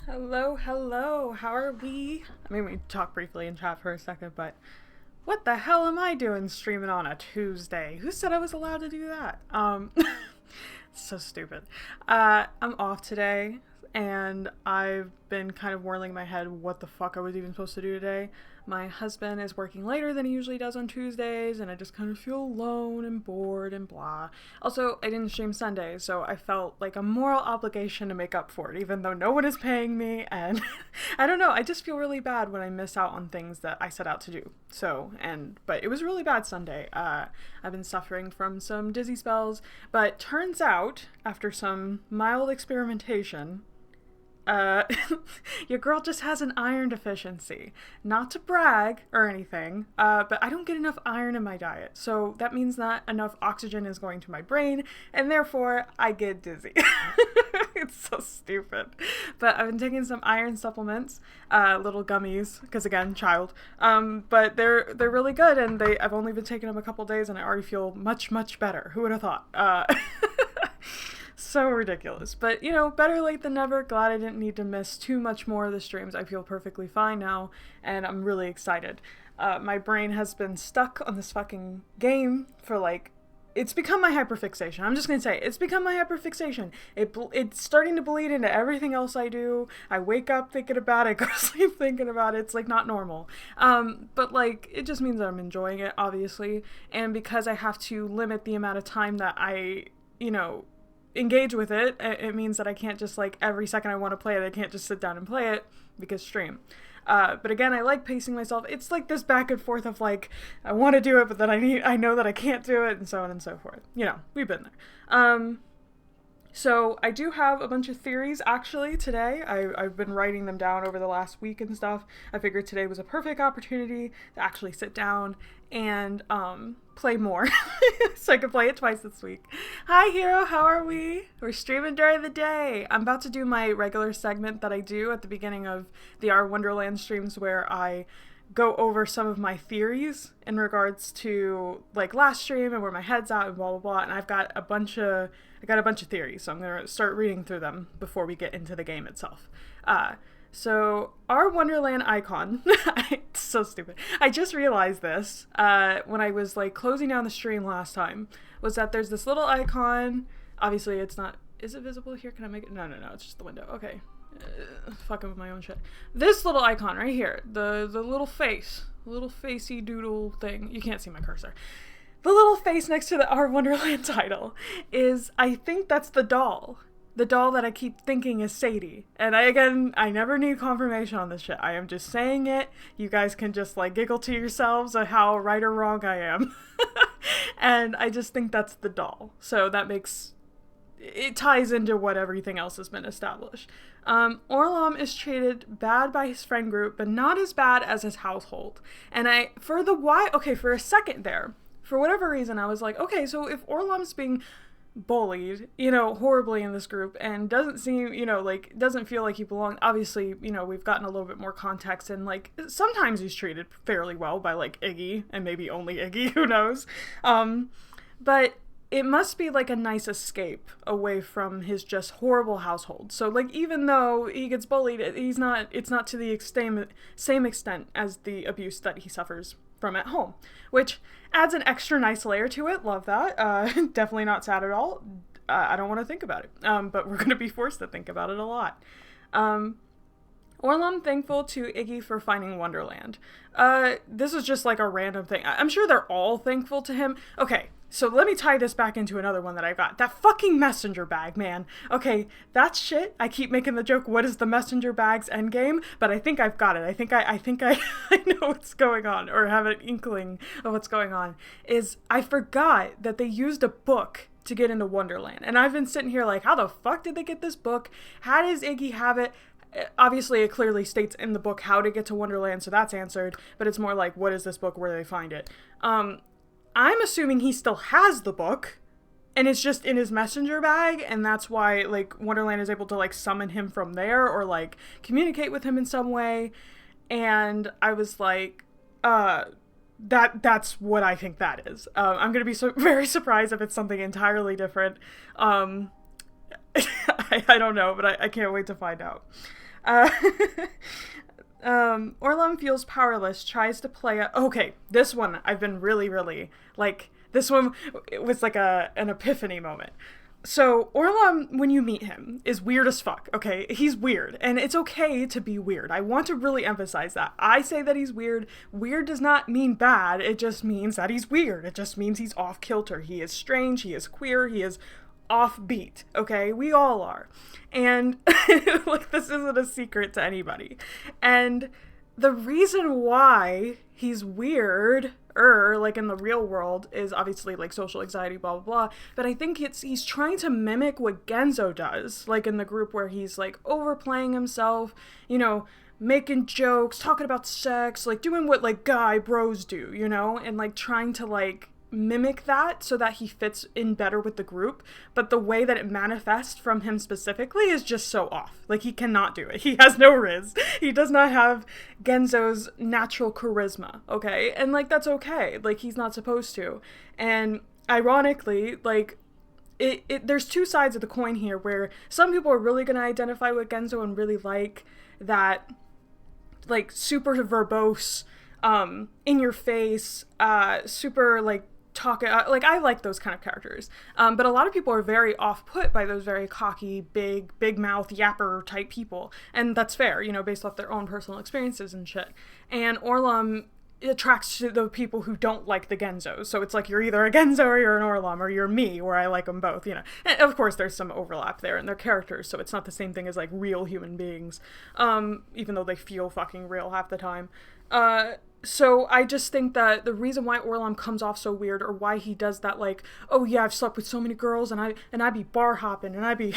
Hello, hello. How are we? I mean, we talked briefly in chat for a second, but what the hell am I doing streaming on a Tuesday? Who said I was allowed to do that? So stupid. I'm off today, and I've been kind of whirling in my head what the fuck I was even supposed to do today. My husband is working later than he usually does on Tuesdays, and I just kind of feel alone and bored and blah. Also, I didn't stream Sunday, so I felt like a moral obligation to make up for it, even though no one is paying me, and I don't know, I just feel really bad when I miss out on things that I set out to do. But it was really bad Sunday. I've been suffering from some dizzy spells, but turns out, after some mild experimentation, uh, your girl just has an iron deficiency. Not to brag or anything, but I don't get enough iron in my diet. So that means not enough oxygen is going to my brain, and therefore I get dizzy. It's so stupid. But I've been taking some iron supplements, little gummies, because again, child. But they're really good, and I've only been taking them a couple days, and I already feel much, much better. Who would have thought? So ridiculous. But, better late than never. Glad I didn't need to miss too much more of the streams. I feel perfectly fine now, and I'm really excited. My brain has been stuck on this fucking game for, it's become my hyperfixation. I'm just gonna say, it's become my hyperfixation. It's starting to bleed into everything else I do. I wake up thinking about it, go to sleep thinking about it. It's, not normal. But, it just means that I'm enjoying it, obviously. And because I have to limit the amount of time that I, engage with it, it means that I can't just every second I want to play it, I can't just sit down and play it because stream. But again, I like pacing myself. It's this back and forth of I want to do it, but then I know that I can't do it, and so on and so forth. We've been there. So I do have a bunch of theories actually today. I've been writing them down over the last week and stuff. I figured today was a perfect opportunity to actually sit down and play more. So I could play it twice this week. Hi Hero, how are we? We're streaming during the day. I'm about to do my regular segment that I do at the beginning of the Our Wonderland streams where I go over some of my theories in regards to last stream and where my head's at and blah blah blah, and I got a bunch of theories, so I'm gonna start reading through them before we get into the game itself. So our Wonderland icon, it's so stupid. I just realized this when I was closing down the stream last time, was that there's this little icon. Obviously it's not, is it visible here? Can I make it? No, it's just the window. Okay. Fucking with my own shit. This little icon right here, the little face, little facey doodle thing. You can't see my cursor. The little face next to the Our Wonderland title is, I think that's the doll. The doll that I keep thinking is Sadie. And I never need confirmation on this shit. I am just saying it. You guys can just giggle to yourselves at how right or wrong I am. And I just think that's the doll. So that makes, it ties into what everything else has been established. Orlam is treated bad by his friend group, but not as bad as his household. And for a second there, for whatever reason, I was like, okay, so if Orlam's being bullied, horribly in this group and doesn't seem, doesn't feel like he belonged, obviously, we've gotten a little bit more context and sometimes he's treated fairly well by Iggy and maybe only Iggy, who knows. But it must be a nice escape away from his just horrible household. So even though he gets bullied, it's not to the same extent as the abuse that he suffers from at home, which adds an extra nice layer to it. Love that. Definitely not sad at all. I don't want to think about it, but we're going to be forced to think about it a lot. Orlam thankful to Iggy for finding Wonderland. This is just a random thing. I'm sure they're all thankful to him. Okay, so let me tie this back into another one that I got. That fucking messenger bag, man. Okay, that's shit. I keep making the joke, what is the messenger bag's endgame? But I think I've got it. I think I know what's going on, or have an inkling of what's going on. I forgot that they used a book to get into Wonderland. And I've been sitting here how the fuck did they get this book? How does Iggy have it? Obviously, it clearly states in the book how to get to Wonderland, so that's answered. But it's more what is this book? Where do they find it? I'm assuming he still has the book, and it's just in his messenger bag, and that's why, Wonderland is able to, summon him from there, or, communicate with him in some way. And I was that's what I think that is. I'm gonna be very surprised if it's something entirely different. I don't know, but I can't wait to find out. Uh, Orlum feels powerless, tries to play a... Okay, this one I've been really, really... Like, this one, it was like an epiphany moment. So, Orlum, when you meet him, is weird as fuck, okay? He's weird, and it's okay to be weird. I want to really emphasize that. I say that he's weird. Weird does not mean bad, it just means that he's weird. It just means he's off kilter. He is strange, he is queer, he is offbeat, okay? We all are. And, like, this isn't a secret to anybody. And the reason why he's weird, like in the real world, is obviously like social anxiety, blah blah blah. But I think he's trying to mimic what Genzo does, like in the group where he's like overplaying himself, you know, making jokes, talking about sex, like doing what like guy bros do, you know, and like trying to like mimic that so that he fits in better with the group. But the way that it manifests from him specifically is just so off. Like, he cannot do it. He has no riz. He does not have Genzo's natural charisma, okay? And like, that's okay. Like, he's not supposed to. And ironically, like, there's two sides of the coin here, where some people are really going to identify with Genzo and really like that, like, super verbose, in your face, super like talking, like, I like those kind of characters. But a lot of people are very off-put by those very cocky, big mouth yapper type people. And that's fair, you know, based off their own personal experiences and shit. And Orlum attracts to the people who don't like the Genzos. So it's like, you're either a Genzo or you're an Orlum, or you're me, where I like them both, you know. And of course there's some overlap there in their characters, so it's not the same thing as like real human beings, even though they feel fucking real half the time. So I just think that the reason why Orlum comes off so weird, or why he does that, like, oh yeah, I've slept with so many girls, and I be bar hopping, and I be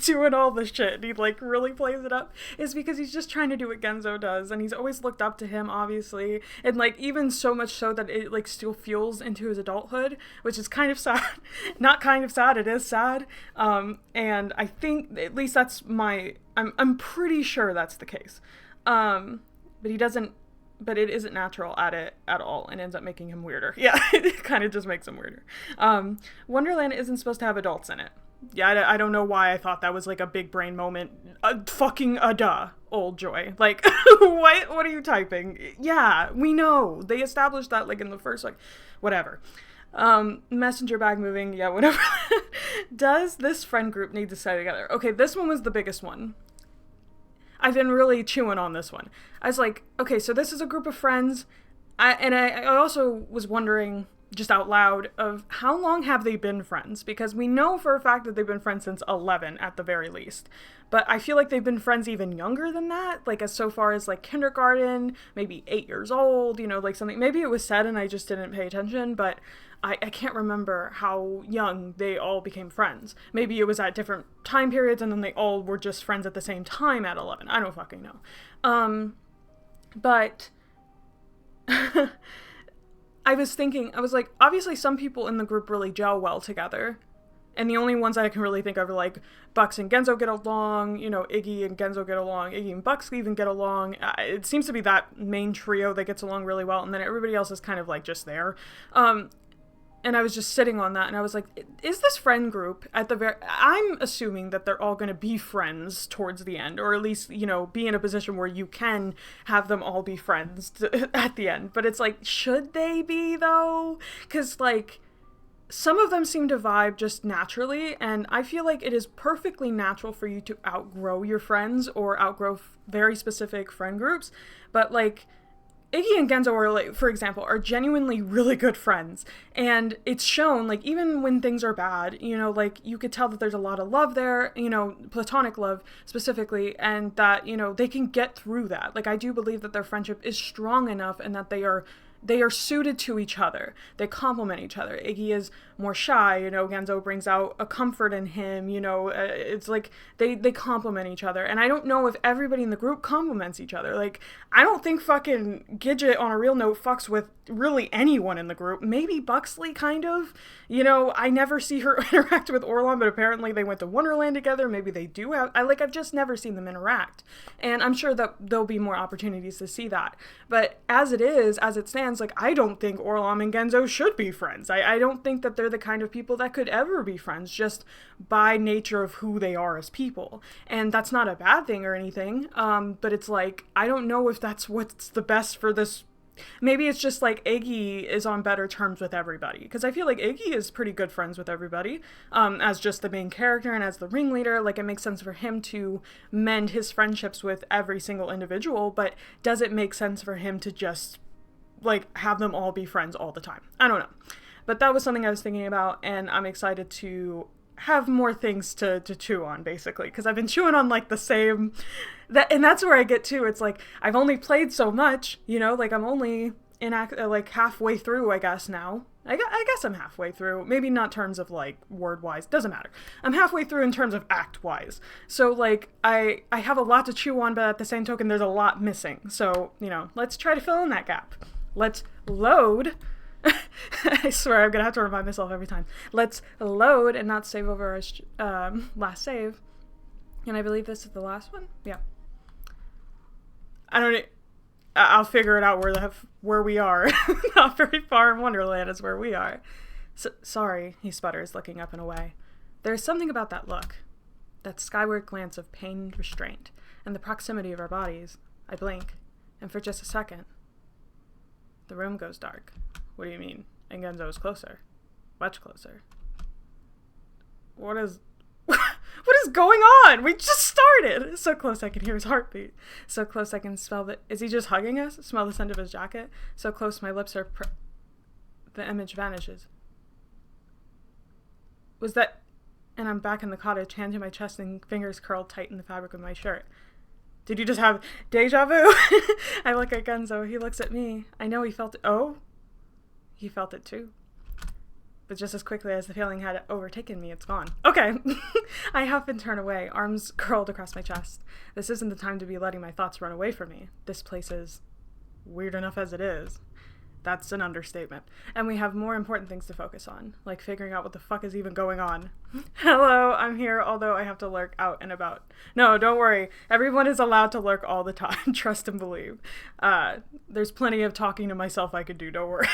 doing all this shit, and he like really plays it up, is because he's just trying to do what Genzo does, and he's always looked up to him, obviously, and like even so much so that it like still fuels into his adulthood, which is kind of sad. Not kind of sad, it is sad. And I think at least that's I'm pretty sure that's the case. But it isn't natural at it at all, and ends up making him weirder. Yeah, it kind of just makes him weirder. Wonderland isn't supposed to have adults in it. Yeah, I don't know why I thought that was like a big brain moment. Fucking duh, old Joy. Like, what are you typing? Yeah, we know. They established that like in the first, like, whatever. Messenger bag moving, yeah, whatever. Does this friend group need to stay together? Okay, this one was the biggest one. I've been really chewing on this one. I was like, okay, so this is a group of friends. I also was wondering, just out loud, of how long have they been friends? Because we know for a fact that they've been friends since 11 at the very least. But I feel like they've been friends even younger than that, like as so far as like kindergarten, maybe 8 years old, you know, like something. Maybe it was said and I just didn't pay attention, but I can't remember how young they all became friends. Maybe it was at different time periods and then they all were just friends at the same time at 11. I don't fucking know. But I was like, obviously some people in the group really gel well together. And the only ones I can really think of are like Bucks and Genzo get along, you know, Iggy and Genzo get along, Iggy and Bucks even get along. It seems to be that main trio that gets along really well, and then everybody else is kind of like just there. And I was just sitting on that, and I was like, is this friend group at the I'm assuming that they're all going to be friends towards the end, or at least, you know, be in a position where you can have them all be friends at the end. But it's like, should they be, though? Because, like, some of them seem to vibe just naturally, and I feel like it is perfectly natural for you to outgrow your friends or outgrow very specific friend groups. But, like, Iggy and Genzo are, like, for example, are genuinely really good friends, and it's shown, like, even when things are bad, you know, like, you could tell that there's a lot of love there, you know, platonic love specifically, and that, you know, they can get through that. Like, I do believe that their friendship is strong enough and that they are suited to each other. They complement each other. Iggy is more shy, you know, Genzo brings out a comfort in him, you know, it's like they complement each other. And I don't know if everybody in the group complements each other. Like, I don't think fucking Gidget, on a real note, fucks with really anyone in the group. Maybe Buxley, kind of. You know, I never see her interact with Orlon, but apparently they went to Wonderland together. Maybe they do have, I've just never seen them interact. And I'm sure that there'll be more opportunities to see that. But as it stands, like, I don't think Orlon and Genzo should be friends. I don't think that they're the kind of people that could ever be friends, just by nature of who they are as people. And that's not a bad thing or anything, but it's like, I don't know if that's what's the best for this. Maybe it's just like Iggy is on better terms with everybody, because I feel like Iggy is pretty good friends with everybody, as just the main character and as the ringleader. Like, it makes sense for him to mend his friendships with every single individual, but does it make sense for him to just, like, have them all be friends all the time? I don't know. But that was something I was thinking about, and I'm excited to have more things to chew on, basically, because I've been chewing on, like, the same... and that's where I get to. It's like, I've only played so much, you know? Like, I'm only like, halfway through, I guess, now. I guess I'm halfway through. Maybe not in terms of, like, word-wise. Doesn't matter. I'm halfway through in terms of act-wise. So, like, I have a lot to chew on, but at the same token, there's a lot missing. So, you know, let's try to fill in that gap. Let's load... I swear I'm gonna have to remind myself every time. Let's load and not save over our last save. And I believe this is the last one? Yeah. I'll figure it out where we are. Not very far in Wonderland is where we are. Sorry, he sputters, looking up and away. There's something about that look. That skyward glance of pained restraint, and the proximity of our bodies. I blink, and for just a second, the room goes dark. What do you mean? And Genzo is closer. Much closer. What is going on? We just started! So close I can hear his heartbeat. So close I can smell the... Is he just hugging us? Smell the scent of his jacket? So close my lips are... The image vanishes. Was that... And I'm back in the cottage, hand to my chest and fingers curled tight in the fabric of my shirt. Did you just have deja vu? I look at Genzo. He looks at me. I know he felt it. Oh? He felt it too. But just as quickly as the feeling had overtaken me, it's gone. Okay. I huff and turn away, arms curled across my chest. This isn't the time to be letting my thoughts run away from me. This place is weird enough as it is. That's an understatement. And we have more important things to focus on, like figuring out what the fuck is even going on. Hello, I'm here, although I have to lurk out and about. No, don't worry. Everyone is allowed to lurk all the time. Trust and believe. There's plenty of talking to myself I could do, don't worry.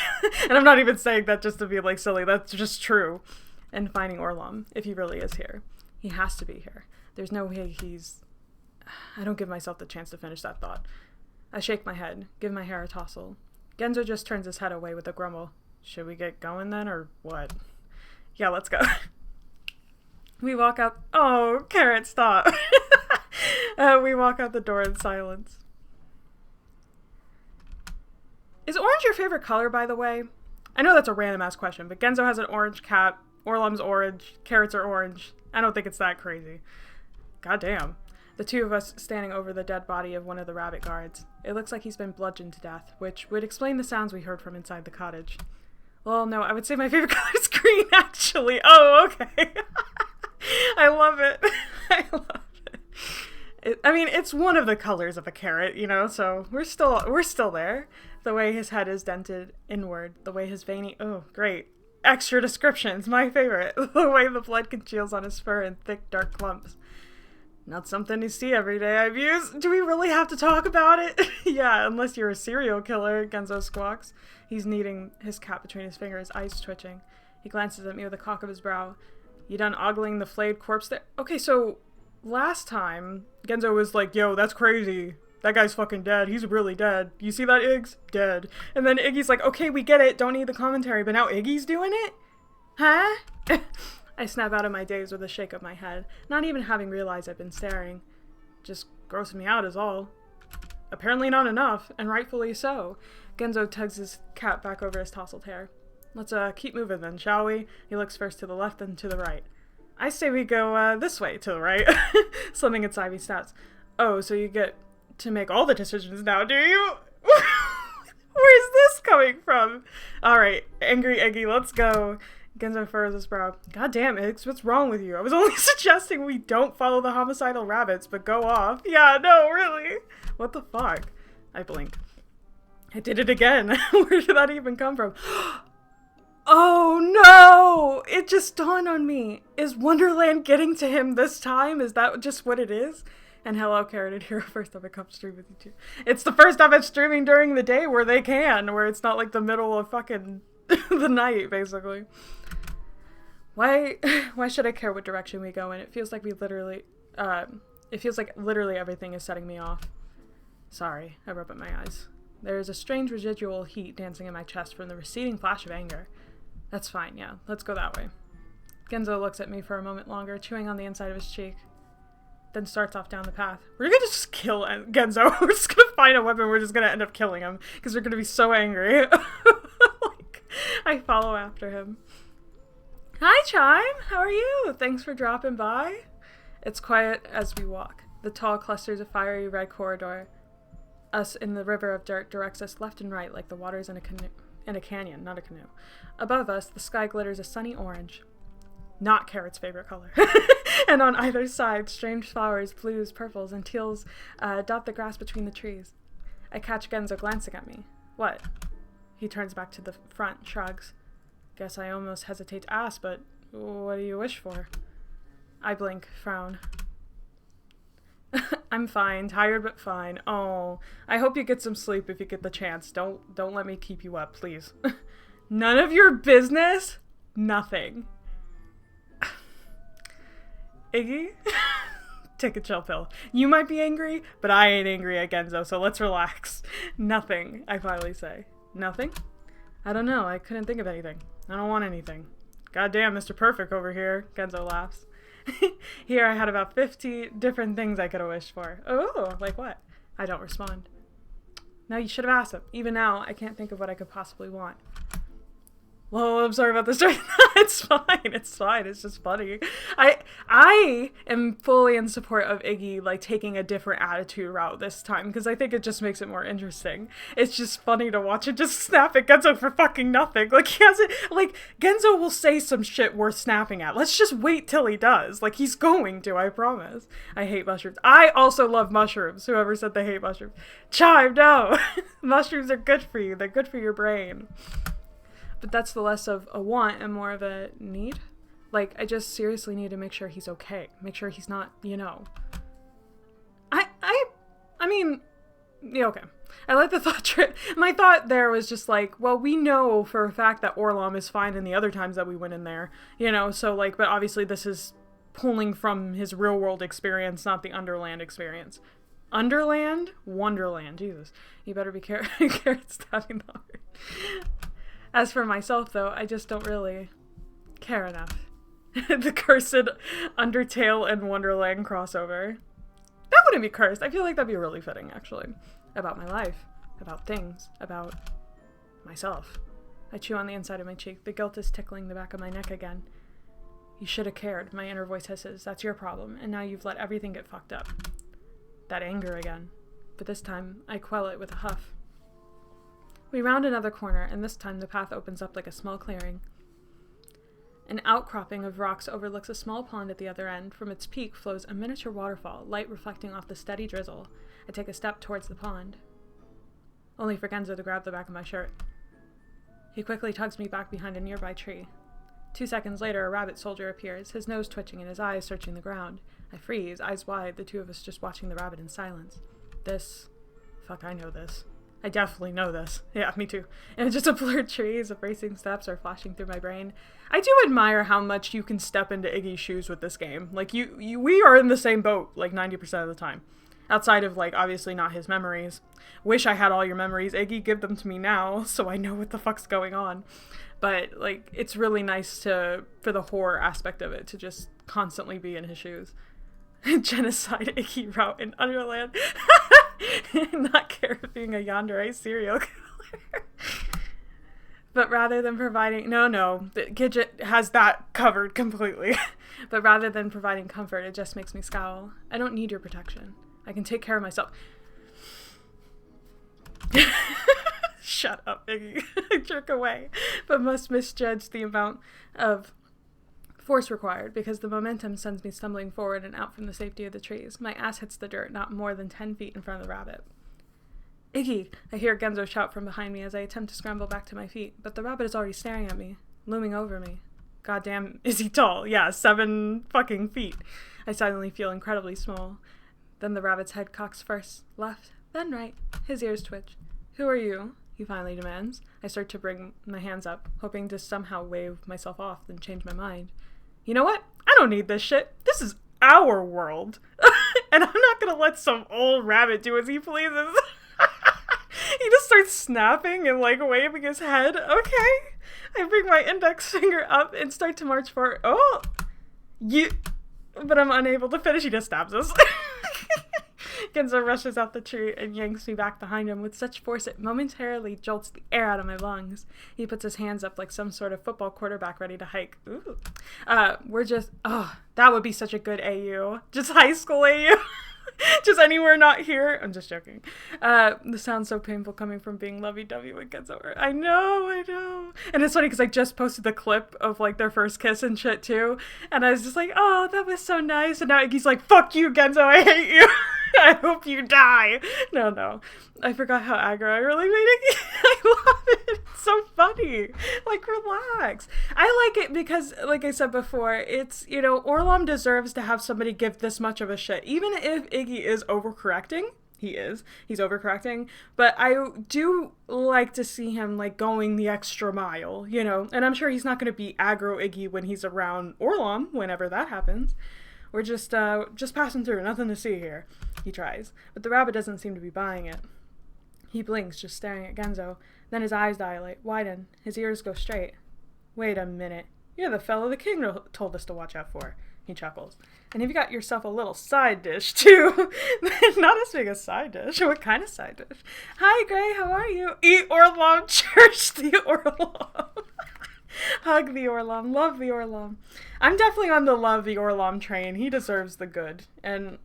And I'm not even saying that just to be, like, silly. That's just true. And finding Orlom, if he really is here. He has to be here. There's no way he's... I don't give myself the chance to finish that thought. I shake my head, give my hair a tousle. Genzo just turns his head away with a grumble. Should we get going then, or what? Yeah, let's go. We walk out... Oh, Carrot, stop. We walk out the door in silence. Is orange your favorite color, by the way? I know that's a random-ass question, but Genzo has an orange cap, Orlom's orange, carrots are orange. I don't think it's that crazy. Goddamn. The two of us standing over the dead body of one of the rabbit guards. It looks like he's been bludgeoned to death, which would explain the sounds we heard from inside the cottage. Well, no, I would say my favorite color is green, actually. Oh, okay. I love it. I love it. I mean, it's one of the colors of a carrot, you know, so we're still there. The way his head is dented inward, the way his veiny... Oh, great. Extra descriptions, my favorite. The way the blood congeals on his fur in thick, dark clumps. Not something you see every day, I muse. Do we really have to talk about it? Yeah, unless you're a serial killer, Genzo squawks. He's kneading his cap between his fingers, eyes twitching. He glances at me with a cock of his brow. You done ogling the flayed corpse there? Okay, so last time, Genzo was like, yo, that's crazy. That guy's fucking dead. He's really dead. You see that, Iggs? Dead. And then Iggy's like, okay, we get it. Don't need the commentary. But now Iggy's doing it? Huh? I snap out of my daze with a shake of my head, not even having realized I've been staring. Just grossing me out is all. Apparently not enough, and rightfully so. Genzo tugs his cap back over his tousled hair. Let's keep moving then, shall we? He looks first to the left, then to the right. I say we go this way to the right. Something inside me snaps. Oh, so you get to make all the decisions now, do you? Where's this coming from? Alright, angry Eggy, let's go. Genzo furrows his brow. God damn, Iggs, what's wrong with you? I was only suggesting we don't follow the homicidal rabbits, but go off. Yeah, no, really? What the fuck? I blink. I did it again. Where did that even come from? Oh no! It just dawned on me. Is Wonderland getting to him this time? Is that just what it is? And hello, Carrot and Hero. First time I come stream with you too. It's the first time I'm streaming during the day where they can, where it's not like the middle of fucking the night, basically. Why why should I care what direction we go in? It feels like literally everything is setting me off. Sorry, I rub at my eyes. There is a strange residual heat dancing in my chest from the receding flash of anger. That's fine, yeah. Let's go that way. Genzo looks at me for a moment longer, chewing on the inside of his cheek. Then starts off down the path. We're gonna just kill Genzo. We're just gonna find a weapon. We're just gonna end up killing him because we're gonna be so angry. I follow after him. Hi, Chime. How are you? Thanks for dropping by. It's quiet as we walk. The tall clusters of fiery red corridor, us in the river of dirt, directs us left and right like the waters in a canyon, not a canoe. Above us, the sky glitters a sunny orange. Not Carrot's favorite color. And on either side, strange flowers, blues, purples, and teals dot the grass between the trees. I catch Genzo glancing at me. What? He turns back to the front, shrugs. Guess I almost hesitate to ask, but what do you wish for? I blink, frown. I'm fine, tired but fine. Oh, I hope you get some sleep if you get the chance. Don't let me keep you up, please. None of your business? Nothing. Iggy? Take a chill pill. You might be angry, but I ain't angry at Genzo, so let's relax. Nothing, I finally say. Nothing? I don't know, I couldn't think of anything. I don't want anything. Goddamn, Mr. Perfect over here, Genzo laughs. Here I had about 50 different things I could have wished for. Oh, like what? I don't respond. No, you should have asked him. Even now, I can't think of what I could possibly want. Well, I'm sorry about this. It's fine. It's fine. It's just funny. I am fully in support of Iggy, like, taking a different attitude route this time, because I think it just makes it more interesting. It's just funny to watch it just snap at Genzo for fucking nothing. Like, he hasn't, like, Genzo will say some shit worth snapping at. Let's just wait till he does. Like, he's going to, I promise. I hate mushrooms. I also love mushrooms. Whoever said they hate mushrooms. Chime, no. Mushrooms are good for you. They're good for your brain. But that's the less of a want and more of a need. Like, I just seriously need to make sure he's okay. Make sure he's not, you know. I mean, yeah, okay. I like the thought trip. My thought there was just like, well, we know for a fact that Orlom is fine in the other times that we went in there. You know, so like, but obviously this is pulling from his real world experience, not the Underland experience. Underland? Wonderland. Jesus. You better be careful. Stabbing the heart. As for myself, though, I just don't really care enough. The cursed Undertale and Wonderland crossover. That wouldn't be cursed. I feel like that'd be really fitting, actually. About my life. About things. About myself. I chew on the inside of my cheek. The guilt is tickling the back of my neck again. You should have cared, my inner voice hisses. That's your problem, and now you've let everything get fucked up. That anger again. But this time, I quell it with a huff. We round another corner, and this time the path opens up like a small clearing. An outcropping of rocks overlooks a small pond at the other end. From its peak flows a miniature waterfall, light reflecting off the steady drizzle. I take a step towards the pond, only for Genzo to grab the back of my shirt. He quickly tugs me back behind a nearby tree. 2 seconds later, a rabbit soldier appears, his nose twitching and his eyes searching the ground. I freeze, eyes wide, the two of us just watching the rabbit in silence. Fuck, I know this. I definitely know this. Yeah, me too. And just a blurred trees of racing steps are flashing through my brain. I do admire how much you can step into Iggy's shoes with this game. Like, we are in the same boat, like, 90% of the time. Outside of, like, obviously not his memories. Wish I had all your memories. Iggy, give them to me now, so I know what the fuck's going on. But, like, it's really nice for the horror aspect of it, to just constantly be in his shoes. Genocide Iggy route in Underland. Not care of being a yandere serial killer. But rather than providing... No, the Gidget has that covered completely. But rather than providing comfort, it just makes me scowl. I don't need your protection. I can take care of myself. Shut up, Iggy. I jerk away, but must misjudge the amount of force required because the momentum sends me stumbling forward and out from the safety of the trees. My ass hits the dirt not more than 10 feet in front of the rabbit. Iggy! I hear Genzo shout from behind me as I attempt to scramble back to my feet, but the rabbit is already staring at me, looming over me. Goddamn, is he tall? Yeah, 7 fucking feet. I suddenly feel incredibly small. Then the rabbit's head cocks first, left, then right. His ears twitch. Who are you? he finally demands. I start to bring my hands up, hoping to somehow wave myself off, then change my mind. You know what? I don't need this shit. This is our world. And I'm not gonna let some old rabbit do as he pleases. He just starts snapping and like waving his head. Okay. I bring my index finger up and start to march forward. Oh! But I'm unable to finish. He just stabs us. Genzo rushes out the tree and yanks me back behind him with such force it momentarily jolts the air out of my lungs. He puts his hands up like some sort of football quarterback ready to hike. Ooh. That would be such a good AU. Just high school AU. Just anywhere not here. I'm just joking. This sounds so painful coming from being lovey-dovey with Genzo. I know. And it's funny because I just posted the clip of like their first kiss and shit too. And I was just like, oh, that was so nice. And now Iggy's like, fuck you, Genzo, I hate you. I hope you die. No. I forgot how aggro I really made it. I love it. It's so funny. Like, relax. I like it because, like I said before, it's, Orlom deserves to have somebody give this much of a shit. Even if Iggy is overcorrecting. He's overcorrecting. But I do like to see him, like, going the extra mile, And I'm sure he's not going to be aggro Iggy when he's around Orlom, whenever that happens. We're just passing through. Nothing to see here. He tries. But the rabbit doesn't seem to be buying it. He blinks, just staring at Genzo. Then his eyes dilate, widen. His ears go straight. Wait a minute. You're the fellow the king told us to watch out for. He chuckles. And have you got yourself a little side dish, too? Not as big a side dish. What kind of side dish? Hi, Gray. How are you? Eat Orlom. Church the Orlom. Hug the Orlom. Love the Orlom. I'm definitely on the love the Orlom train. He deserves the good. And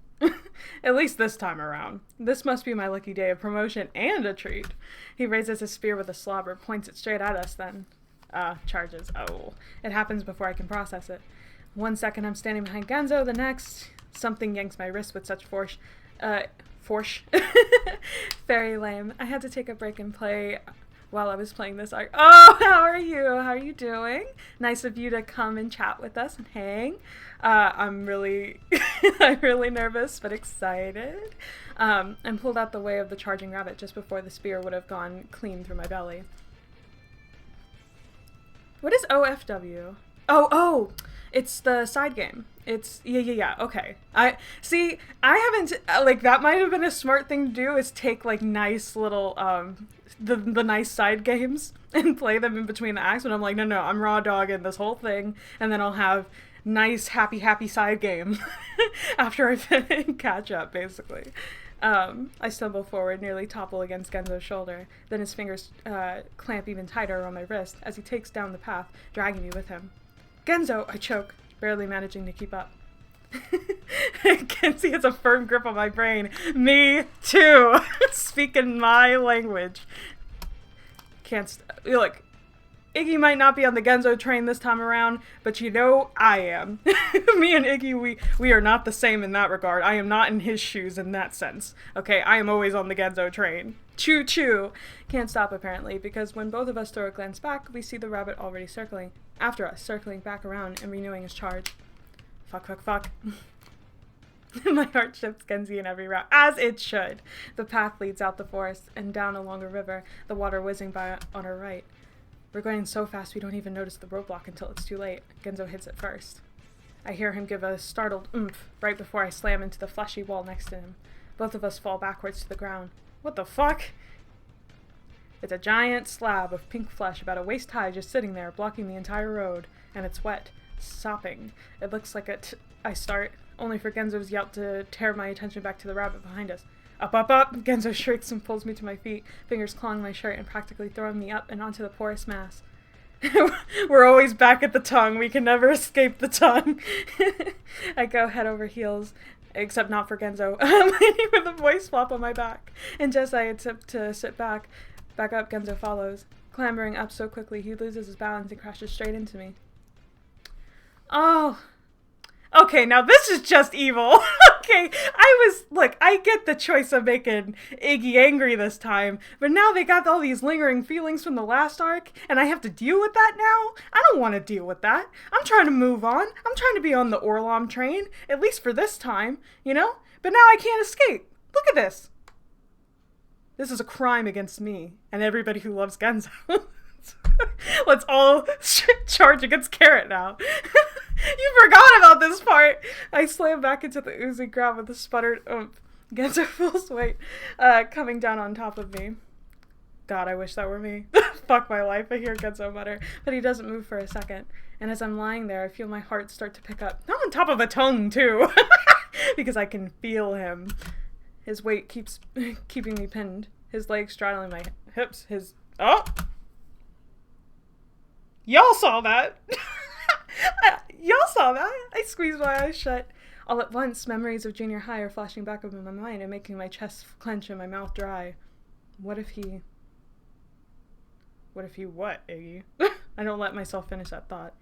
at least this time around. This must be my lucky day of promotion and a treat. He raises his spear with a slobber, points it straight at us, then charges. Oh, it happens before I can process it. 1 second I'm standing behind Genzo, the next, something yanks my wrist with such force. Very lame. I had to take a break and play while I was playing this art. Oh, how are you? How are you doing? Nice of you to come and chat with us and hang. I'm really nervous but excited. And pulled out the way of the charging rabbit just before the spear would have gone clean through my belly. What is OFW? Oh, it's the side game. It's, yeah, okay. I haven't, that might have been a smart thing to do, is take, nice little, the nice side games and play them in between the acts, but I'm like, no, I'm raw dogging this whole thing, and then I'll have nice, happy side game after I catch up, basically. I stumble forward, nearly topple against Genzo's shoulder. Then his fingers clamp even tighter around my wrist as he takes down the path, dragging me with him. Genzo, I choke, barely managing to keep up. Kenzie has a firm grip on my brain. Me too. Speaking my language. Look, Iggy might not be on the Genzo train this time around, but I am. Me and Iggy, we are not the same in that regard. I am not in his shoes in that sense. Okay, I am always on the Genzo train. Choo choo. Can't stop apparently, because when both of us throw a glance back, we see the rabbit already circling after us, circling back around and renewing his charge. Fuck. My heart ships Kenzie in every route, as it should. The path leads out the forest and down along a river, the water whizzing by on our right. We're going so fast we don't even notice the roadblock until it's too late. Genzo hits it first. I hear him give a startled oomph right before I slam into the fleshy wall next to him. Both of us fall backwards to the ground. What the fuck? It's a giant slab of pink flesh about a waist high just sitting there, blocking the entire road, and it's wet, sopping. It looks like I start, only for Genzo's yelp to tear my attention back to the rabbit behind us. Up! Genzo shrieks and pulls me to my feet, fingers clawing my shirt and practically throwing me up and onto the porous mass. We're always back at the tongue. We can never escape the tongue. I go head over heels, except not for Genzo, landing with a voice flop on my back. And just as I attempt to sit back up, Genzo follows. Clambering up so quickly, he loses his balance and crashes straight into me. Oh. Okay, now this is just evil. Okay, I get the choice of making Iggy angry this time, but now they got all these lingering feelings from the last arc, and I have to deal with that now? I don't want to deal with that. I'm trying to move on. I'm trying to be on the Orlom train, at least for this time, But now I can't escape. Look at this. This is a crime against me and everybody who loves Genzo. Let's all charge against Carrot now. You forgot about this part. I slam back into the oozy ground with a sputtered oomph. Genzo feels weight coming down on top of me. God, I wish that were me. Fuck my life, I hear Genzo mutter. But he doesn't move for a second. And as I'm lying there, I feel my heart start to pick up. Not on top of a tongue, too. Because I can feel him. His weight keeps keeping me pinned. His legs straddling my hips. Oh! Y'all saw that! Y'all saw that! I squeezed my eyes shut. All at once, memories of junior high are flashing back up in my mind and making my chest clench and my mouth dry. What if he what, Iggy? I don't let myself finish that thought.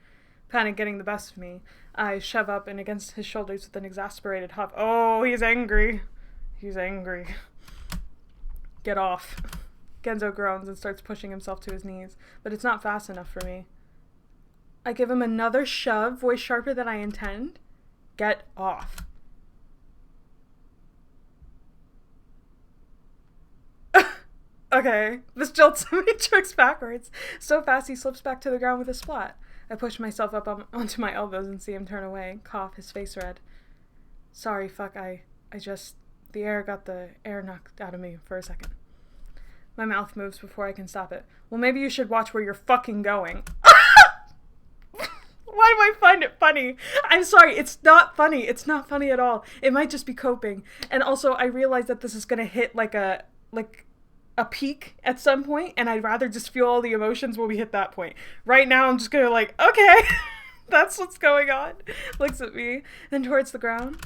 Panic getting the best of me. I shove up and against his shoulders with an exasperated huff. Oh, he's angry. He's angry. Get off. Genzo groans and starts pushing himself to his knees, but it's not fast enough for me. I give him another shove, voice sharper than I intend. Get off. Okay, this jolts me tricks backwards. So fast he slips back to the ground with a splat. I push myself up onto my elbows and see him turn away, cough, his face red. Sorry, fuck, the air got the air knocked out of me for a second. My mouth moves before I can stop it. Well, maybe you should watch where you're fucking going. Why do I find it funny? I'm sorry, it's not funny. It's not funny at all. It might just be coping. And also, I realize that this is gonna hit like a peak at some point, and I'd rather just feel all the emotions when we hit that point. Right now, I'm just gonna okay, that's what's going on. Looks at me, then towards the ground.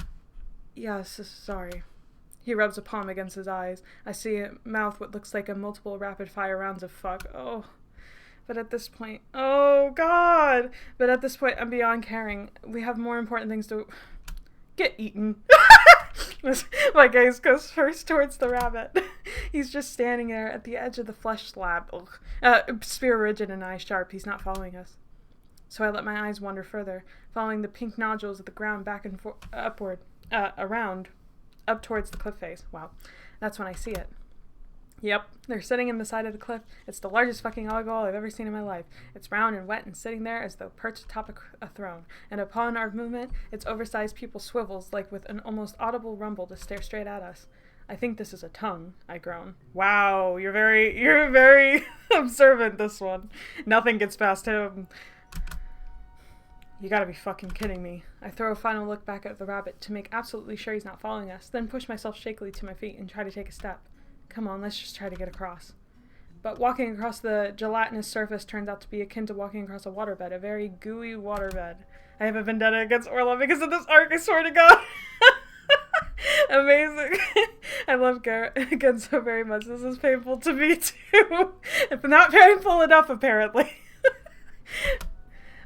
Yes, sorry. He rubs a palm against his eyes. I see a mouth what looks like a multiple rapid-fire rounds of fuck. Oh. But at this point, oh God! But at this point, I'm beyond caring. We have more important things to get eaten. My gaze goes first towards the rabbit. He's just standing there at the edge of the flesh slab. Spear rigid and eye sharp. He's not following us. So I let my eyes wander further, following the pink nodules of the ground back and upward, around, up towards the cliff face. Wow. That's when I see it. Yep, they're sitting in the side of the cliff. It's the largest fucking algal I've ever seen in my life. It's round and wet and sitting there as though perched atop a throne. And upon our movement, its oversized pupil swivels like with an almost audible rumble to stare straight at us. I think this is a tongue, I groan. Wow, you're very observant, this one. Nothing gets past him. You gotta be fucking kidding me. I throw a final look back at the rabbit to make absolutely sure he's not following us, then push myself shakily to my feet and try to take a step. Come on, let's just try to get across. But walking across the gelatinous surface turns out to be akin to walking across a waterbed, a very gooey waterbed. I have a vendetta against Orla because of this arc, I swear to God. Amazing. I love Genzo very much. This is painful to me too. It's not painful enough, apparently.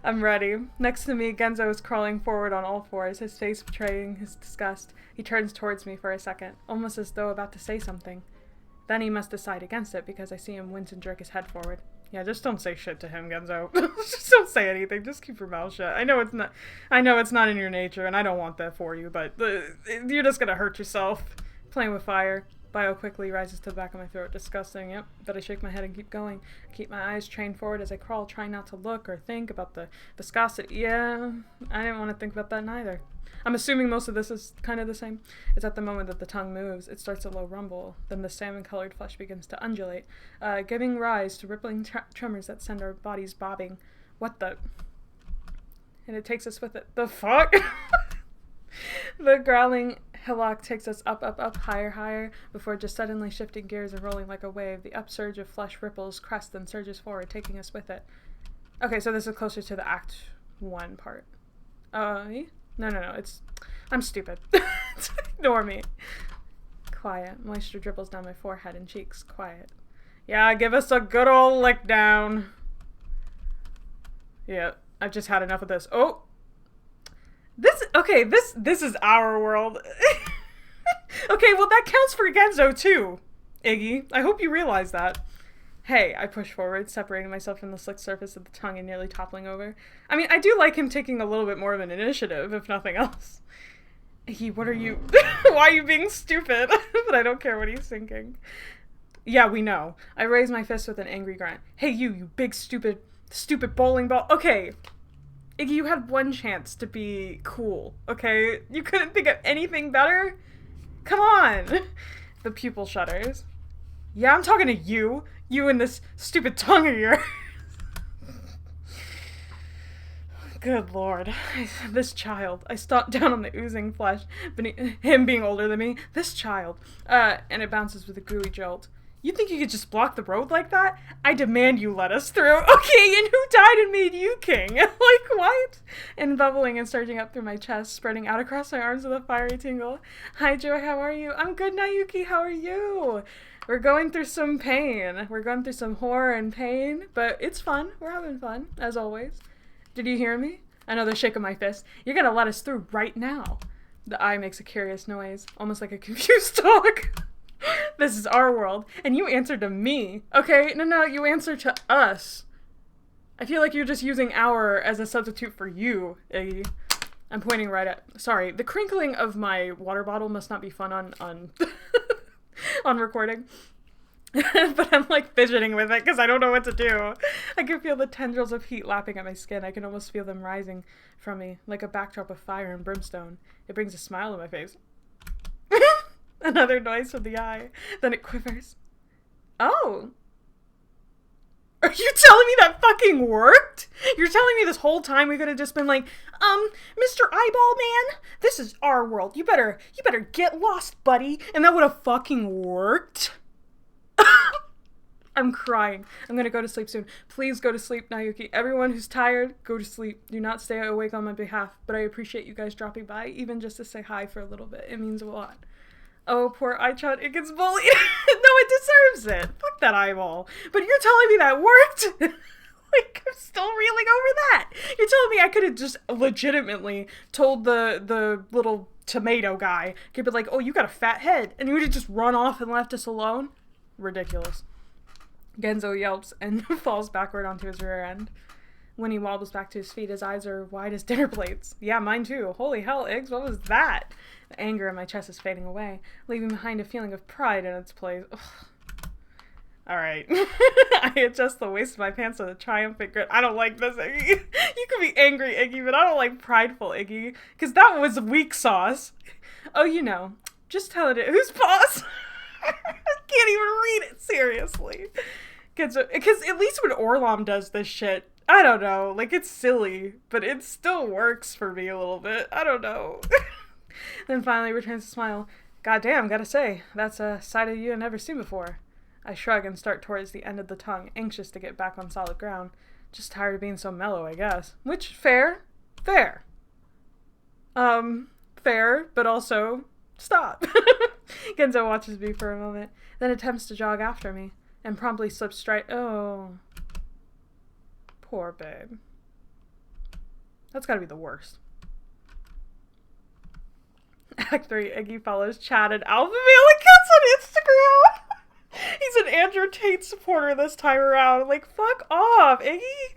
I'm ready. Next to me, Genzo is crawling forward on all fours, his face betraying his disgust. He turns towards me for a second, almost as though about to say something. Then he must decide against it because I see him wince and jerk his head forward. Yeah, just don't say shit to him, Genzo. Just don't say anything. Just keep your mouth shut. I know it's not in your nature, and I don't want that for you, but you're just gonna hurt yourself. Playing with fire. Bile quickly rises to the back of my throat. Disgusting. Yep. But I shake my head and keep going. I keep my eyes trained forward as I crawl, trying not to look or think about the viscosity. Yeah, I didn't want to think about that neither. I'm assuming most of this is kind of the same. It's at the moment that the tongue moves. It starts a low rumble. Then the salmon-colored flesh begins to undulate, giving rise to rippling tremors that send our bodies bobbing. What the... And it takes us with it. The fuck? The growling hillock takes us up, up, up, higher, higher, before just suddenly shifting gears and rolling like a wave. The upsurge of flesh ripples, crests, and surges forward, taking us with it. Okay, so this is closer to the Act 1 part. No, I'm stupid. Ignore me. Quiet. Moisture dribbles down my forehead and cheeks. Quiet. Yeah, give us a good old lick down. Yeah, I've just had enough of this. Oh! This is our world. Okay, well that counts for Genzo too, Iggy. I hope you realize that. Hey, I push forward, separating myself from the slick surface of the tongue and nearly toppling over. I mean, I do like him taking a little bit more of an initiative, if nothing else. Iggy, what are you... Why are you being stupid? But I don't care what he's thinking. Yeah, we know. I raise my fist with an angry grunt. Hey, you big stupid bowling ball. Okay, Iggy, you had one chance to be cool, okay? You couldn't think of anything better? Come on! The pupil shudders. Yeah, I'm talking to you. You and this stupid tongue of yours. Good lord. This child. I stomped down on the oozing flesh, him being older than me. This child. And it bounces with a gooey jolt. You think you could just block the road like that? I demand you let us through. Okay, and who died and made you king? Like, what? And bubbling and surging up through my chest, spreading out across my arms with a fiery tingle. Hi, Joy, how are you? I'm good, Nayuki, how are you? We're going through some pain. We're going through some horror and pain, but it's fun. We're having fun, as always. Did you hear me? Another shake of my fist. You're gonna let us through right now. The eye makes a curious noise, almost like a confused dog. This is our world, and you answer to me. Okay, no, you answer to us. I feel like you're just using our as a substitute for you, Iggy. I'm pointing right at... Sorry, the crinkling of my water bottle must not be fun on on recording. But I'm like fidgeting with it because I don't know what to do. I can feel the tendrils of heat lapping at my skin. I can almost feel them rising from me like a backdrop of fire and brimstone. It brings a smile to my face. Another noise from the eye. Then it quivers. Oh. Are you telling me that fucking worked? You're telling me this whole time we could have just been like, Mr. Eyeball Man, this is our world. You better get lost, buddy. And that would have fucking worked? I'm crying. I'm gonna go to sleep soon. Please go to sleep, Nayuki. Everyone who's tired, go to sleep. Do not stay awake on my behalf. But I appreciate you guys dropping by, even just to say hi for a little bit. It means a lot. Oh, poor Aichon, it gets bullied. No, it deserves it. Fuck that eyeball. But you're telling me that worked? Like, I'm still reeling over that. You're telling me I could have just legitimately told the little tomato guy, could be like, oh, you got a fat head, and he would have just run off and left us alone? Ridiculous. Genzo yelps and falls backward onto his rear end. When he wobbles back to his feet, his eyes are wide as dinner plates. Yeah, mine too. Holy hell, Iggs, what was that? The anger in my chest is fading away, leaving behind a feeling of pride in its place. Alright. I adjust the waist of my pants with a triumphant grin. I don't like this, Iggy. You can be angry, Iggy, but I don't like prideful, Iggy. Because that was weak sauce. Oh, you know. Just tell it who's boss? I can't even read it, seriously. Because at least when Orlom does this shit, I don't know, like, it's silly, but it still works for me a little bit. I don't know. Then finally returns to smile. Goddamn, gotta say, that's a side of you I've never seen before. I shrug and start towards the end of the tongue, anxious to get back on solid ground. Just tired of being so mellow, I guess. Which, fair. Fair, but also, stop. Genzo watches me for a moment, then attempts to jog after me, and promptly slips straight... Oh. Poor babe. That's gotta be the worst. Act 3, Iggy follows Chad and Alpha Male Kids on Instagram. He's an Andrew Tate supporter this time around. Like, fuck off, Iggy.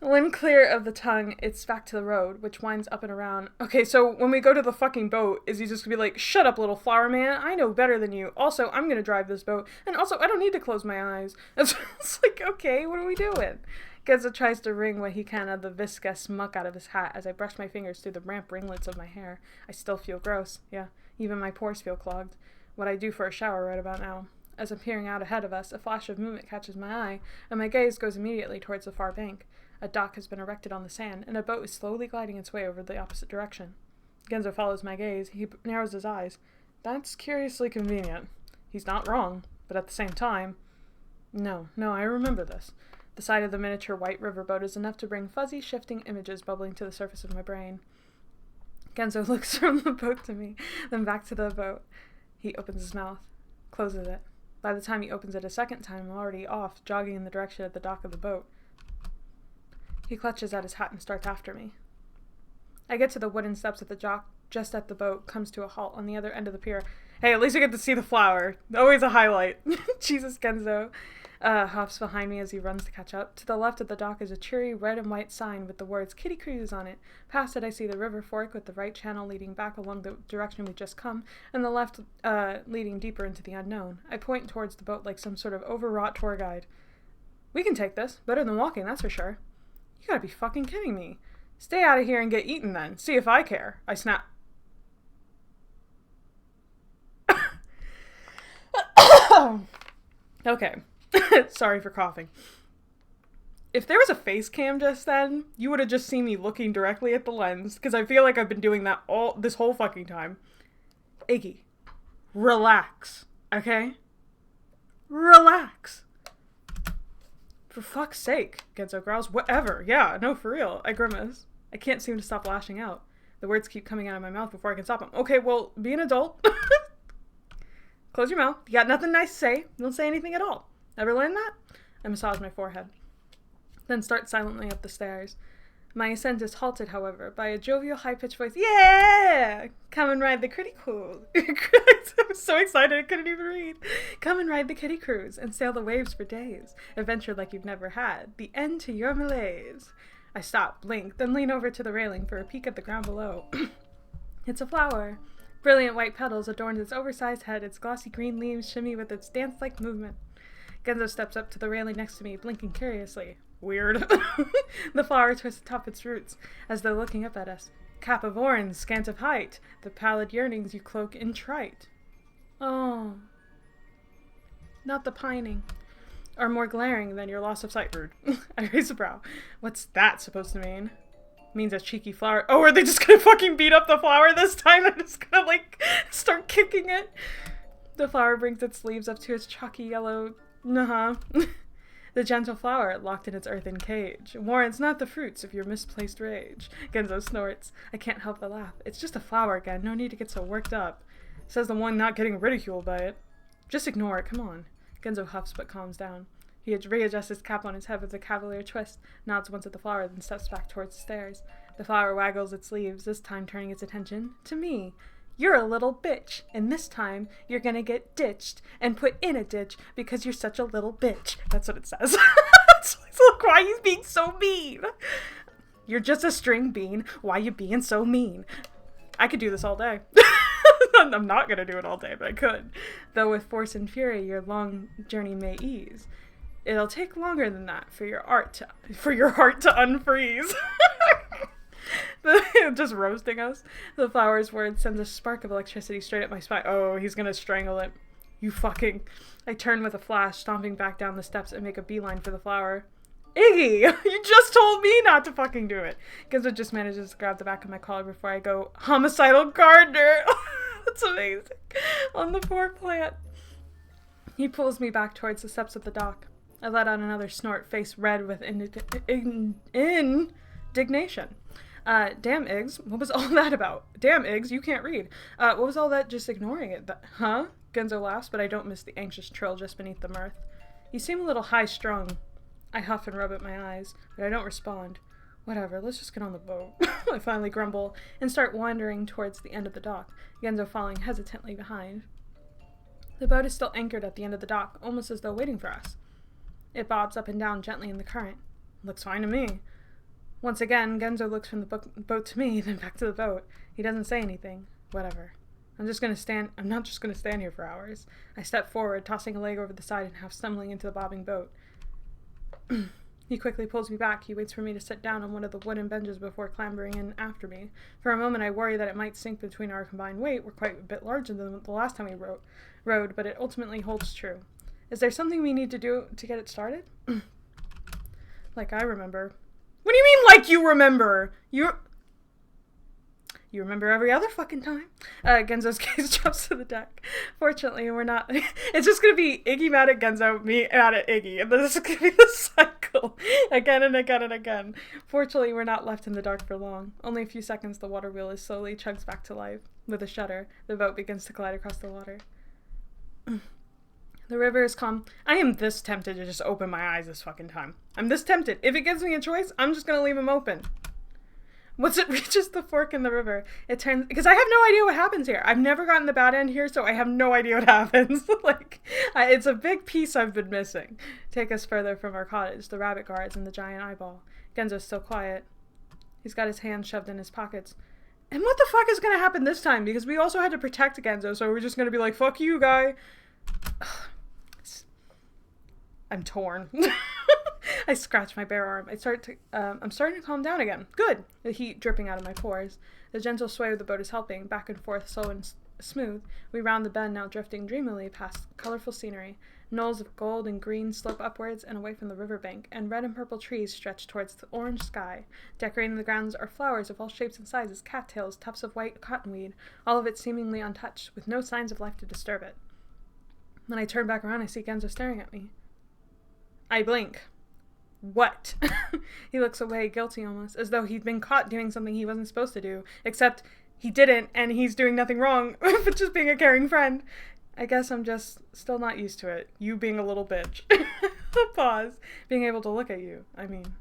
When clear of the tongue, it's back to the road, which winds up and around. Okay, so when we go to the fucking boat, is he just gonna be like, shut up, little flower man, I know better than you. Also, I'm gonna drive this boat. And also, I don't need to close my eyes. It's like, okay, what are we doing? Genzo tries to wring what he can of the viscous muck out of his hat as I brush my fingers through the ramp ringlets of my hair. I still feel gross. Yeah, even my pores feel clogged. What I do for a shower right about now. As I'm peering out ahead of us, a flash of movement catches my eye, and my gaze goes immediately towards the far bank. A dock has been erected on the sand, and a boat is slowly gliding its way over the opposite direction. Genzo follows my gaze. He narrows his eyes. That's curiously convenient. He's not wrong, but at the same time... No, I remember this. The sight of the miniature white riverboat is enough to bring fuzzy, shifting images bubbling to the surface of my brain. Genzo looks from the boat to me, then back to the boat. He opens his mouth, closes it. By the time he opens it a second time, I'm already off, jogging in the direction of the dock of the boat. He clutches at his hat and starts after me. I get to the wooden steps at the dock, just as the boat comes to a halt on the other end of the pier. Hey, at least I get to see the flower. Always a highlight. Jesus, Genzo. Huffs behind me as he runs to catch up. To the left of the dock is a cheery red and white sign with the words Kitty Cruise on it. Past it I see the river fork with the right channel leading back along the direction we've just come, and the left leading deeper into the unknown. I point towards the boat like some sort of overwrought tour guide. We can take this. Better than walking, that's for sure. You gotta be fucking kidding me. Stay out of here and get eaten then. See if I care. I snap. Okay. Sorry for coughing. If there was a face cam just then, you would have just seen me looking directly at the lens, because I feel like I've been doing that this whole fucking time. Iggy, relax, okay? Relax. For fuck's sake, Genzo growls. Whatever. Yeah, no, for real. I grimace. I can't seem to stop lashing out. The words keep coming out of my mouth before I can stop them. Okay, well, be an adult. Close your mouth. You got nothing nice to say. Don't say anything at all. Ever learned that? I massage my forehead. Then start silently up the stairs. My ascent is halted, however, by a jovial, high-pitched voice. Yeah! Come and ride the Kitty Cruise. I was so excited I couldn't even read. Come and ride the Kitty Cruise and sail the waves for days. Adventure like you've never had. The end to your malaise. I stop, blink, then lean over to the railing for a peek at the ground below. It's a flower. Brilliant white petals adorn its oversized head. Its glossy green leaves shimmy with its dance-like movement. Genzo steps up to the railing next to me, blinking curiously. Weird. The flower twists atop its roots, as though looking up at us. Cap of orange, scant of height, the pallid yearnings you cloak in trite. Oh. Not the pining. Are more glaring than your loss of sight. Rude. I raise a brow. What's that supposed to mean? Means a cheeky flower. Oh, are they just gonna fucking beat up the flower this time? I'm just gonna, like, start kicking it. The flower brings its leaves up to its chalky yellow... The gentle flower, locked in its earthen cage, warrants not the fruits of your misplaced rage. Genzo snorts. I can't help but laugh. It's just a flower again. No need to get so worked up. Says the one not getting ridiculed by it. Just ignore it. Come on. Genzo huffs but calms down. He readjusts his cap on his head with a cavalier twist, nods once at the flower, then steps back towards the stairs. The flower waggles its leaves, this time turning its attention to me. You're a little bitch, and this time you're gonna get ditched and put in a ditch because you're such a little bitch. That's what it says. Look why he's being so mean. You're just a string bean. Why you being so mean? I could do this all day. I'm not gonna do it all day, but I could. Though with force and fury your long journey may ease. It'll take longer than that for your heart to unfreeze. Just roasting us. The flower's word sends a spark of electricity straight at my spine. Oh, he's gonna strangle it. You fucking... I turn with a flash, stomping back down the steps and make a beeline for the flower. Iggy! You just told me not to fucking do it. Genzo just manages to grab the back of my collar before I go, homicidal gardener! That's amazing. On the poor plant. He pulls me back towards the steps of the dock. I let out another snort, face red with indignation. Damn, Iggs, what was all that about? Damn, Iggs, you can't read. What was all that just ignoring it? Huh? Genzo laughs, but I don't miss the anxious trill just beneath the mirth. You seem a little high-strung. I huff and rub at my eyes, but I don't respond. Whatever, let's just get on the boat. I finally grumble and start wandering towards the end of the dock, Genzo falling hesitantly behind. The boat is still anchored at the end of the dock, almost as though waiting for us. It bobs up and down gently in the current. Looks fine to me. Once again, Genzo looks from the boat to me, then back to the boat. He doesn't say anything. Whatever. I'm not just gonna stand here for hours. I step forward, tossing a leg over the side and half stumbling into the bobbing boat. He quickly pulls me back. He waits for me to sit down on one of the wooden benches before clambering in after me. For a moment I worry that it might sink between our combined weight. We're quite a bit larger than the last time we rode, but it ultimately holds true. Is there something we need to do to get it started? Like I remember. What do you mean, like you remember? You remember every other fucking time. Genzo's gaze jumps to the deck. Fortunately, we're not... It's just gonna be Iggy mad at Genzo, me mad at Iggy, and this is gonna be the cycle. Again and again and again. Fortunately, we're not left in the dark for long. Only a few seconds, the water wheel slowly chugs back to life. With a shudder, the boat begins to glide across the water. The river is calm. I am this tempted to just open my eyes this fucking time. I'm this tempted. If it gives me a choice, I'm just gonna leave them open. Once it reaches the fork in the river, it turns... Because I have no idea what happens here. I've never gotten the bad end here, so I have no idea what happens. It's a big piece I've been missing. Take us further from our cottage, the rabbit guards and the giant eyeball. Genzo's still quiet. He's got his hands shoved in his pockets. And what the fuck is going to happen this time? Because we also had to protect Genzo, so we're just going to be like, fuck you, guy. I'm torn. I scratch my bare arm. I'm starting to calm down again. Good. The heat dripping out of my pores. The gentle sway of the boat is helping. Back and forth, slow and smooth. We round the bend, now drifting dreamily past colorful scenery. Knolls of gold and green slope upwards and away from the riverbank, and red and purple trees stretch towards the orange sky. Decorating the grounds are flowers of all shapes and sizes, cattails, tufts of white cottonweed, all of it seemingly untouched, with no signs of life to disturb it. When I turn back around, I see Genzo staring at me. I blink. What? He looks away, guilty almost, as though he'd been caught doing something he wasn't supposed to do, except he didn't, and he's doing nothing wrong, but just being a caring friend. I guess I'm just still not used to it. You being a little bitch. Pause. Being able to look at you, I mean.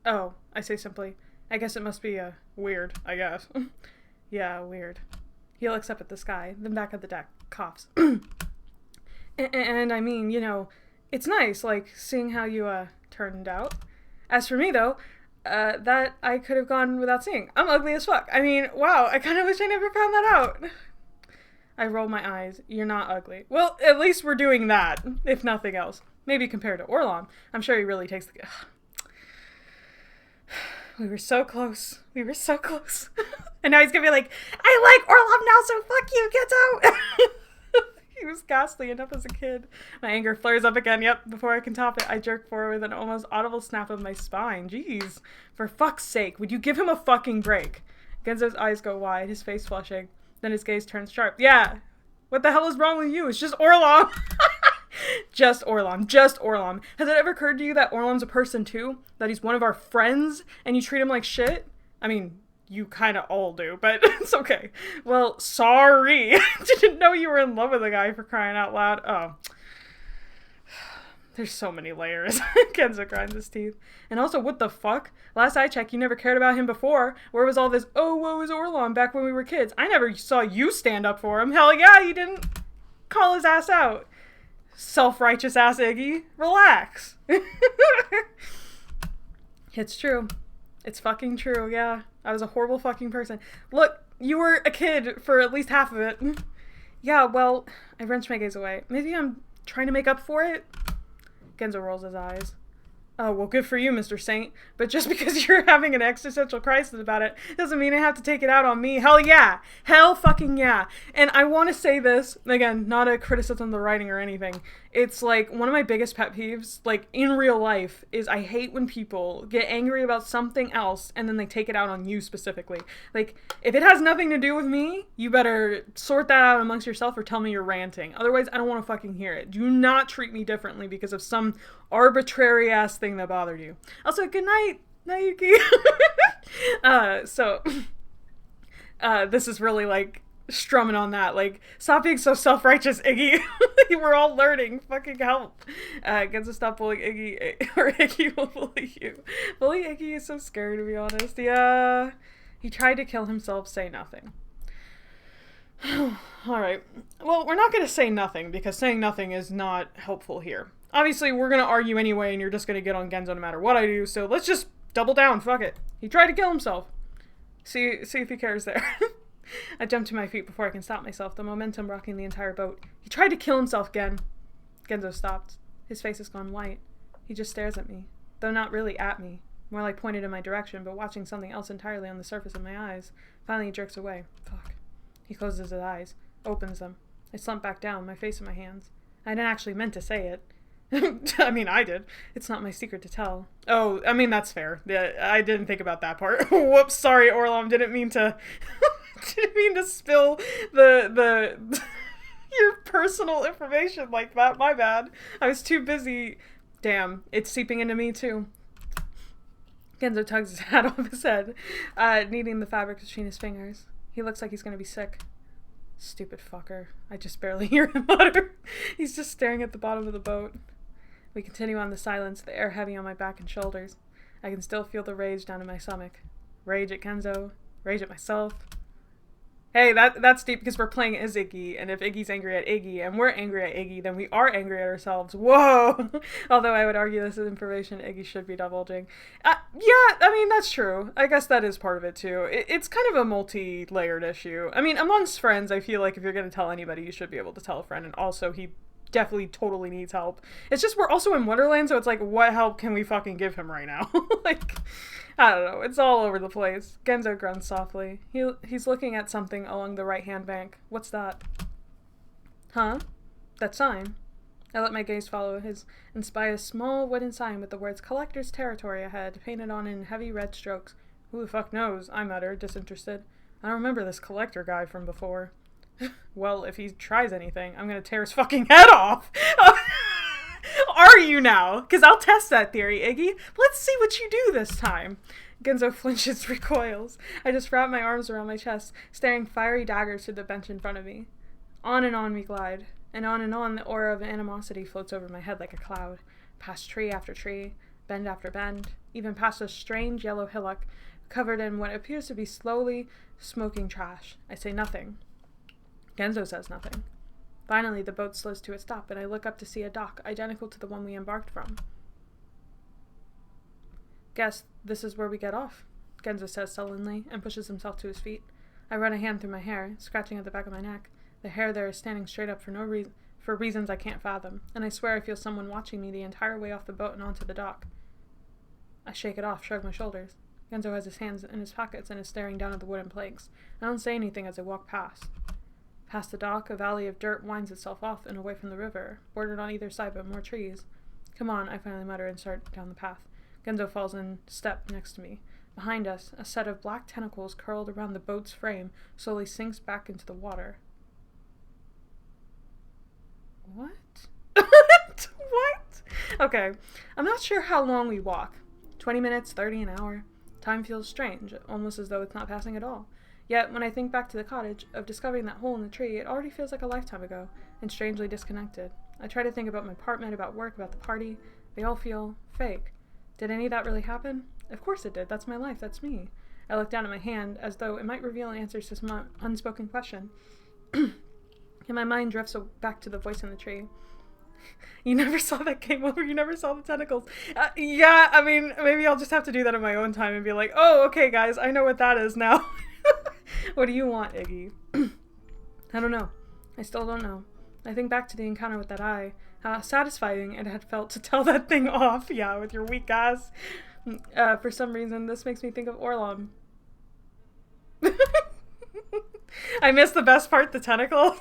Oh, I say simply. I guess it must be, weird, I guess. Yeah, weird. He looks up at the sky, then back at the deck, coughs. And I mean, you know, it's nice, like, seeing how you, turned out. As for me, though, that I could have gone without seeing. I'm ugly as fuck. I mean, wow, I kind of wish I never found that out. I roll my eyes. You're not ugly. Well, at least we're doing that, if nothing else. Maybe compared to Orlon. I'm sure he really takes the... We were so close. We were so close. And now he's gonna be like, I like Orlon now, so fuck you, get out! He was ghastly enough as a kid. My anger flares up again. Yep, before I can top it, I jerk forward with an almost audible snap of my spine. Jeez. For fuck's sake, would you give him a fucking break? Genzo's eyes go wide, his face flushing. Then his gaze turns sharp. Yeah. What the hell is wrong with you? It's just Orlon. Just Orlon. Just Orlon. Has it ever occurred to you that Orlon's a person too? That he's one of our friends and you treat him like shit? I mean, you kind of all do, but it's okay. Well, sorry. Didn't know you were in love with a guy, for crying out loud. Oh. There's so many layers. Genzo grinds his teeth. And also, what the fuck? Last I checked, you never cared about him before. Where was all this, oh, woe is Orlon, back when we were kids? I never saw you stand up for him. Hell yeah, you didn't call his ass out. Self-righteous ass Iggy. Relax. It's true. It's fucking true, yeah. I was a horrible fucking person. Look, you were a kid for at least half of it. Yeah, well, I wrench my gaze away. Maybe I'm trying to make up for it? Genzo rolls his eyes. Oh, well, good for you, Mr. Saint. But just because you're having an existential crisis about it doesn't mean I have to take it out on me. Hell yeah. Hell fucking yeah. And I want to say this, again, not a criticism of the writing or anything. It's like one of my biggest pet peeves, like in real life, is I hate when people get angry about something else and then they take it out on you specifically. Like, if it has nothing to do with me, you better sort that out amongst yourself or tell me you're ranting. Otherwise, I don't want to fucking hear it. Do not treat me differently because of some arbitrary ass thing that bothered you. Also, good night, Nayuki. This is really like strumming on that, like, stop being so self-righteous, Iggy. We're all learning. Fucking help. Genzo, stop bullying Iggy, or Iggy will bully you. Bully Iggy is so scary, to be honest. Yeah. He tried to kill himself, say nothing. Alright. Well, we're not going to say nothing, because saying nothing is not helpful here. Obviously, we're going to argue anyway, and you're just going to get on Genzo no matter what I do, so let's just double down, fuck it. He tried to kill himself. See if he cares there. I jump to my feet before I can stop myself, the momentum rocking the entire boat. He tried to kill himself again. Genzo stopped. His face has gone white. He just stares at me, though not really at me. More like pointed in my direction, but watching something else entirely on the surface of my eyes. Finally, he jerks away. Fuck. He closes his eyes, opens them. I slump back down, my face in my hands. I didn't actually meant to say it. I mean, I did. It's not my secret to tell. Oh, I mean, that's fair. I didn't think about that part. Whoops, sorry, Orlon. Didn't mean to... didn't mean to spill the your personal information like that. My bad. I was too busy. Damn, it's seeping into me too. Genzo tugs his hat off his head, kneading the fabric between his fingers. He looks like he's gonna be sick. Stupid fucker. I just barely hear him mutter. He's just staring at the bottom of the boat. We continue on the silence, the air heavy on my back and shoulders. I can still feel the rage down in my stomach. Rage at Kenzo. Rage at myself. Hey, that's deep because we're playing as Iggy, and if Iggy's angry at Iggy and we're angry at Iggy, then we are angry at ourselves. Whoa! Although I would argue this is information Iggy should be divulging. Yeah, I mean, that's true. I guess that is part of it, too. It's kind of a multi-layered issue. I mean, amongst friends, I feel like if you're going to tell anybody, you should be able to tell a friend, and also he definitely totally needs help. It's just we're also in Wonderland, so it's like, what help can we fucking give him right now? Like, I don't know. It's all over the place. Genzo grunts softly. He's looking at something along the right-hand bank. What's that? Huh? That sign? I let my gaze follow his and spy a small wooden sign with the words Collector's Territory ahead, painted on in heavy red strokes. Who the fuck knows? I muttered, disinterested. I don't remember this collector guy from before. Well, if he tries anything, I'm gonna tear his fucking head off! Are you now? Because I'll test that theory, Iggy. Let's see what you do this time. Genzo flinches, recoils. I just wrap my arms around my chest, staring fiery daggers to the bench in front of me. On we glide, and on the aura of animosity floats over my head like a cloud, past tree after tree, bend after bend, even past a strange yellow hillock covered in what appears to be slowly smoking trash. I say nothing. Genzo says nothing. Finally, the boat slows to a stop, and I look up to see a dock identical to the one we embarked from. Guess this is where we get off, Genzo says sullenly, and pushes himself to his feet. I run a hand through my hair, scratching at the back of my neck. The hair there is standing straight up for reasons I can't fathom, and I swear I feel someone watching me the entire way off the boat and onto the dock. I shake it off, shrug my shoulders. Genzo has his hands in his pockets and is staring down at the wooden planks. I don't say anything as I walk past. Past the dock, a valley of dirt winds itself off and away from the river, bordered on either side by more trees. Come on, I finally mutter and start down the path. Genzo falls in step next to me. Behind us, a set of black tentacles curled around the boat's frame slowly sinks back into the water. What? What? Okay, I'm not sure how long we walk. 20 minutes, 30, an hour. Time feels strange, almost as though it's not passing at all. Yet, when I think back to the cottage, of discovering that hole in the tree, it already feels like a lifetime ago, and strangely disconnected. I try to think about my apartment, about work, about the party. They all feel fake. Did any of that really happen? Of course it did. That's my life. That's me. I look down at my hand, as though it might reveal answers to some unspoken question. And my mind drifts back to the voice in the tree. You never saw that game over? You never saw the tentacles? Yeah, I mean, maybe I'll just have to do that in my own time and be like, oh, okay, guys, I know what that is now. What do you want, Iggy? I don't know. I still don't know. I think back to the encounter with that eye, how satisfying it had felt to tell that thing off, yeah, with your weak ass. For some reason, this makes me think of Orlom. I missed the best part, the tentacle.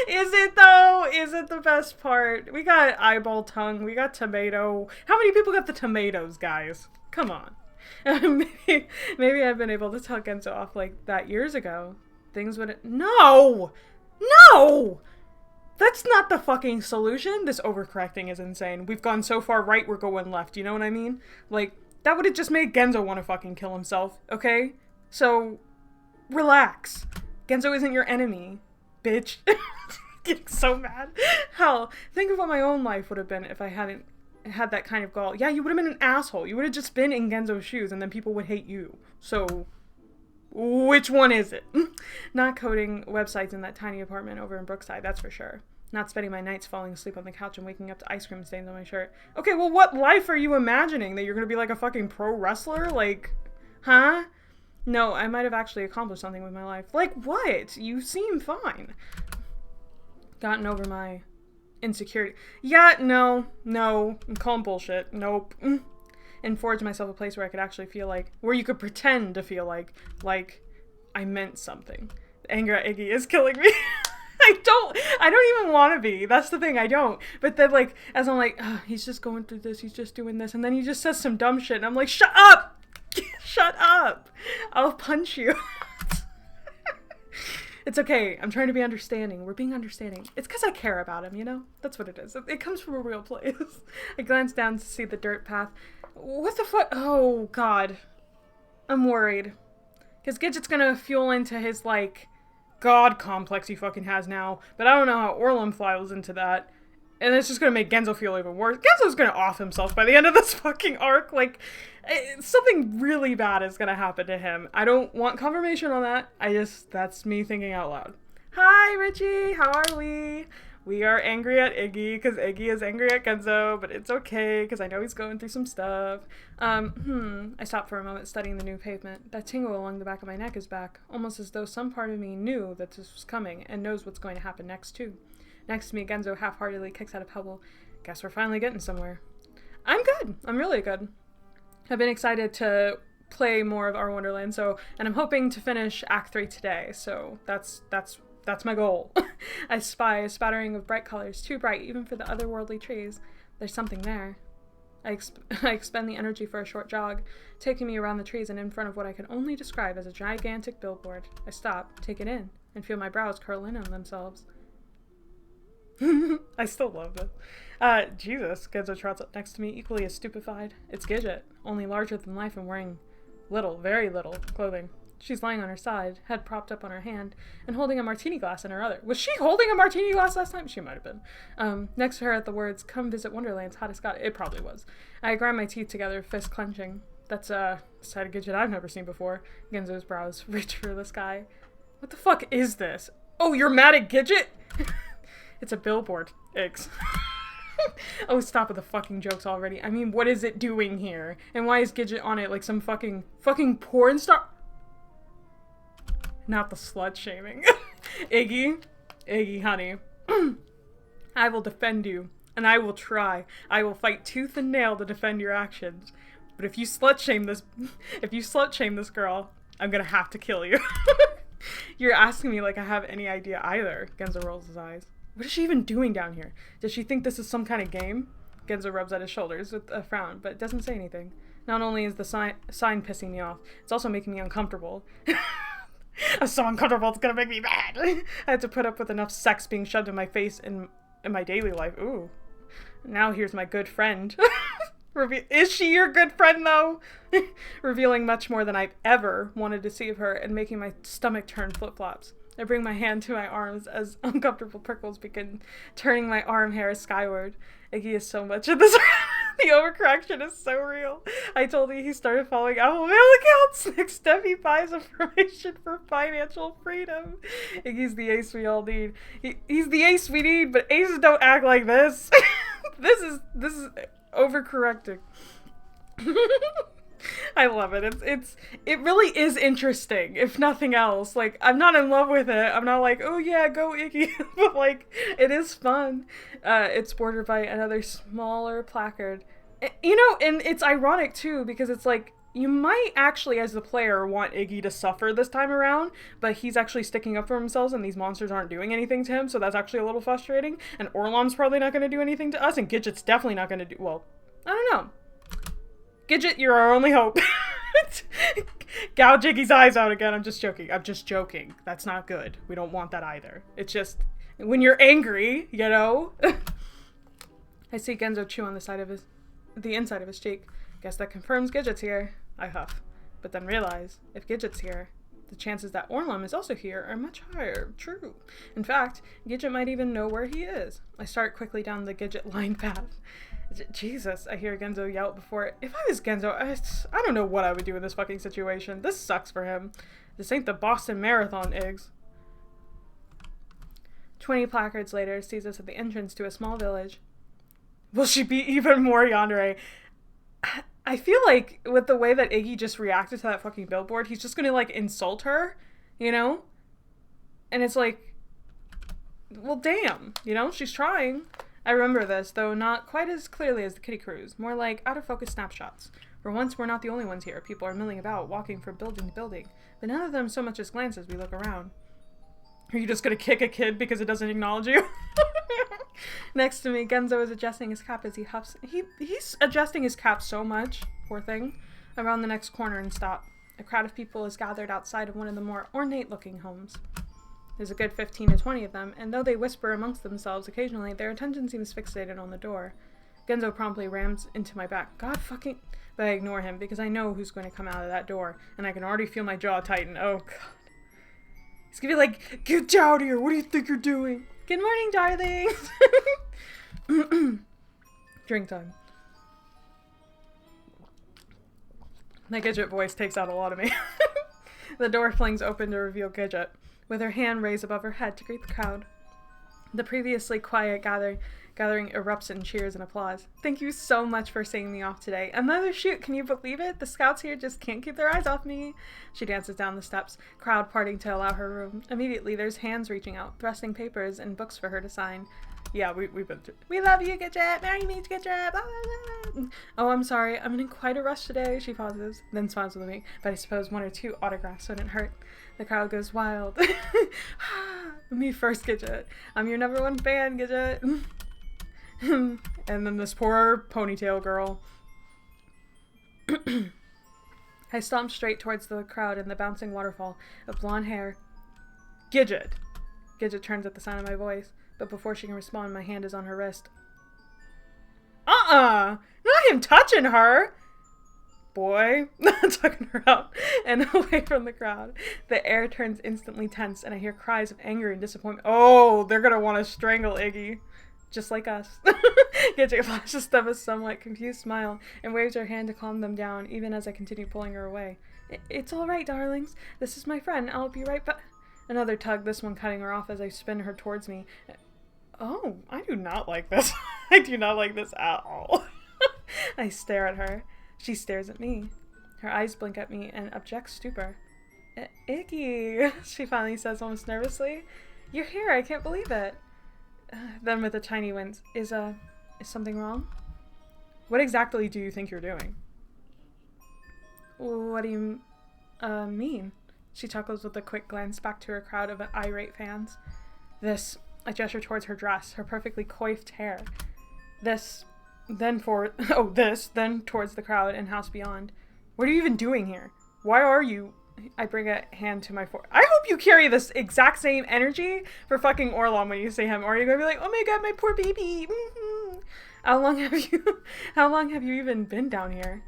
Is it, though? Is it the best part? We got eyeball tongue. We got tomato. How many people got the tomatoes, guys? Come on. Maybe I've been able to tell Genzo off like that years ago. Things would... No! No! That's not the fucking solution. This overcorrecting is insane. We've gone so far right, we're going left. You know what I mean? Like, that would have just made Genzo want to fucking kill himself, okay? So, relax. Genzo isn't your enemy, bitch. Getting so mad. Hell, think of what my own life would have been if I hadn't had that kind of gall. Yeah, you would have been an asshole. You would have just been in Genzo's shoes and then people would hate you. So, which one is it? Not coding websites in that tiny apartment over in Brookside, that's for sure. Not spending my nights falling asleep on the couch and waking up to ice cream stains on my shirt. Okay, well, what life are you imagining? That you're gonna be like a fucking pro wrestler? Like, huh? No, I might have actually accomplished something with my life. Like what? You seem fine. Gotten over my insecurity. Yeah, no. I'm calling bullshit. Nope. And forged myself a place where I could actually feel like, where you could pretend to feel like I meant something. The anger at Iggy is killing me. I don't even want to be. That's the thing, I don't. But then, like, as I'm like, oh, he's just going through this, he's just doing this, and then he just says some dumb shit, and I'm like, shut up! Shut up! I'll punch you. It's okay. I'm trying to be understanding. We're being understanding. It's because I care about him, you know? That's what it is. It comes from a real place. I glance down to see the dirt path. What the fuck? Oh, God. I'm worried. Because Gidget's gonna fuel into his, like, God complex he fucking has now. But I don't know how Orlum flies into that. And it's just gonna make Genzo feel even worse. Genzo's gonna off himself by the end of this fucking arc. Like, something really bad is gonna happen to him. I don't want confirmation on that. That's me thinking out loud. Hi, Richie! How are we? We are angry at Iggy, because Iggy is angry at Genzo, but it's okay, because I know he's going through some stuff. I stopped for a moment studying the new pavement. That tingle along the back of my neck is back, almost as though some part of me knew that this was coming, and knows what's going to happen next, too. Next to me, Genzo half-heartedly kicks out a pebble. Guess we're finally getting somewhere. I'm good. I'm really good. I've been excited to play more of our Wonderland, and I'm hoping to finish Act 3 today, so that's my goal. I spy a spattering of bright colors, too bright even for the otherworldly trees. There's something there. I expend the energy for a short jog, taking me around the trees and in front of what I can only describe as a gigantic billboard. I stop, take it in, and feel my brows curl in on themselves. I still love it. Jesus, Genzo trots up next to me, equally as stupefied. It's Gidget, only larger than life and wearing little, very little, clothing. She's lying on her side, head propped up on her hand, and holding a martini glass in her other. Was she holding a martini glass last time? She might have been. Next to her at the words, "Come visit Wonderland's hottest god." It probably was. I grind my teeth together, fist clenching. That's a side of Gidget I've never seen before. Genzo's brows reach for the sky. What the fuck is this? Oh, you're mad at Gidget? It's a billboard. Eggs. Oh, stop with the fucking jokes already. I mean, what is it doing here? And why is Gidget on it like some fucking porn star? Not the slut shaming. Iggy, honey. I will defend you, and I will try. I will fight tooth and nail to defend your actions. But if you slut shame this girl, I'm gonna have to kill you. You're asking me like I have any idea either. Genzo rolls his eyes. What is she even doing down here? Does she think this is some kind of game? Genzo rubs at his shoulders with a frown, but doesn't say anything. Not only is the sign pissing me off, it's also making me uncomfortable. I'm so uncomfortable, it's gonna make me mad. I had to put up with enough sex being shoved in my face in my daily life. Ooh. Now here's my good friend. Is she your good friend, though? Revealing much more than I've ever wanted to see of her and making my stomach turn flip-flops. I bring my hand to my arms as uncomfortable prickles begin turning my arm hair skyward. Iggy is so much of this. The overcorrection is so real. I told you he started following Apple Mail accounts. Next step, he buys information for financial freedom. Iggy's the ace we all need. He's the ace we need, but aces don't act like this. This is overcorrecting. I love it. It really is interesting, if nothing else. Like, I'm not in love with it. I'm not like, oh yeah, go Iggy. But like, it is fun. It's bordered by another smaller placard. You know, and it's ironic too, because it's like, you might actually, as the player, want Iggy to suffer this time around, but he's actually sticking up for himself and these monsters aren't doing anything to him, so that's actually a little frustrating. And Orlom's probably not going to do anything to us, and Gidget's definitely not going to do, well, I don't know. Gidget, you're our only hope. Gouge Iggy's eyes out again. I'm just joking. That's not good. We don't want that either. It's just, when you're angry, you know? I see Genzo chew on the inside of his cheek. Guess that confirms Gidget's here. I huff, but then realize, if Gidget's here, the chances that Orlom is also here are much higher. True. In fact, Gidget might even know where he is. I start quickly down the Gidget-lined path. Jesus, I hear Genzo yell before. If I was Genzo, I don't know what I would do in this fucking situation. This sucks for him. This ain't the Boston Marathon, Iggs. 20 placards later, sees us at the entrance to a small village. Will she be even more yandere? I feel like with the way that Iggy just reacted to that fucking billboard, he's just gonna like insult her, you know? And it's like, well, damn, you know, she's trying. I remember this, though not quite as clearly as the Kitty Cruise, more like out-of-focus snapshots. For once, we're not the only ones here. People are milling about, walking from building to building, but none of them so much as glance as we look around. Are you just gonna kick a kid because it doesn't acknowledge you? Next to me, Genzo is adjusting his cap as he huffs. He's adjusting his cap so much, poor thing. Around the next corner and stop. A crowd of people is gathered outside of one of the more ornate-looking homes. There's a good 15 to 20 of them, and though they whisper amongst themselves occasionally, their attention seems fixated on the door. Genzo promptly rams into my back. God fucking... But I ignore him, because I know who's going to come out of that door, and I can already feel my jaw tighten. Oh, God. He's gonna be like, get out of here! What do you think you're doing? Good morning, darlings! Drink time. My Gidget voice takes out a lot of me. The door flings open to reveal Gidget, with her hand raised above her head to greet the crowd. The previously quiet gathering erupts in cheers and applause. Thank you so much for seeing me off today. Another shoot, can you believe it? The scouts here just can't keep their eyes off me. She dances down the steps, crowd parting to allow her room. Immediately, there's hands reaching out, thrusting papers and books for her to sign. Yeah, we've been through. We love you, Gidget! Marry me, Gidget! Blah, blah, blah. Oh, I'm sorry. I'm in quite a rush today, she pauses, then smiles with me. But I suppose 1 or 2 autographs wouldn't hurt. The crowd goes wild. Me first, Gidget. I'm your #1 fan, Gidget. And then this poor ponytail girl. I stomp straight towards the crowd and the bouncing waterfall of blonde hair. Gidget! Gidget turns at the sound of my voice, but before she can respond, my hand is on her wrist. Not him touching her! Boy, tucking her out and away from the crowd. The air turns instantly tense, and I hear cries of anger and disappointment. Oh, they're gonna want to strangle Iggy. Just like us. Gidget flashes them a somewhat confused smile and waves her hand to calm them down, even as I continue pulling her away. It's all right, darlings. This is my friend. I'll be right back. Another tug, this one cutting her off as I spin her towards me. Oh, I do not like this. I do not like this at all. I stare at her. She stares at me. Her eyes blink at me in abject stupor. Iggy, she finally says almost nervously. You're here. I can't believe it. Then with a tiny wince, is something wrong? What exactly do you think you're doing? What do you mean? She chuckles with a quick glance back to her crowd of irate fans. I gesture towards her dress, her perfectly coiffed hair. Then towards the crowd and house beyond. What are you even doing here? Why are you... I bring a hand to my forehead. I hope you carry this exact same energy for fucking Orlon when you see him, or you're gonna be like, oh my god, my poor baby. Mm-hmm. How long have you even been down here?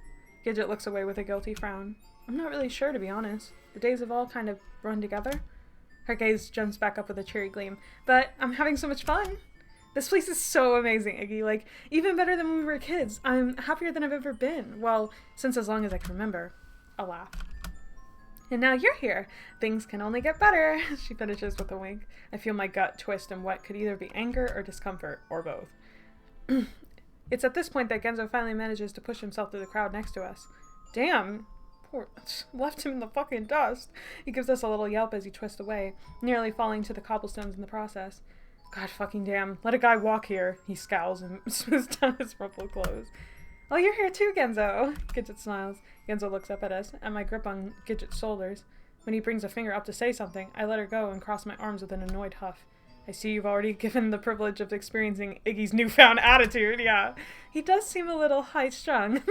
Gidget looks away with a guilty frown. I'm not really sure, to be honest. The days have all kind of run together. Her gaze jumps back up with a cheery gleam. But I'm having so much fun. This place is so amazing, Iggy. Like, even better than when we were kids. I'm happier than I've ever been. Well, since as long as I can remember. A laugh. And now you're here. Things can only get better. She finishes with a wink. I feel my gut twist in what could either be anger or discomfort, or both. It's at this point that Genzo finally manages to push himself through the crowd next to us. Damn. Poor... Left him in the fucking dust. He gives us a little yelp as he twists away, nearly falling to the cobblestones in the process. God fucking damn. Let a guy walk here. He scowls and smooths down his rumpled clothes. Oh, you're here too, Genzo. Gidget smiles. Genzo looks up at us, and my grip on Gidget's shoulders. When he brings a finger up to say something, I let her go and cross my arms with an annoyed huff. I see you've already given the privilege of experiencing Iggy's newfound attitude, yeah. He does seem a little high-strung.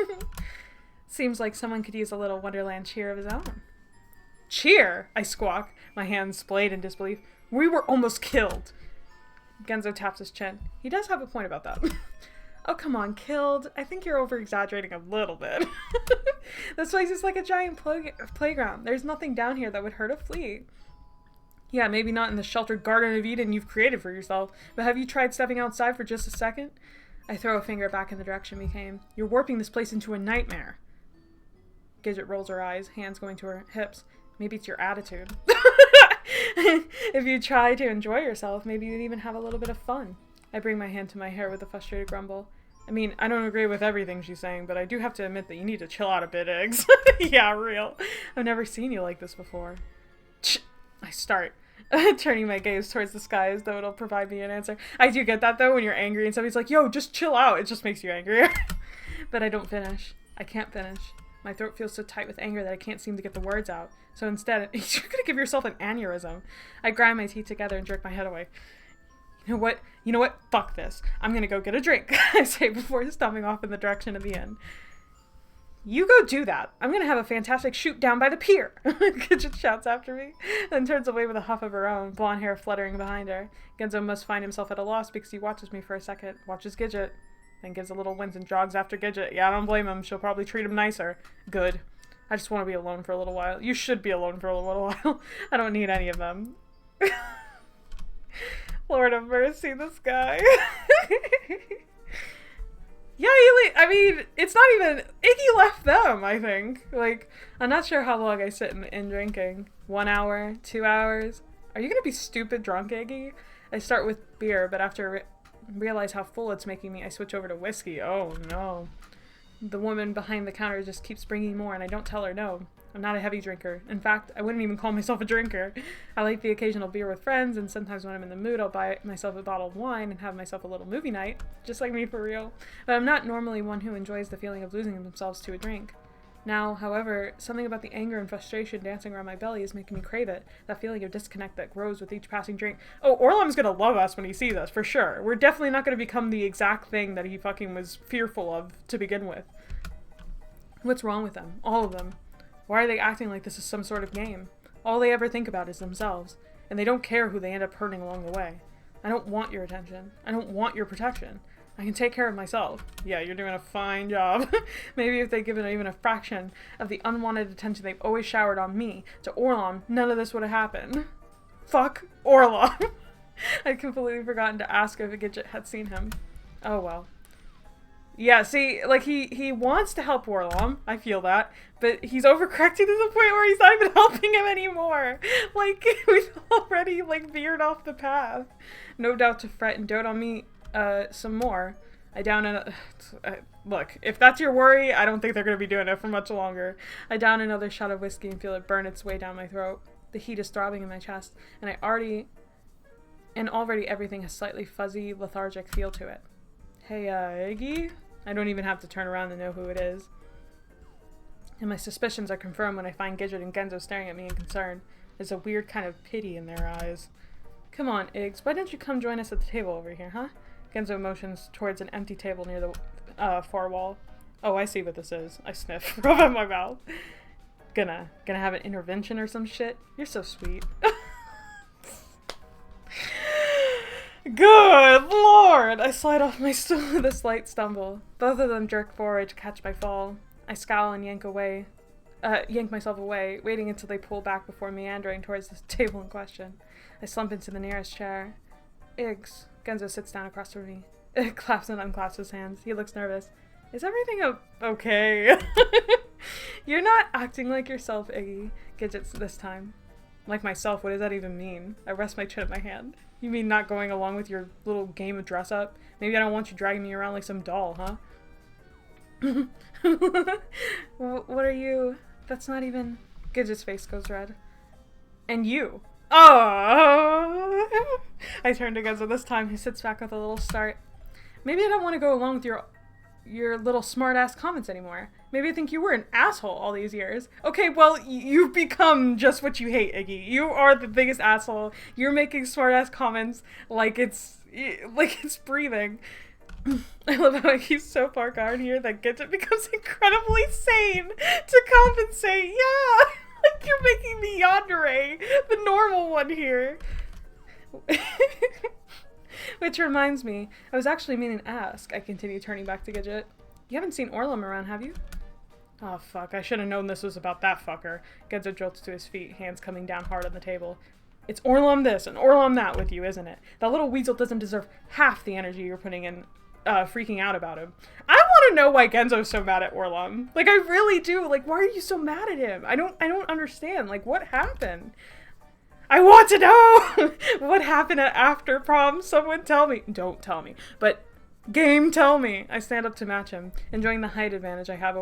Seems like someone could use a little Wonderland cheer of his own. Cheer? I squawk, my hands splayed in disbelief. We were almost killed. Genzo taps his chin. He does have a point about that. Oh, come on, killed. I think you're over-exaggerating a little bit. This place is like a giant playground. There's nothing down here that would hurt a flea. Yeah, maybe not in the sheltered Garden of Eden you've created for yourself, but have you tried stepping outside for just a second? I throw a finger back in the direction we came. You're warping this place into a nightmare. Gidget rolls her eyes, hands going to her hips. Maybe it's your attitude. If you try to enjoy yourself, maybe you'd even have a little bit of fun. I bring my hand to my hair with a frustrated grumble. I mean, I don't agree with everything she's saying, but I do have to admit that you need to chill out a bit, Eggs. Yeah, real. I've never seen you like this before. I start, turning my gaze towards the sky as though it'll provide me an answer. I do get that, though, when you're angry and somebody's like, yo, just chill out. It just makes you angrier. But I don't finish. I can't finish. My throat feels so tight with anger that I can't seem to get the words out. So instead, you're gonna give yourself an aneurysm. I grind my teeth together and jerk my head away. You know what? Fuck this. I'm gonna go get a drink, I say before stomping off in the direction of the inn. You go do that. I'm gonna have a fantastic shoot down by the pier. Gidget shouts after me, then turns away with a huff of her own, blonde hair fluttering behind her. Genzo must find himself at a loss because he watches me for a second, watches Gidget, then gives a little wince and jogs after Gidget. Yeah, I don't blame him. She'll probably treat him nicer. Good. I just want to be alone for a little while. You should be alone for a little while. I don't need any of them. Lord have mercy, this guy. Yeah, I mean, it's not even... Iggy left them, I think. Like, I'm not sure how long I sit in drinking. 1 hour? 2 hours? Are you gonna be stupid drunk, Iggy? I start with beer, but after I realize how full it's making me, I switch over to whiskey. Oh, no. The woman behind the counter just keeps bringing more, and I don't tell her no. I'm not a heavy drinker. In fact, I wouldn't even call myself a drinker. I like the occasional beer with friends, and sometimes when I'm in the mood, I'll buy myself a bottle of wine and have myself a little movie night. Just like me, for real. But I'm not normally one who enjoys the feeling of losing themselves to a drink. Now, however, something about the anger and frustration dancing around my belly is making me crave it. That feeling of disconnect that grows with each passing drink. Oh, Orlom's gonna love us when he sees us, for sure. We're definitely not gonna become the exact thing that he fucking was fearful of to begin with. What's wrong with them? All of them. Why are they acting like this is some sort of game? All they ever think about is themselves, and they don't care who they end up hurting along the way. I don't want your attention. I don't want your protection. I can take care of myself. Yeah, you're doing a fine job. Maybe if they'd given even a fraction of the unwanted attention they've always showered on me, to Orlom, none of this would have happened. Fuck Orlom. I'd completely forgotten to ask if Gidget had seen him. Oh well. Yeah, see, like, he wants to help Orlom, I feel that, but he's overcorrecting to the point where he's not even helping him anymore. Like, we've already, like, veered off the path. No doubt to fret and dote on me, some more. I down look, if that's your worry, I don't think they're gonna be doing it for much longer. I down another shot of whiskey and feel it burn its way down my throat. The heat is throbbing in my chest, and already everything has slightly fuzzy, lethargic feel to it. Hey, Iggy? I don't even have to turn around to know who it is. And my suspicions are confirmed when I find Gidget and Genzo staring at me in concern. There's a weird kind of pity in their eyes. Come on, Iggs, why don't you come join us at the table over here, huh? Genzo motions towards an empty table near the far wall. Oh, I see what this is. I sniff. Rub out my mouth. Gonna have an intervention or some shit? You're so sweet. Good lord! I slide off my stool with a slight stumble. Both of them jerk forward to catch my fall. I scowl and yank myself away, waiting until they pull back before meandering towards the table in question. I slump into the nearest chair. Iggs. Genzo sits down across from me. Claps and unclasps his hands. He looks nervous. Is everything okay? You're not acting like yourself, Iggy. Gidget this time. Like myself, what does that even mean? I rest my chin in my hand. You mean not going along with your little game of dress up? Maybe I don't want you dragging me around like some doll, huh? What are you? That's not even... Gidget's face goes red. And you? Oh! I turn to Genzo this time. He sits back with a little start. Maybe I don't want to go along with your little smart-ass comments anymore. Maybe I think you were an asshole all these years. Okay, well, you've become just what you hate, Iggy. You are the biggest asshole. You're making smart-ass comments like it's breathing. I love how he's so far gone here that Gidget becomes incredibly sane to compensate. Yeah, like you're making me yandere, the normal one here. Which reminds me, I was actually meaning to ask. I continue turning back to Gidget. You haven't seen Orlom around, have you? Oh fuck, I should have known this was about that fucker. Genzo jolts to his feet, hands coming down hard on the table. It's Orlom this and Orlom that with you, isn't it? That little weasel doesn't deserve half the energy you're putting in freaking out about him. I want to know why Genzo's so mad at Orlom. Like, I really do. Like, why are you so mad at him? I don't understand. Like, what happened? I want to know! What happened at after prom? Someone tell me. Don't tell me. But, game, tell me. I stand up to match him, enjoying the height advantage I have.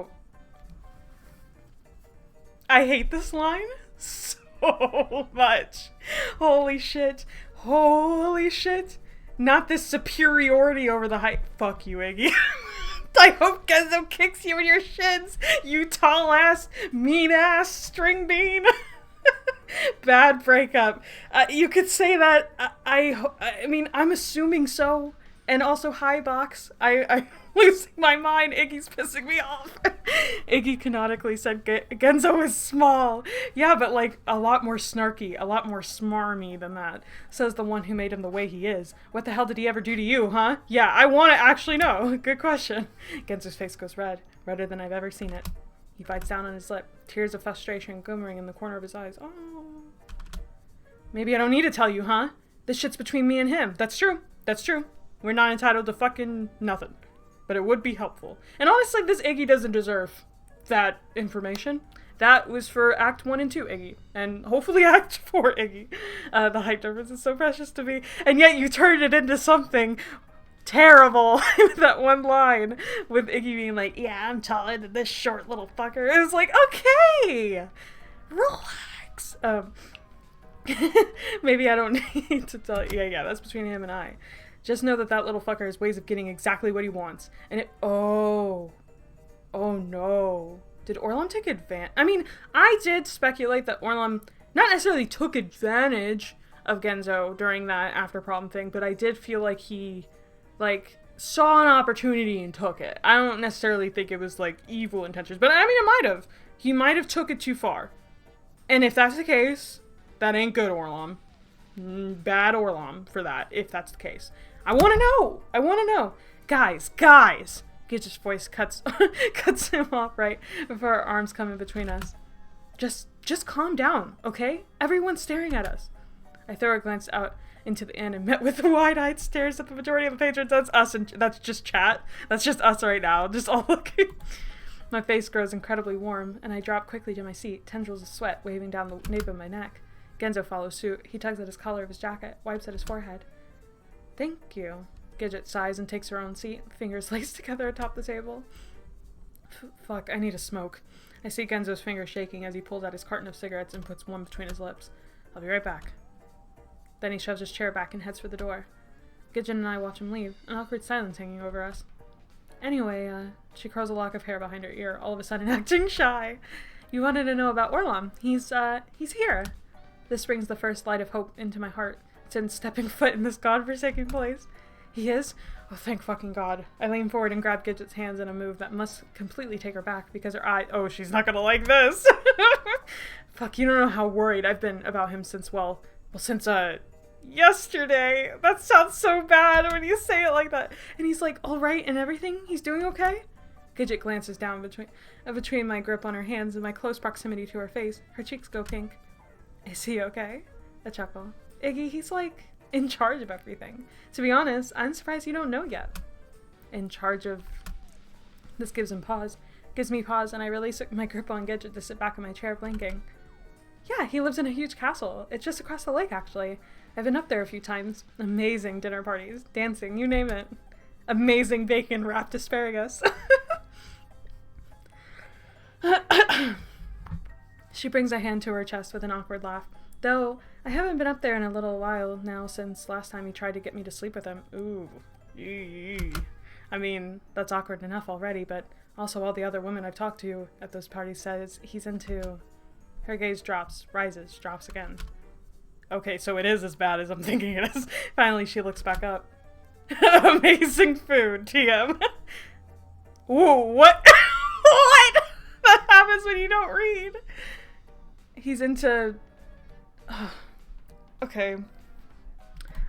I hate this line so much. Holy shit. Holy shit. Not this superiority over the height. Fuck you, Iggy. I hope Genzo kicks you in your shins, you tall ass, mean ass string bean. Bad breakup. You could say that. I mean, I'm assuming so. And also, hi, Box. I'm losing my mind. Iggy's pissing me off. Iggy canonically said Genzo is small. Yeah, but like a lot more snarky, a lot more smarmy than that. Says the one who made him the way he is. What the hell did he ever do to you, huh? Yeah, I want to actually know. Good question. Genzo's face goes red. Redder than I've ever seen it. He bites down on his lip. Tears of frustration glimmering in the corner of his eyes. Oh. Maybe I don't need to tell you, huh? This shit's between me and him. That's true. That's true. We're not entitled to fucking nothing. But it would be helpful. And honestly, this Iggy doesn't deserve that information. That was for Act 1 and 2 Iggy. And hopefully Act 4 Iggy. The height difference is so precious to me. And yet you turned it into something terrible. That one line with Iggy being like, yeah, I'm taller than this short little fucker. It was like, okay, relax. Maybe I don't need to tell you. Yeah, that's between him and I. Just know that little fucker has ways of getting exactly what he wants. And oh no. Did Orlam take advantage? I mean, I did speculate that Orlam not necessarily took advantage of Genzo during that after problem thing, but I did feel like he, like, saw an opportunity and took it. I don't necessarily think it was, like, evil intentions, but I mean, it might have. He might have took it too far. And if that's the case, that ain't good, Orlam. Bad Orlam for that, if that's the case. I want to know. I want to know. Guys. Gidget's voice cuts him off right before our arms come in between us. Just calm down, okay? Everyone's staring at us. I throw a glance out into the inn and met with wide-eyed stares at the majority of the patrons. That's us, and that's just chat. That's just us right now, just all looking. My face grows incredibly warm, and I drop quickly to my seat, tendrils of sweat waving down the nape of my neck. Genzo follows suit. He tugs at his collar of his jacket, wipes at his forehead. Thank you. Gidget sighs and takes her own seat, fingers laced together atop the table. Fuck, I need a smoke. I see Genzo's fingers shaking as he pulls out his carton of cigarettes and puts one between his lips. I'll be right back. Then he shoves his chair back and heads for the door. Gidget and I watch him leave, an awkward silence hanging over us. Anyway, she curls a lock of hair behind her ear, all of a sudden acting shy. You wanted to know about Orlam. He's here. This brings the first light of hope into my heart since stepping foot in this godforsaken place. He is? Oh, thank fucking God. I lean forward and grab Gidget's hands in a move that must completely take her back because her eye— oh, she's not gonna like this. Fuck, you don't know how worried I've been about him since, since yesterday. That sounds so bad when you say it like that. And he's like, all right and everything? He's doing okay? Gidget glances down between my grip on her hands and my close proximity to her face. Her cheeks go pink. Is he okay? A chuckle. Iggy, he's like in charge of everything. To be honest, I'm surprised you don't know yet. In charge of... This gives me pause, and I release my grip on Gidget to sit back in my chair blinking. Yeah, he lives in a huge castle. It's just across the lake, actually. I've been up there a few times. Amazing dinner parties, dancing, you name it. Amazing bacon-wrapped asparagus. She brings a hand to her chest with an awkward laugh. Though, I haven't been up there in a little while now since last time he tried to get me to sleep with him. Ooh. Eee. I mean, that's awkward enough already, but also all the other women I've talked to at those parties says he's into... Her gaze drops, rises, drops again. Okay, so it is as bad as I'm thinking it is. Finally, she looks back up. Amazing food, TM. Ooh, what? What? That happens when you don't read. He's into... Okay.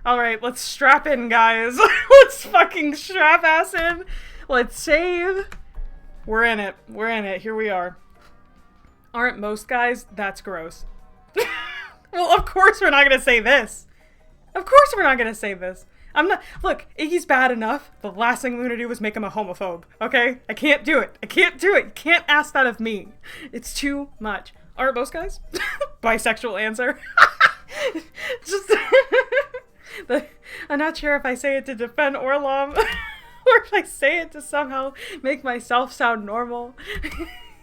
Alright, let's strap in, guys. Let's fucking strap ass in. Let's save. We're in it. We're in it. Here we are. Aren't most guys? That's gross. Well, of course we're not gonna say this. Of course we're not gonna say this. I'm not- Look, Iggy's bad enough. The last thing I'm gonna do is make him a homophobe, okay? I can't do it. I can't do it. You can't ask that of me. It's too much. Aren't most guys? Bisexual answer. Just I'm not sure if I say it to defend Orlam or if I say it to somehow make myself sound normal.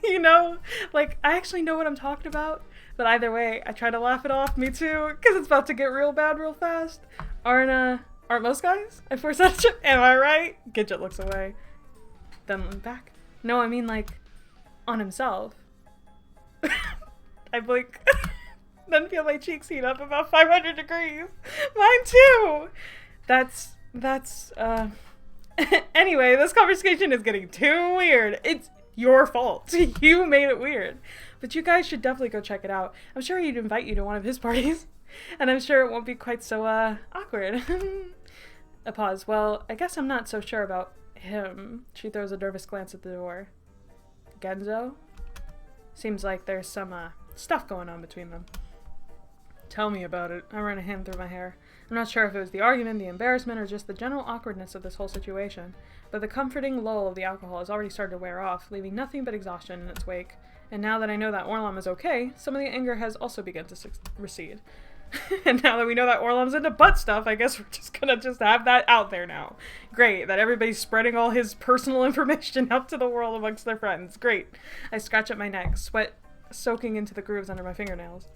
You know? Like, I actually know what I'm talking about. But either way, I try to laugh it off, me too, because it's about to get real bad real fast. Aren't most guys? I force that shit. Am I right? Gidget looks away. Then look back. No, I mean like, on himself. I blink. Then feel my cheeks heat up about 500 degrees. Mine too! That's, anyway, this conversation is getting too weird. It's your fault. You made it weird. But you guys should definitely go check it out. I'm sure he'd invite you to one of his parties. And I'm sure it won't be quite so, awkward. A pause. Well, I guess I'm not so sure about him. She throws a nervous glance at the door. Genzo? Seems like there's some, stuff going on between them. Tell me about it. I ran a hand through my hair. I'm not sure if it was the argument, the embarrassment, or just the general awkwardness of this whole situation, but the comforting lull of the alcohol has already started to wear off, leaving nothing but exhaustion in its wake. And now that I know that Orlam is okay, some of the anger has also begun to recede. And now that we know that Orlam's into butt stuff, I guess we're just gonna have that out there now. Great, that everybody's spreading all his personal information out to the world amongst their friends. Great. I scratch at my neck, sweat soaking into the grooves under my fingernails.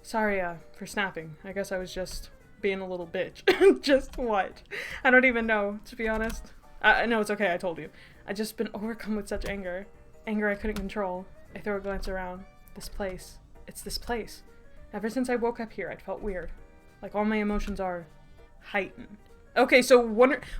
Sorry, for snapping. I guess I was just being a little bitch. Just what? I don't even know, to be honest. No, it's okay, I told you. I've just been overcome with such anger. Anger I couldn't control. I throw a glance around. This place. It's this place. Ever since I woke up here, I'd felt weird. Like all my emotions are heightened. Okay, so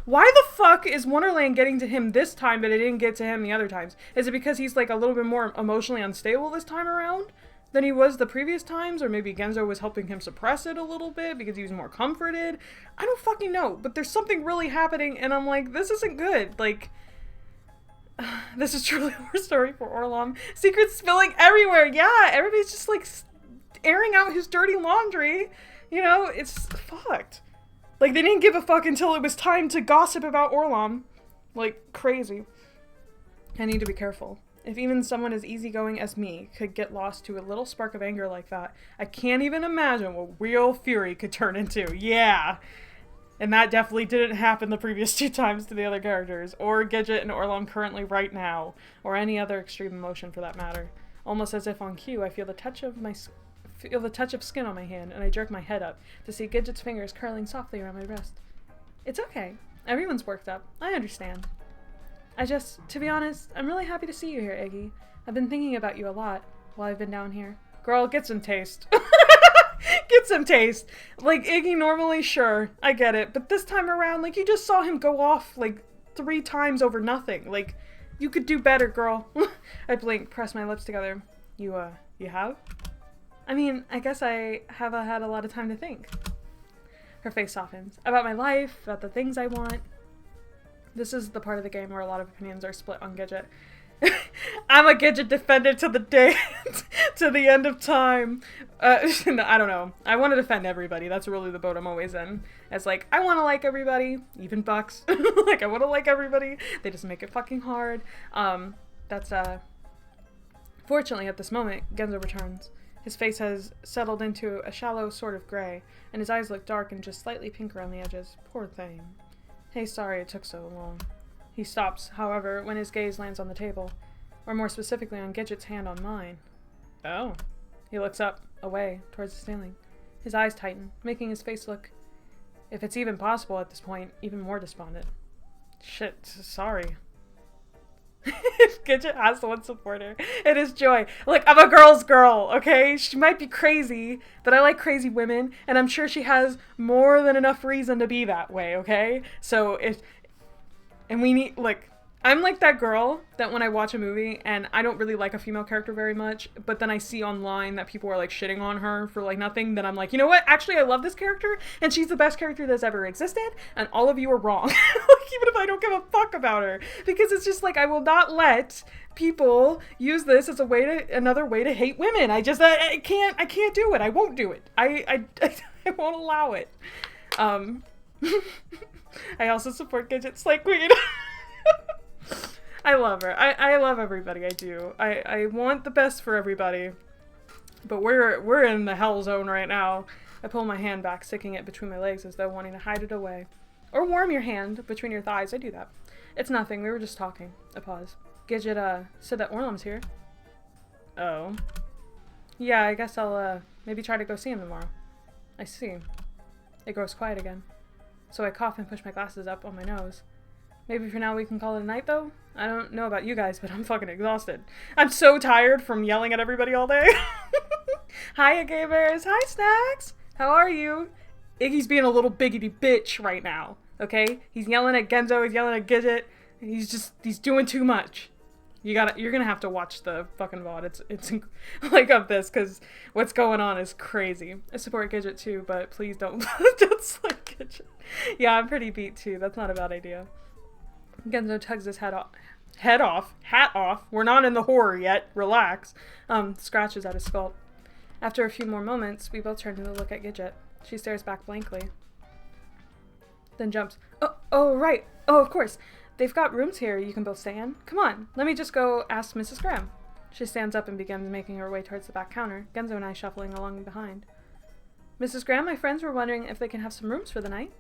why the fuck is Wonderland getting to him this time, but it didn't get to him the other times? Is it because he's like a little bit more emotionally unstable this time around than he was the previous times? Or maybe Genzo was helping him suppress it a little bit because he was more comforted? I don't fucking know, but there's something really happening and I'm like, this isn't good. Like, this is truly a war story for Orlam. Secrets spilling everywhere. Yeah, everybody's just like airing out his dirty laundry. You know, it's fucked. Like, they didn't give a fuck until it was time to gossip about Orlam. Like, crazy. I need to be careful. If even someone as easygoing as me could get lost to a little spark of anger like that, I can't even imagine what real fury could turn into. Yeah. And that definitely didn't happen the previous 2 times to the other characters, or Gidget and Orlam currently right now, or any other extreme emotion for that matter. Almost as if on cue, I feel the touch of skin on my hand, and I jerk my head up to see Gidget's fingers curling softly around my wrist. It's okay. Everyone's worked up. I understand. To be honest, I'm really happy to see you here, Iggy. I've been thinking about you a lot while I've been down here. Girl, get some taste. Get some taste. Like, Iggy normally, sure, I get it. But this time around, like, you just saw him go off, like, 3 times over nothing. Like, you could do better, girl. I blink, press my lips together. You have? I mean, I guess I have had a lot of time to think. Her face softens. About my life, about the things I want. This is the part of the game where a lot of opinions are split on Gidget. I'm a Gidget defender to the day, to the end of time. No, I don't know. I want to defend everybody. That's really the boat I'm always in. It's like, I want to like everybody, even Bucks. Like, I want to like everybody. They just make it fucking hard. Fortunately, at this moment, Genzo returns. His face has settled into a shallow sort of gray, and his eyes look dark and just slightly pink around the edges. Poor thing. Hey, sorry it took so long. He stops, however, when his gaze lands on the table, or more specifically on Gidget's hand on mine. Oh. He looks up, away, towards the ceiling. His eyes tighten, making his face look, if it's even possible at this point, even more despondent. Shit, sorry. Gidget has one supporter. It is Joy. Look, I'm a girl's girl, okay? She might be crazy, but I like crazy women, and I'm sure she has more than enough reason to be that way, okay? So we need, like, I'm like that girl that when I watch a movie and I don't really like a female character very much, but then I see online that people are like shitting on her for like nothing, then I'm like, you know what? Actually, I love this character and she's the best character that's ever existed and all of you are wrong. Like, even if I don't give a fuck about her, because it's just like, I will not let people use this as another way to hate women. I can't do it. I won't do it. I won't allow it. I also support Gidget Slay Queen. I love her. I love everybody. I do. I want the best for everybody. But we're in the hell zone right now. I pull my hand back, sticking it between my legs as though wanting to hide it away. Or warm your hand between your thighs. I do that. It's nothing. We were just talking. A pause. Gidget, said that Orlam's here. Oh. Yeah, I guess I'll, maybe try to go see him tomorrow. I see. It grows quiet again. So I cough and push my glasses up on my nose. Maybe for now we can call it a night, though? I don't know about you guys, but I'm fucking exhausted. I'm so tired from yelling at everybody all day. Hiya, gamers. Hi, Snacks. How are you? Iggy's being a little biggity bitch right now, okay? He's yelling at Genzo, he's yelling at Gidget. He's doing too much. You're gonna have to watch the fucking VOD. It's like of this, because what's going on is crazy. I support Gidget too, but please don't slay Gidget. Yeah, I'm pretty beat too. That's not a bad idea. Genzo tugs his hat off. We're not in the horror yet. Relax. Scratches at his scalp. After a few more moments, we both turn to look at Gidget. She stares back blankly, then jumps. Oh, right. Oh, of course. They've got rooms here you can both stay in. Come on, let me just go ask Mrs. Graham. She stands up and begins making her way towards the back counter, Genzo and I shuffling along behind. Mrs. Graham, my friends were wondering if they can have some rooms for the night.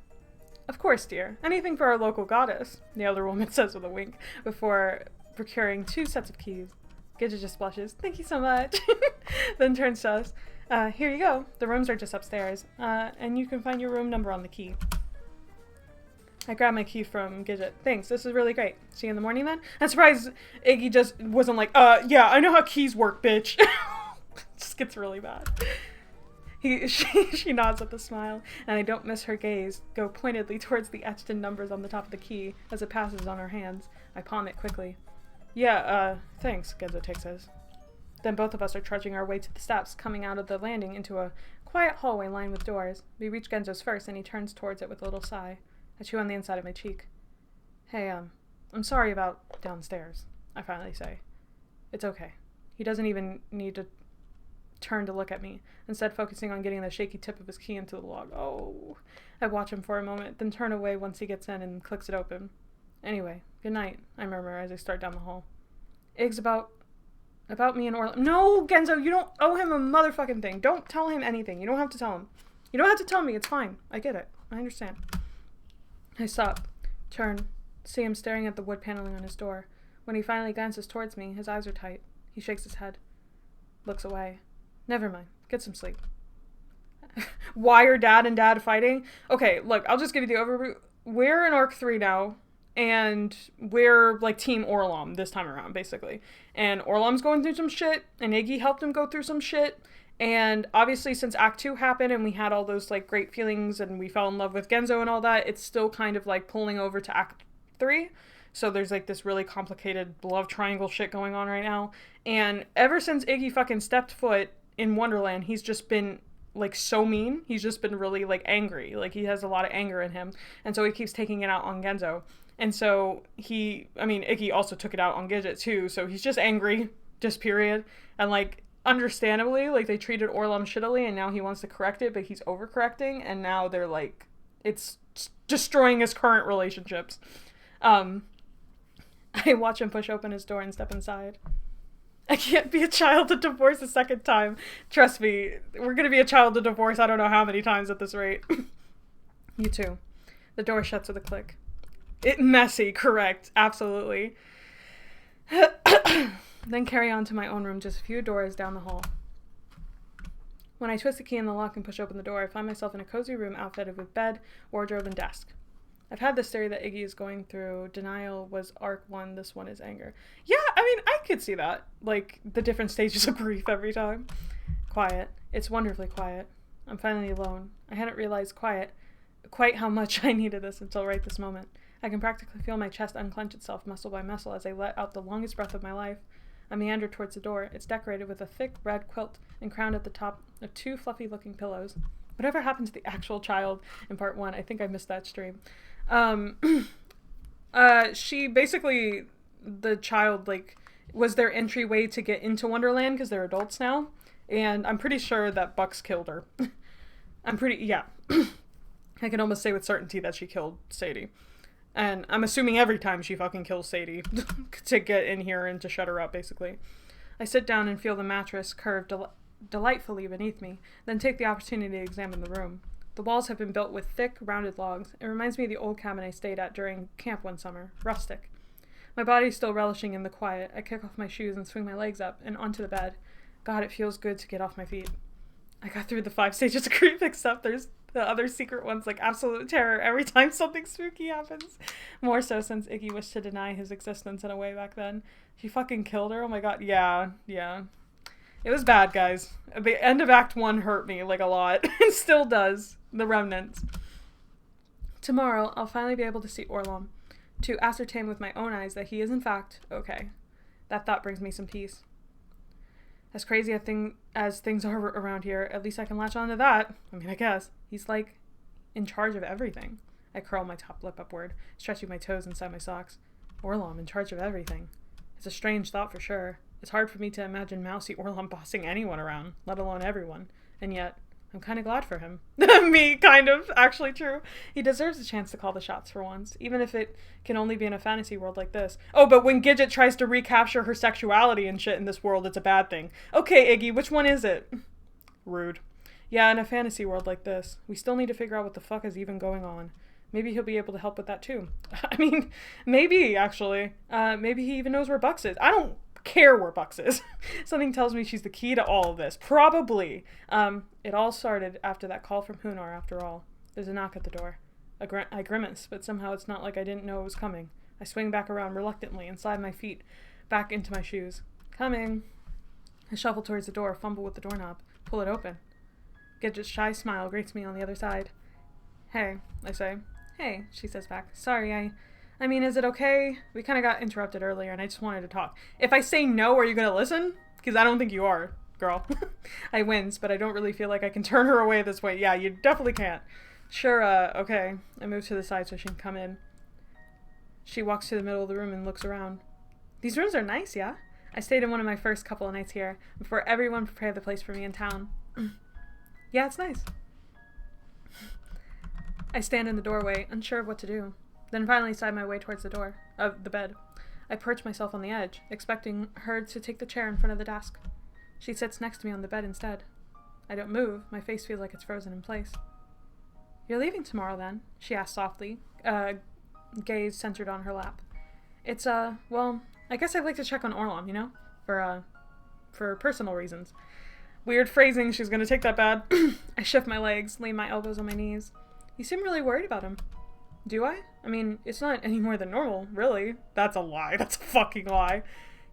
Of course, dear. Anything for our local goddess, the other woman says with a wink, before procuring 2 sets of keys. Gidget just blushes. Thank you so much. Then turns to us. Here you go. The rooms are just upstairs, and you can find your room number on the key. I grabbed my key from Gidget. Thanks, this is really great. See you in the morning then? I'm surprised Iggy just wasn't like, yeah, I know how keys work, bitch. Just gets really bad. She nods with a smile, and I don't miss her gaze go pointedly towards the etched-in numbers on the top of the key as it passes on our hands. I palm it quickly. Yeah, thanks, Genzo takes his. Then both of us are trudging our way to the steps, coming out of the landing into a quiet hallway lined with doors. We reach Genzo's first, and he turns towards it with a little sigh. I chew on the inside of my cheek. Hey, I'm sorry about downstairs, I finally say. It's okay. He doesn't even need to turn to look at me, instead focusing on getting the shaky tip of his key into the lock. Oh. I watch him for a moment, then turn away once he gets in and clicks it open. Anyway, good night, I murmur as I start down the hall. Iggs about me and Orla. No, Genzo, you don't owe him a motherfucking thing. Don't tell him anything. You don't have to tell him. You don't have to tell me. It's fine. I get it. I understand. I stop, turn, see him staring at the wood paneling on his door. When he finally glances towards me, his eyes are tight. He shakes his head. Looks away. Never mind. Get some sleep. Why are Dad and Dad fighting? Okay, look, I'll just give you the overview. We're in Arc 3 now, and we're, like, Team Orlom this time around, basically. And Orlom's going through some shit, and Iggy helped him go through some shit. And obviously, since Act 2 happened and we had all those, like, great feelings and we fell in love with Genzo and all that, it's still kind of, like, pulling over to Act 3. So there's, like, this really complicated love triangle shit going on right now. And ever since Iggy fucking stepped foot in Wonderland, he's just been, like, so mean. He's just been really, like, angry. Like, he has a lot of anger in him. And so he keeps taking it out on Genzo. And so Iggy also took it out on Gidget, too. So he's just angry, just period. And, like, understandably, like, they treated Orlom shittily, and now he wants to correct it, but he's overcorrecting, and now they're, like, it's destroying his current relationships. I watch him push open his door and step inside. I can't be a child of divorce a second time. Trust me, we're gonna be a child of divorce I don't know how many times at this rate. You too. The door shuts with a click. Messy, correct, absolutely. Then carry on to my own room just a few doors down the hall. When I twist the key in the lock and push open the door, I find myself in a cozy room outfitted with bed, wardrobe, and desk. I've had this theory that Iggy is going through denial was Arc 1, this one is anger. Yeah, I mean, I could see that. Like, the different stages of grief every time. Quiet. It's wonderfully quiet. I'm finally alone. I hadn't realized quite how much I needed this until right this moment. I can practically feel my chest unclench itself muscle by muscle as I let out the longest breath of my life. I meander towards the door. It's decorated with a thick red quilt and crowned at the top of 2 fluffy-looking pillows. Whatever happened to the actual child in part 1? I think I missed that stream. She basically, the child, like, was their entryway to get into Wonderland because they're adults now. And I'm pretty sure that Bucks killed her. Yeah. I can almost say with certainty that she killed Sadie. And I'm assuming every time she fucking kills Sadie to get in here and to shut her up, basically. I sit down and feel the mattress curved delightfully beneath me, then take the opportunity to examine the room. The walls have been built with thick, rounded logs. It reminds me of the old cabin I stayed at during camp one summer. Rustic. My body's still relishing in the quiet. I kick off my shoes and swing my legs up and onto the bed. God, it feels good to get off my feet. I got through the 5 stages of grief, except there's the other secret ones, like absolute terror every time something spooky happens. More so since Iggy wished to deny his existence in a way back then. He fucking killed her? Oh my god. Yeah. It was bad, guys. The end of Act 1 hurt me, like, a lot. It still does. The remnants. Tomorrow, I'll finally be able to see Orlom, to ascertain with my own eyes that he is in fact okay. That thought brings me some peace. As crazy as things are around here, at least I can latch on to that. I mean, I guess. He's, like, in charge of everything. I curl my top lip upward, stretching my toes inside my socks. Orlom in charge of everything. It's a strange thought for sure. It's hard for me to imagine Mousy Orlom bossing anyone around, let alone everyone. And yet, I'm kind of glad for him. Me, kind of. Actually true. He deserves a chance to call the shots for once, even if it can only be in a fantasy world like this. Oh, but when Gidget tries to recapture her sexuality and shit in this world, it's a bad thing. Okay, Iggy, which one is it? Rude. Yeah, in a fantasy world like this, we still need to figure out what the fuck is even going on. Maybe he'll be able to help with that too. I mean, maybe, actually. Maybe he even knows where Bucks is. I don't care where Bucks is. Something tells me she's the key to all of this. Probably. It all started after that call from Hunar, after all. There's a knock at the door. I grimace, but somehow it's not like I didn't know it was coming. I swing back around reluctantly and slide my feet back into my shoes. Coming. I shuffle towards the door, fumble with the doorknob, pull it open. Gidget's shy smile greets me on the other side. Hey, I say. Hey, she says back. Sorry, I mean, is it okay? We kind of got interrupted earlier and I just wanted to talk. If I say no, are you going to listen? Because I don't think you are, girl. I wince, but I don't really feel like I can turn her away this way. Yeah, you definitely can't. Sure, okay. I move to the side so she can come in. She walks to the middle of the room and looks around. These rooms are nice, yeah? I stayed in one of my first couple of nights here, before everyone prepared the place for me in town. Yeah, it's nice. I stand in the doorway, unsure of what to do. Then finally side my way towards the door of the bed. I perch myself on the edge, expecting her to take the chair in front of the desk. She sits next to me on the bed instead. I don't move. My face feels like it's frozen in place. You're leaving tomorrow then? She asks softly, gaze centered on her lap. It's, well, I guess I'd like to check on Orlom, you know? For personal reasons. Weird phrasing, she's gonna take that bad. I shift my legs, lean my elbows on my knees. You seem really worried about him. Do I? I mean, it's not any more than normal, really. That's a lie. That's a fucking lie.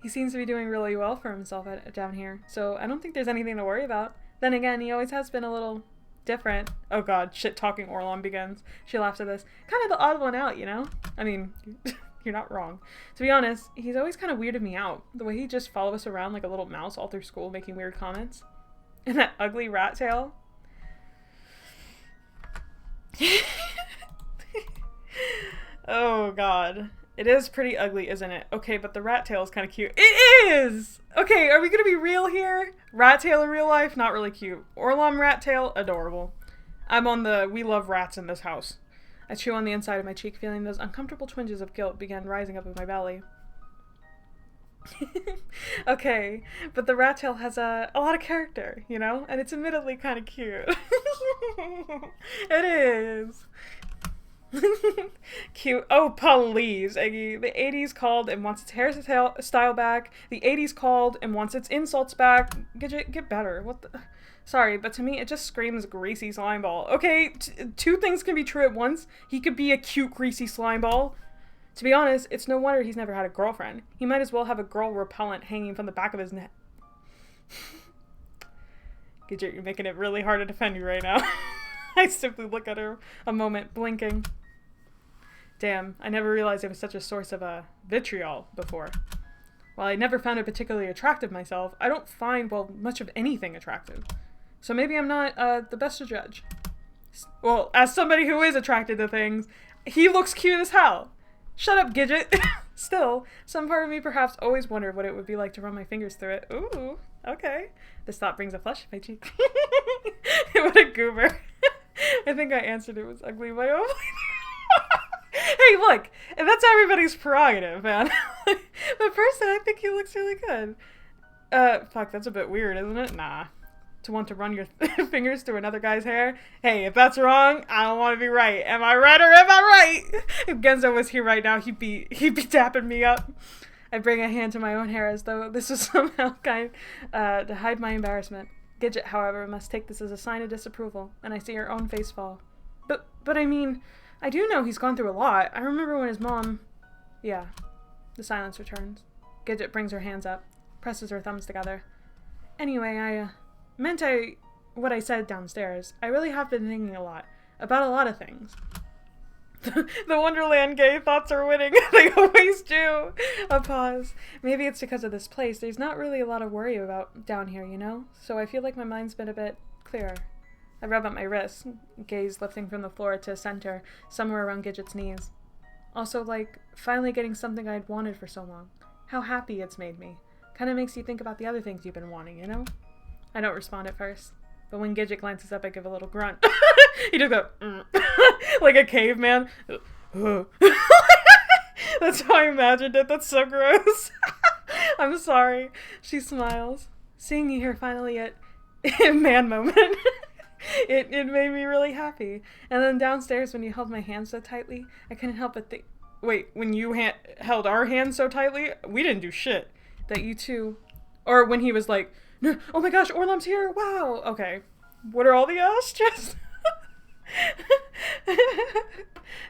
He seems to be doing really well for himself down here, so I don't think there's anything to worry about. Then again, he always has been a little different. Oh god, shit-talking Orlom begins. She laughs at this. Kind of the odd one out, you know? I mean, you're not wrong. To be honest, he's always kind of weirded me out. The way he just followed us around like a little mouse all through school making weird comments. And that ugly rat tail. Oh god. It is pretty ugly, isn't it? Okay, but the rat tail is kind of cute. It is! Okay, are we gonna be real here? Rat tail in real life? Not really cute. Orlom rat tail? Adorable. I'm on the we love rats in this house. I chew on the inside of my cheek, feeling those uncomfortable twinges of guilt begin rising up in my belly. Okay, but the rat tail has a lot of character, you know? And it's admittedly kind of cute. It is. Cute. Oh, please, Iggy. The 80s called and wants its hairstyle back. The 80s called and wants its insults back. Get better. What the... Sorry, but to me, it just screams greasy slime ball. Okay, two things can be true at once. He could be a cute, greasy slime ball. To be honest, it's no wonder he's never had a girlfriend. He might as well have a girl repellent hanging from the back of his neck. Gidget, you're making it really hard to defend you right now. I simply look at her a moment, blinking. Damn, I never realized it was such a source of vitriol before. While I never found it particularly attractive myself, I don't find, well, much of anything attractive. So maybe I'm not the best to judge. Well, as somebody who is attracted to things, he looks cute as hell. Shut up, Gidget. Still, some part of me perhaps always wondered what it would be like to run my fingers through it. Ooh, okay. This thought brings a flush to my cheek. What a goober. I think I answered it was ugly my own. Hey, look, and that's everybody's prerogative, man. But personally, I think he looks really good. Fuck, that's a bit weird, isn't it? Nah. To want to run your fingers through another guy's hair? Hey, if that's wrong, I don't want to be right. Am I right or am I right? If Genzo was here right now, he'd be tapping me up. I bring a hand to my own hair as though this was somehow kind to hide my embarrassment. Gidget, however, must take this as a sign of disapproval, and I see her own face fall. But I mean, I do know he's gone through a lot. I remember when his mom... Yeah. The silence returns. Gidget brings her hands up, presses her thumbs together. Anyway, I meant what I said downstairs. I really have been thinking a lot. About a lot of things. The Wonderland gay thoughts are winning. They always do. A pause. Maybe it's because of this place. There's not really a lot of worry about down here, you know? So I feel like my mind's been a bit clearer. I rub up my wrist, gaze lifting from the floor to center, somewhere around Gidget's knees. Also, like, finally getting something I'd wanted for so long. How happy it's made me. Kind of makes you think about the other things you've been wanting, you know? I don't respond at first, but when Gidget glances up, I give a little grunt. He did that, like a caveman. That's how I imagined it. That's so gross. I'm sorry. She smiles. Seeing you here finally at man moment. It made me really happy. And then downstairs when you held my hand so tightly, I couldn't help but think, wait, when you held our hands so tightly, we didn't do shit. That you two, or when he was like, no, oh my gosh, Orlam's here, wow. Okay, what are all the just?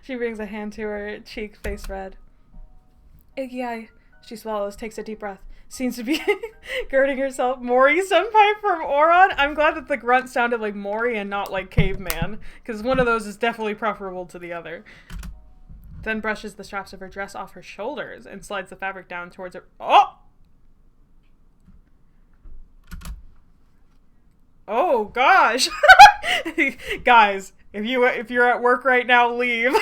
She brings a hand to her cheek, face red. Iggy, she swallows, takes a deep breath. Seems to be girding herself. Mori senpai from Oron? I'm glad that the grunt sounded like Mori and not like caveman, because one of those is definitely preferable to the other. Then brushes the straps of her dress off her shoulders and slides the fabric down towards her. Oh! Oh gosh. Guys, if you're at work right now, leave.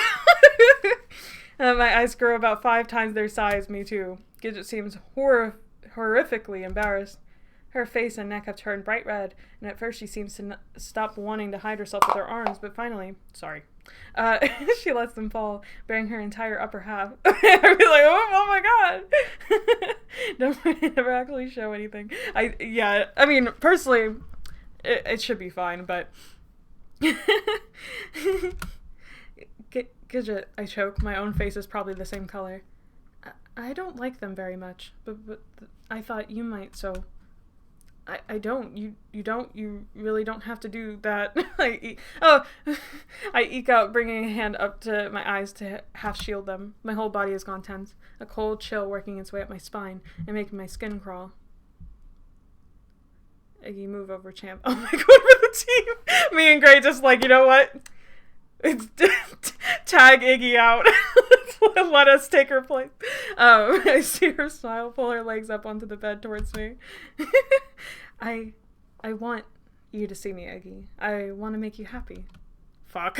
My eyes grow about 5 times their size, me too. Gidget seems horrifically embarrassed. Her face and neck have turned bright red, and at first she seems to stop wanting to hide herself with her arms, but finally, she lets them fall, bearing her entire upper half. I'd be like, oh my god! Don't never actually show anything. I mean, personally, it should be fine, but... Gidget, I choke. My own face is probably the same color. I don't like them very much, but I thought you might, so... I don't. You don't. You really don't have to do that. I eke out, bringing a hand up to my eyes to half shield them. My whole body has gone tense, a cold chill working its way up my spine and making my skin crawl. Iggy, move over, champ. Oh my god, for the team! Me and Gray just like, you know what? It's tag Iggy out. Let us take her place. I see her smile, pull her legs up onto the bed towards me. I want you to see me, Iggy. I want to make you happy. Fuck.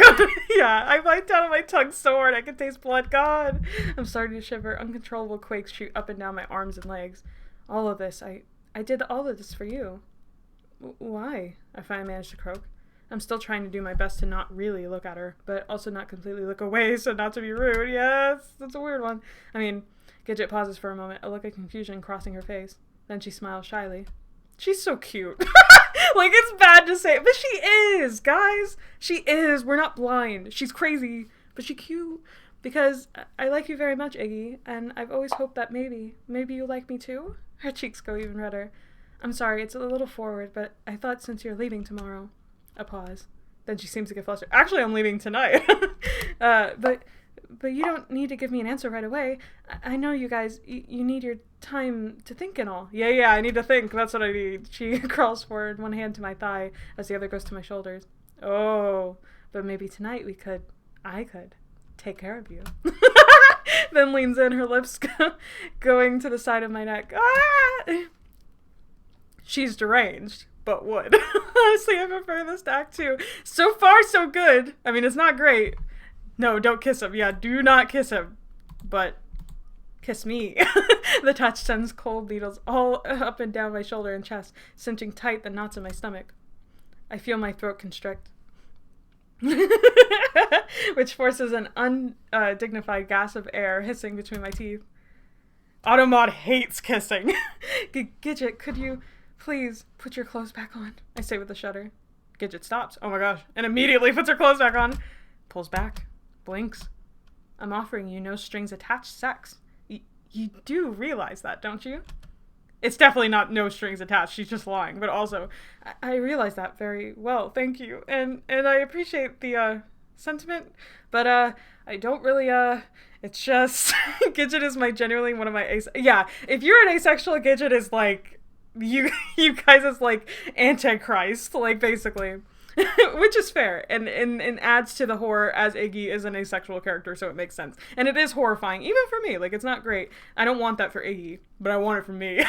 Yeah, I bite down on my tongue so hard I can taste blood. God. I'm starting to shiver. Uncontrollable quakes shoot up and down my arms and legs. All of this, I did all of this for you. Why? I finally managed to croak. I'm still trying to do my best to not really look at her, but also not completely look away, so not to be rude. Yes, that's a weird one. I mean, Gidget pauses for a moment, a look of confusion crossing her face. Then she smiles shyly. She's so cute. Like, it's bad to say, but she is, guys. She is. We're not blind. She's crazy, but she's cute. Because I like you very much, Iggy, and I've always hoped that maybe you like me too? Her cheeks go even redder. I'm sorry, it's a little forward, but I thought since you're leaving tomorrow... A pause. Then she seems to get flustered. Actually, I'm leaving tonight. But you don't need to give me an answer right away. I know you guys, you need your time to think and all. Yeah, I need to think. That's what I need. She crawls forward, one hand to my thigh as the other goes to my shoulders. Oh, but maybe tonight I could take care of you. Then leans in, her lips going to the side of my neck. Ah! She's deranged. But would. Honestly, I prefer this to Act 2. So far, so good. I mean, it's not great. No, don't kiss him. Yeah, do not kiss him. But kiss me. The touch sends cold needles all up and down my shoulder and chest, cinching tight the knots in my stomach. I feel my throat constrict, which forces an undignified gasp of air hissing between my teeth. Automod hates kissing. Gidget, could you... Please, put your clothes back on, I say with a shudder. Gidget stops. Oh my gosh. And immediately puts her clothes back on. Pulls back. Blinks. I'm offering you no strings attached sex. You do realize that, don't you? It's definitely not no strings attached. She's just lying. But also, I realize that very well. Thank you. And I appreciate the sentiment. But I don't really, it's just... Gidget is genuinely one of my... Yeah, if you're an asexual, Gidget is like... You guys is like Antichrist, like basically, which is fair and adds to the horror as Iggy is an asexual character, so it makes sense. And it is horrifying, even for me. Like, it's not great. I don't want that for Iggy, but I want it for me.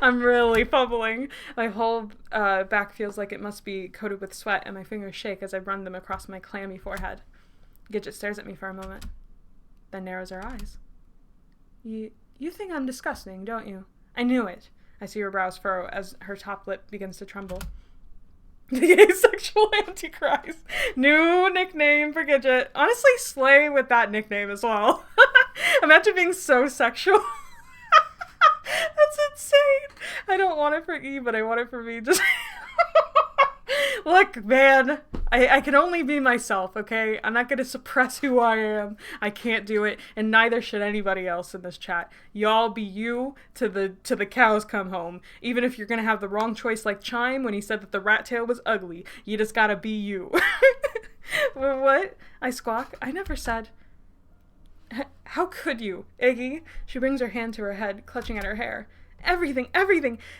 I'm really fumbling. My whole back feels like it must be coated with sweat, and my fingers shake as I run them across my clammy forehead. Gidget stares at me for a moment, then narrows her eyes. You think I'm disgusting, don't you? I knew it. I see her brows furrow as her top lip begins to tremble. The asexual Antichrist. New nickname for Gidget. Honestly, slay with that nickname as well. Imagine being so sexual. That's insane. I don't want it for E, but I want it for me. Just look, man. I can only be myself, okay? I'm not going to suppress who I am. I can't do it, and neither should anybody else in this chat. Y'all be you to the cows come home. Even if you're going to have the wrong choice like Chime when he said that the rat tail was ugly. You just gotta be you. What? I squawk? I never said... How could you, Iggy? She brings her hand to her head, clutching at her hair. Everything.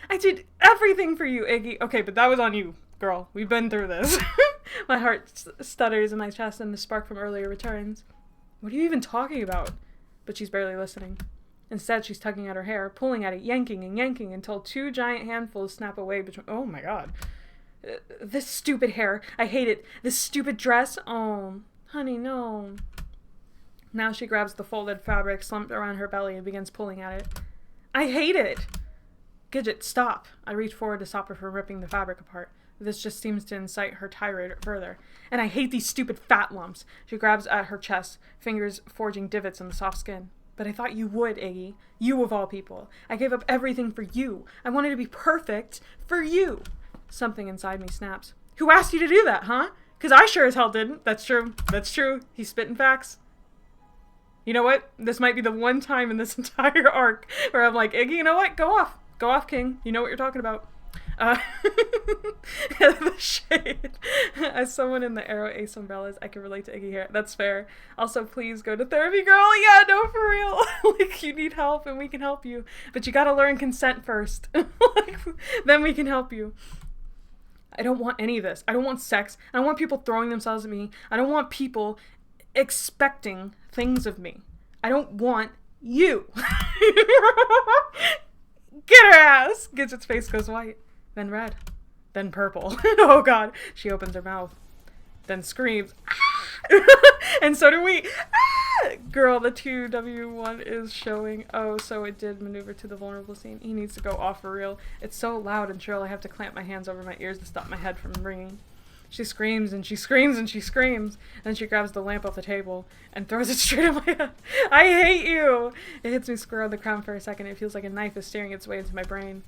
I did everything for you, Iggy. Okay, but that was on you, girl. We've been through this. My heart stutters in my chest and the spark from earlier returns. What are you even talking about? But she's barely listening. Instead, she's tugging at her hair, pulling at it, yanking and yanking until 2 giant handfuls snap away between... Oh my god. This stupid hair. I hate it. This stupid dress. Oh, honey, no. Now she grabs the folded fabric slumped around her belly and begins pulling at it. I hate it! Gidget, stop. I reach forward to stop her from ripping the fabric apart. This just seems to incite her tirade further. And I hate these stupid fat lumps. She grabs at her chest, fingers forging divots in the soft skin. But I thought you would, Iggy. You of all people. I gave up everything for you. I wanted to be perfect for you. Something inside me snaps. Who asked you to do that, huh? 'Cause I sure as hell didn't. That's true. That's true. He's spitting facts. You know what? This might be the one time in this entire arc where I'm like, Iggy, you know what? Go off. Go off, King. You know what you're talking about. The shade. As someone in the Arrow Ace umbrellas, I can relate to Iggy here. That's fair. Also, please go to therapy, girl. Yeah, no, for real. Like, you need help and we can help you. But you gotta learn consent first. Like, then we can help you. I don't want any of this. I don't want sex. I don't want people throwing themselves at me. I don't want people expecting things of me. I don't want you. Get her ass! Gidget's face goes white, then red, then purple. Oh god. She opens her mouth, then screams. And so do we. Girl, the 2W1 is showing. Oh, so it did maneuver to the vulnerable scene. He needs to go off for real. It's so loud and shrill I have to clamp my hands over my ears to stop my head from ringing. She screams and she screams and she screams. Then she grabs the lamp off the table and throws it straight at my head. I hate you! It hits me square on the crown for a second. It feels like a knife is staring its way into my brain.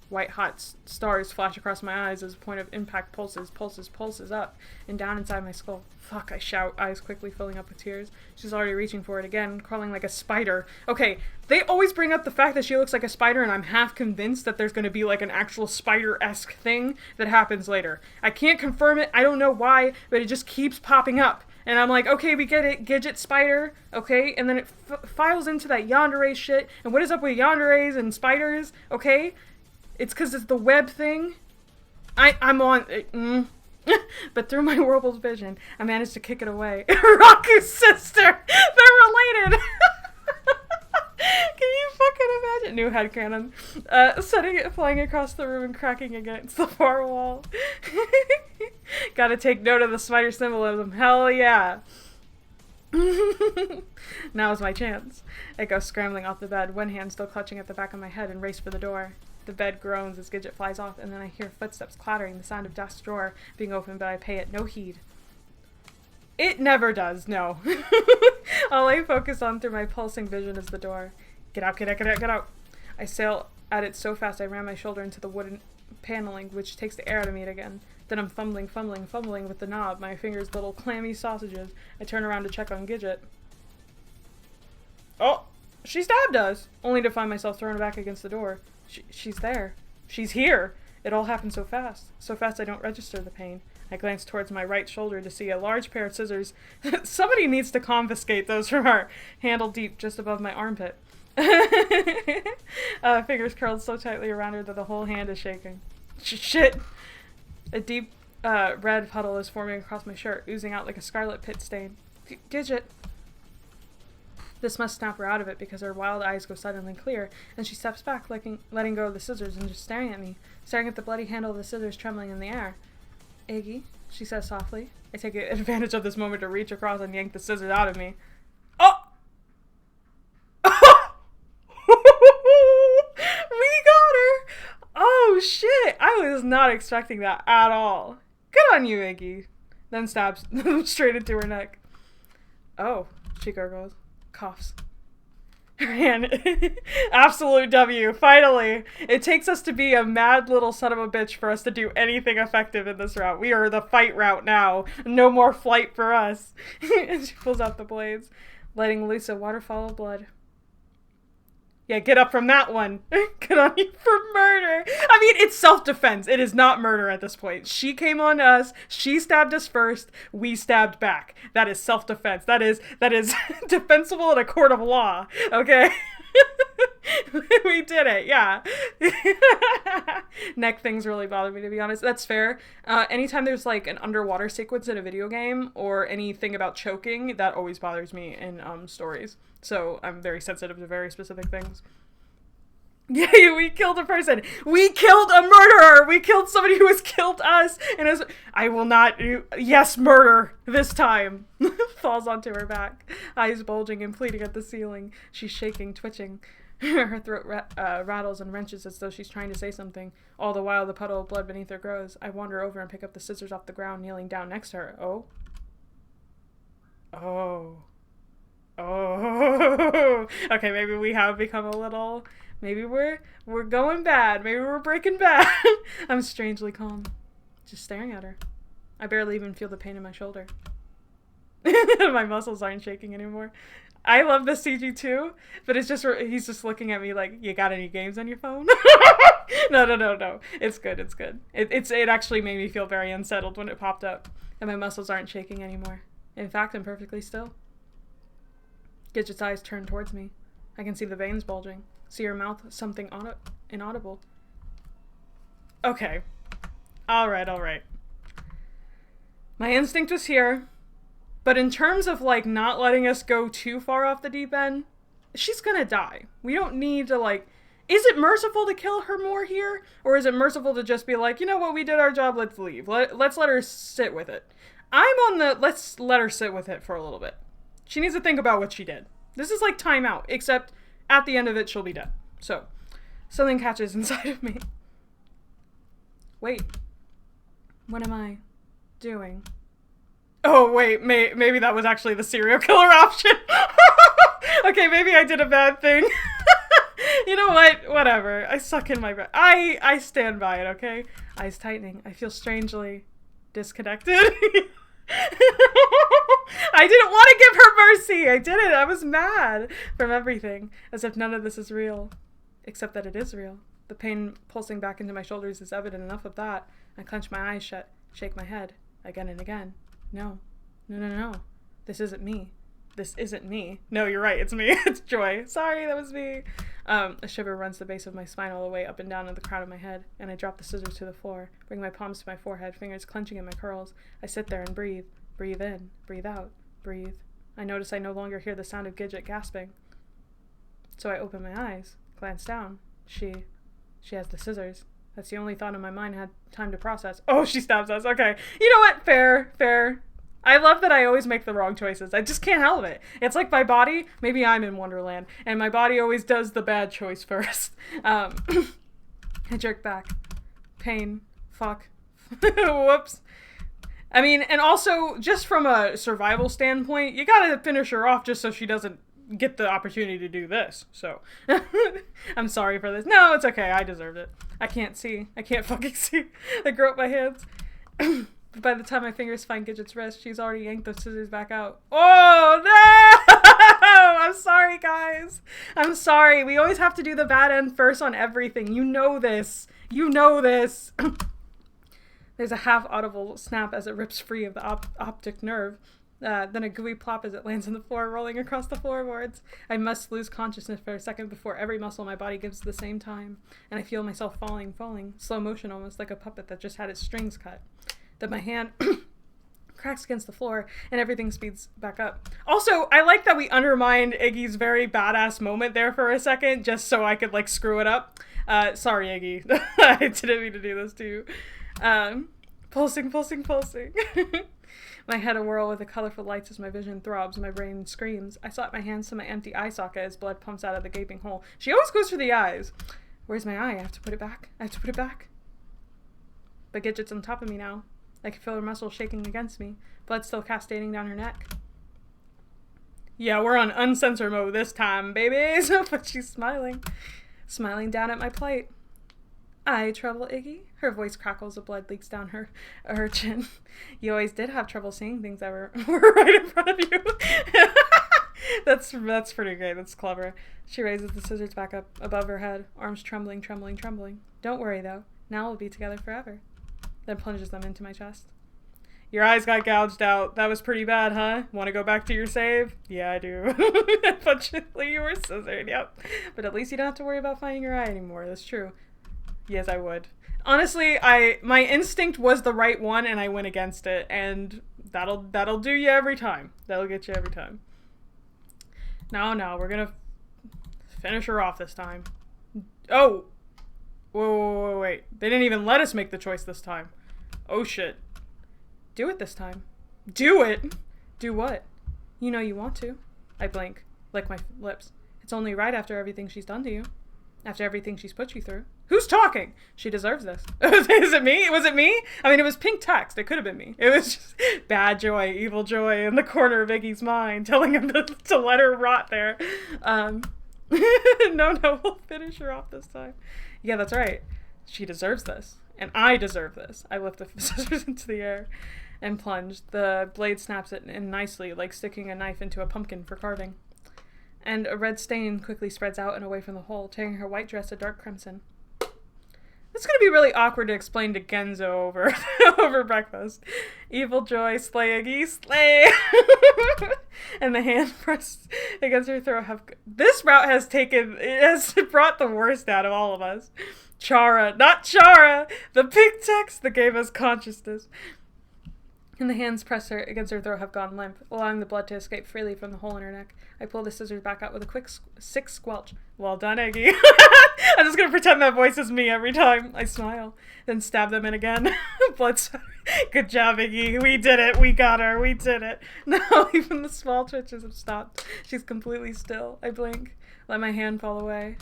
White hot stars flash across my eyes as a point of impact pulses up and down inside my skull. Fuck, I shout, eyes quickly filling up with tears. She's already reaching for it again, crawling like a spider. Okay, they always bring up the fact that she looks like a spider and I'm half convinced that there's going to be like an actual spider-esque thing that happens later. I can't confirm it, I don't know why, but it just keeps popping up. And I'm like, okay, we get it, Gidget spider, okay? And then it files into that yandere shit. And what is up with yanderes and spiders, okay? It's because it's the web thing. I'm on... But through my whirlpool's vision, I managed to kick it away. Raku's sister! They're related! Can you fucking imagine? New headcanon. Setting it flying across the room and cracking against the far wall. Gotta take note of the spider symbolism. Hell yeah! Now is my chance. I go scrambling off the bed, one hand still clutching at the back of my head, and race for the door. The bed groans as Gidget flies off, and then I hear footsteps clattering, the sound of desk drawer being opened, but I pay it no heed. It never does, no. All I focus on through my pulsing vision is the door. Get out, get out, get out, get out. I sail at it so fast I ram my shoulder into the wooden paneling, which takes the air out of me again. Then I'm fumbling with the knob, my fingers little clammy sausages. I turn around to check on Gidget. Oh! She stabbed us! Only to find myself thrown back against the door. She's there. She's here! It all happened so fast. So fast I don't register the pain. I glance towards my right shoulder to see a large pair of scissors. Somebody needs to confiscate those from our handle deep just above my armpit. Fingers curled so tightly around her that the whole hand is shaking. Shit! A deep red puddle is forming across my shirt, oozing out like a scarlet pit stain. Gidget! This must snap her out of it because her wild eyes go suddenly clear, and she steps back, letting go of the scissors and just staring at me, staring at the bloody handle of the scissors trembling in the air. Iggy, she says softly. I take advantage of this moment to reach across and yank the scissors out of me. Oh! We was not expecting that at all. Good on you, Iggy. Then stabs straight into her neck. Oh, she gurgles. Coughs. Man, absolute W. Finally. It takes us to be a mad little son of a bitch for us to do anything effective in this route. We are the fight route now. No more flight for us. And she pulls out the blades, letting loose a waterfall of blood. Yeah, get up from that one. Good on you for murder. I mean, it's self-defense. It is not murder at this point. She came on us. She stabbed us first. We stabbed back. That is self-defense. That is defensible in a court of law. Okay? We did it. Yeah. Neck things really bother me, to be honest. That's fair. Anytime there's like an underwater sequence in a video game or anything about choking, that always bothers me in stories. So I'm very sensitive to very specific things. Yeah, we killed a person. We killed a murderer. We killed somebody who has killed us. And I will not. Yes, murder this time. Falls onto her back, eyes bulging and pleading at the ceiling. She's shaking, twitching. Her throat rattles and wrenches as though she's trying to say something. All the while, the puddle of blood beneath her grows. I wander over and pick up the scissors off the ground, kneeling down next to her. Oh. Oh. Oh. Okay, maybe we have become a little... Maybe we're going bad. Maybe we're breaking bad. I'm strangely calm. Just staring at her. I barely even feel the pain in my shoulder. My muscles aren't shaking anymore. I love the CG too, but it's just, he's just looking at me like, you got any games on your phone? No. It's good, it's good. It actually made me feel very unsettled when it popped up, and my muscles aren't shaking anymore. In fact, I'm perfectly still. Gidget's eyes turn towards me. I can see the veins bulging. See her mouth, something inaudible. Okay. Alright. My instinct was here. But in terms of, like, not letting us go too far off the deep end, she's gonna die. We don't need to, like... Is it merciful to kill her more here? Or is it merciful to just be like, you know what, we did our job, let's leave. Let's let her sit with it. I'm on the let's let her sit with it for a little bit. She needs to think about what she did. This is like time out, except at the end of it, she'll be dead. So, something catches inside of me. Wait. What am I doing? Oh, wait, maybe that was actually the serial killer option. Okay, maybe I did a bad thing. You know what? Whatever. I suck in my breath. I stand by it, okay? Eyes tightening. I feel strangely disconnected. I didn't want to give her mercy. I didn't. I was mad from everything, as if none of this is real. Except that it is real. The pain pulsing back into my shoulders is evident enough of that. I clench my eyes shut, shake my head, again and again. No. This isn't me. This isn't me. No, you're right. It's me. It's Joy. Sorry, that was me. A shiver runs the base of my spine all the way up and down to the crown of my head, and I drop the scissors to the floor, bring my palms to my forehead, fingers clenching in my curls. I sit there and breathe. Breathe in. Breathe out. Breathe. I notice I no longer hear the sound of Gidget gasping. So I open my eyes, glance down. She has the scissors. That's the only thought in my mind had time to process. Oh, she stabs us. Okay. You know what? Fair. I love that I always make the wrong choices. I just can't help it. It's like my body, maybe I'm in Wonderland, and my body always does the bad choice first. I jerk back. Pain. Fuck. Whoops. I mean, and also, just from a survival standpoint, you gotta finish her off just so she doesn't get the opportunity to do this. So, I'm sorry for this. No, it's okay. I deserved it. I can't see. I can't fucking see. I grope my hands. But by the time my fingers find Gidget's wrist, she's already yanked those scissors back out. Oh, no! I'm sorry, guys. I'm sorry. We always have to do the bad end first on everything. You know this. There's a half-audible snap as it rips free of the optic nerve. Then a gooey plop as it lands on the floor, rolling across the floorboards. I must lose consciousness for a second before every muscle in my body gives at the same time. And I feel myself falling, slow motion, almost like a puppet that just had its strings cut. Then my hand cracks against the floor, and everything speeds back up. Also, I like that we undermined Iggy's very badass moment there for a second, just so I could, like, screw it up. Sorry, Iggy. I didn't mean to do this to you. Pulsing. My head a-whirl with the colorful lights as my vision throbs, my brain screams. I slap my hands to my empty eye socket as blood pumps out of the gaping hole. She always goes for the eyes. Where's my eye? I have to put it back. but Gidget's on top of me now. I can feel her muscles shaking against me, blood still cascading down her neck. Yeah, we're on uncensor mode this time, babies. But she's smiling. Smiling down at my plight. I trouble, Iggy? Her voice crackles, the blood leaks down her chin. You always did have trouble seeing things that were right in front of you. That's pretty great. That's clever. She raises the scissors back up above her head, arms trembling, trembling, trembling. Don't worry, though. Now we'll be together forever. Then plunges them into my chest. Your eyes got gouged out. That was pretty bad, huh? Want to go back to your save? Yeah, I do. Unfortunately, you were scissored, yep. But at least you don't have to worry about finding your eye anymore. That's true. Yes, I would. Honestly, my instinct was the right one, and I went against it, and that'll do you every time. That'll get you every time. No, we're gonna finish her off this time. Oh! Whoa, wait. They didn't even let us make the choice this time. Oh, shit. Do it this time. Do it? Do what? You know you want to. I blink, lick my lips. It's only right after everything she's done to you. After everything she's put you through. Who's talking? She deserves this. Is it me? Was it me? I mean, it was pink text. It could have been me. It was just bad joy, evil joy in the corner of Iggy's mind, telling him to let her rot there. No, we'll finish her off this time. Yeah, that's right. She deserves this. And I deserve this. I lift the scissors into the air and plunge. The blade snaps it in nicely, like sticking a knife into a pumpkin for carving. And a red stain quickly spreads out and away from the hole, tearing her white dress a dark crimson. It's going to be really awkward to explain to Genzo over breakfast. Evil joy, slay Iggy, slay! And the hand pressed against her throat. This route has brought the worst out of all of us. Chara, not Chara! The pink text that gave us consciousness. And the hands pressed her against her throat have gone limp, allowing the blood to escape freely from the hole in her neck. I pull the scissors back out with a quick, sick squelch. Well done, Iggy. I'm just gonna pretend that voice is me every time. I smile, then stab them in again. Blood spatter. Good job, Iggy. We did it. We got her. We did it. Now even the small twitches have stopped. She's completely still. I blink, let my hand fall away.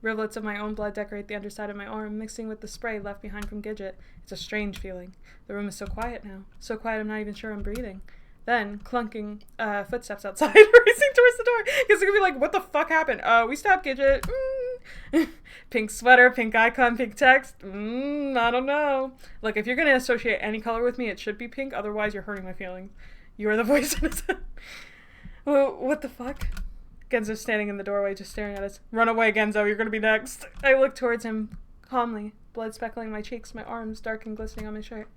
Rivulets of my own blood decorate the underside of my arm, mixing with the spray left behind from Gidget. It's a strange feeling. The room is so quiet now. So quiet I'm not even sure I'm breathing. Then, clunking footsteps outside, racing towards the door. Because it could be like, what the fuck happened? We stopped Gidget. Pink sweater, pink icon, pink text. I don't know. Look, if you're going to associate any color with me, it should be pink. Otherwise, you're hurting my feelings. You are the voice in his head. What the fuck? Genzo's standing in the doorway, just staring at us. Run away, Genzo, you're gonna be next. I look towards him, calmly, blood speckling my cheeks, my arms dark and glistening on my shirt.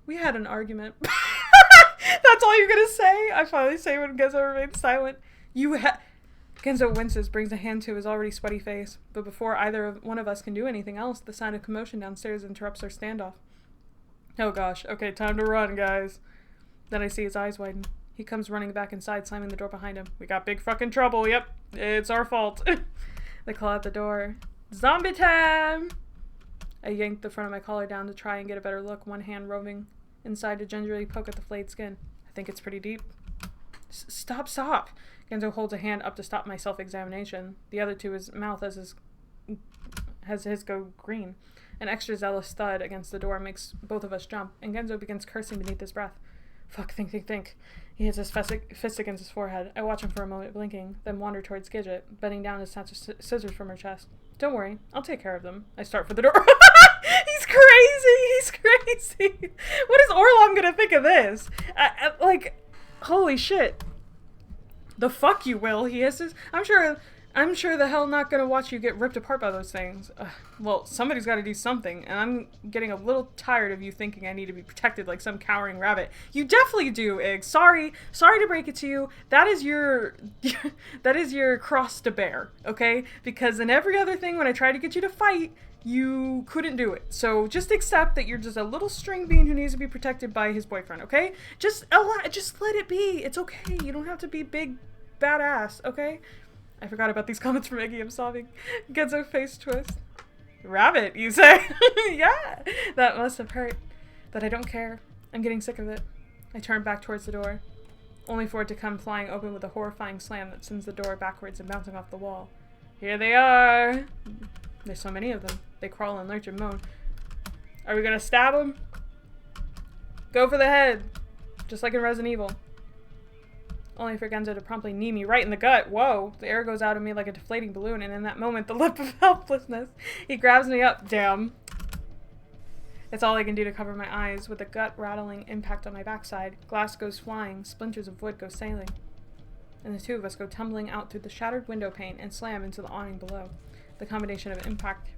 We had an argument. That's all you're gonna say? I finally say when Genzo remains silent. Genzo winces, brings a hand to his already sweaty face, but before either one of us can do anything else, the sound of commotion downstairs interrupts our standoff. Oh gosh, okay, time to run, guys. Then I see his eyes widen. He comes running back inside, slamming the door behind him. We got big fucking trouble, yep. It's our fault. They call out the door. Zombie time! I yanked the front of my collar down to try and get a better look, one hand roving inside to gingerly poke at the flayed skin. I think it's pretty deep. Stop! Genzo holds a hand up to stop my self-examination. The other to his mouth has his go green. An extra zealous thud against the door makes both of us jump, and Genzo begins cursing beneath his breath. Fuck, think. He hits his fist against his forehead. I watch him for a moment, blinking, then wander towards Gidget, bending down to snatch scissors from her chest. Don't worry, I'll take care of them. I start for the door. He's crazy! What is Orlom gonna think of this? Holy shit. The fuck you will, he hisses. I'm sure the hell not gonna watch you get ripped apart by those things. Well, somebody's gotta do something, and I'm getting a little tired of you thinking I need to be protected like some cowering rabbit. You definitely do, Ig. Sorry to break it to you. That is your cross to bear, okay? Because in every other thing, when I try to get you to fight, you couldn't do it. So just accept that you're just a little string bean who needs to be protected by his boyfriend, okay? Just let it be. It's okay. You don't have to be big badass, okay? I forgot about these comments from Iggy. I'm sobbing. Genzo face twist. Rabbit, you say? Yeah, that must have hurt. But I don't care. I'm getting sick of it. I turn back towards the door, only for it to come flying open with a horrifying slam that sends the door backwards and bouncing off the wall. Here they are! There's so many of them. They crawl and lurch and moan. Are we gonna stab him? Go for the head. Just like in Resident Evil. Only for Genzo to promptly knee me right in the gut. Whoa. The air goes out of me like a deflating balloon, and in that moment, the lip of helplessness, he grabs me up. Damn. It's all I can do to cover my eyes, with a gut-rattling impact on my backside. Glass goes flying, splinters of wood go sailing, and the two of us go tumbling out through the shattered window pane and slam into the awning below. The combination of impact...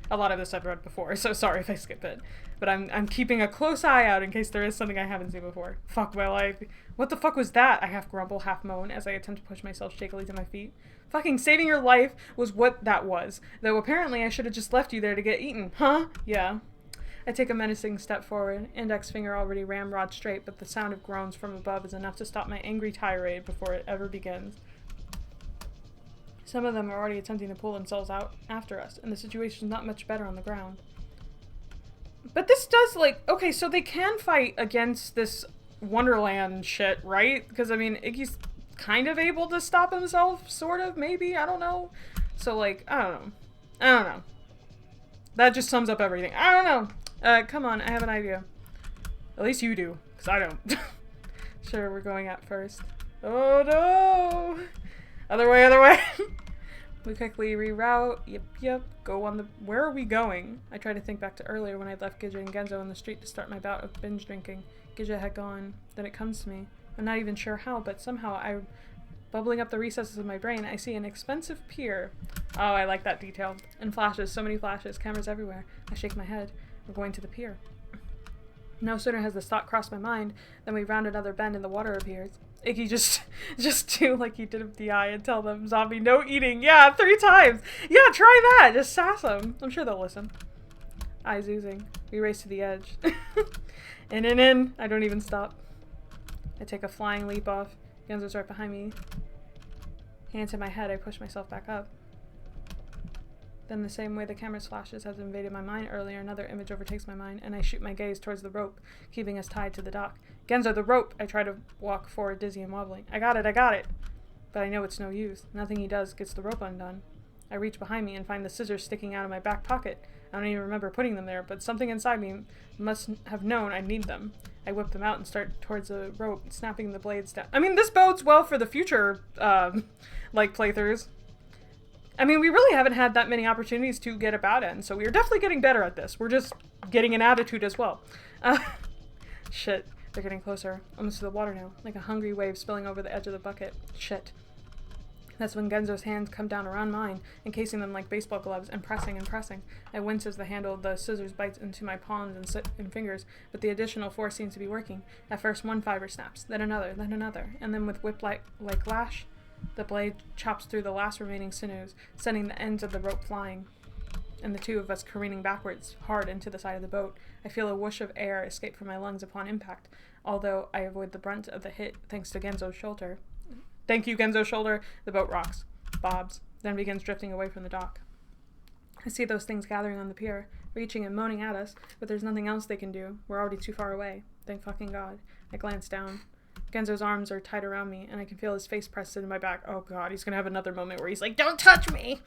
A lot of this I've read before, so sorry if I skip it. But I'm keeping a close eye out in case there is something I haven't seen before. Fuck my life. What the fuck was that? I half grumble, half moan as I attempt to push myself shakily to my feet. Fucking saving your life was what that was. Though apparently I should have just left you there to get eaten. Huh? Yeah. I take a menacing step forward, index finger already ramrod straight, but the sound of groans from above is enough to stop my angry tirade before it ever begins. Some of them are already attempting to pull themselves out after us, and the situation's not much better on the ground. But this does, like, okay, so they can fight against this Wonderland shit, right? Because, I mean, Iggy's kind of able to stop himself, sort of, maybe, I don't know. So, like, I don't know. That just sums up everything. I don't know. Come on, I have an idea. At least you do, because I don't. Sure, we're going at first. Oh no! Other way! We quickly reroute. Yep. Go on the... Where are we going? I try to think back to earlier when I left Gija and Genzo on the street to start my bout of binge drinking. Gija had gone. Then it comes to me. I'm not even sure how, but somehow bubbling up the recesses of my brain, I see an expensive pier. Oh, I like that detail. And flashes, so many flashes, cameras everywhere. I shake my head. We're going to the pier. No sooner has this thought crossed my mind than we round another bend and the water appears. Iggy just do like he did with DI and tell them, zombie, no eating. Yeah, 3 times. Yeah, try that. Just sass them. I'm sure they'll listen. Eyes oozing. We race to the edge. In. I don't even stop. I take a flying leap off. Genzo's right behind me. Hand to my head, I push myself back up. Then the same way the camera's flashes has invaded my mind earlier, another image overtakes my mind, and I shoot my gaze towards the rope, keeping us tied to the dock. Genzo, the rope! I try to walk forward, dizzy and wobbling. I got it! But I know it's no use. Nothing he does gets the rope undone. I reach behind me and find the scissors sticking out of my back pocket. I don't even remember putting them there, but something inside me must have known I'd need them. I whip them out and start towards the rope, snapping the blades down. I mean, this bodes well for the future, playthroughs. I mean, we really haven't had that many opportunities to get a bout in, so we're definitely getting better at this. We're just getting an attitude as well. Shit. They're getting closer. Almost to the water now, like a hungry wave spilling over the edge of the bucket. Shit. That's when Genzo's hands come down around mine, encasing them like baseball gloves, and pressing. I wince as the handle of the scissors bites into my palms and fingers, but the additional force seems to be working. At first one fiber snaps, then another, and then with whip-like lash, the blade chops through the last remaining sinews, sending the ends of the rope flying, and the two of us careening backwards, hard into the side of the boat. I feel a whoosh of air escape from my lungs upon impact, although I avoid the brunt of the hit thanks to Genzo's shoulder. Thank you, Genzo's shoulder. The boat rocks, bobs, then begins drifting away from the dock. I see those things gathering on the pier, reaching and moaning at us, but there's nothing else they can do. We're already too far away. Thank fucking God. I glance down. Genzo's arms are tight around me, and I can feel his face pressed into my back. Oh God, he's gonna have another moment where he's like, "Don't touch me!"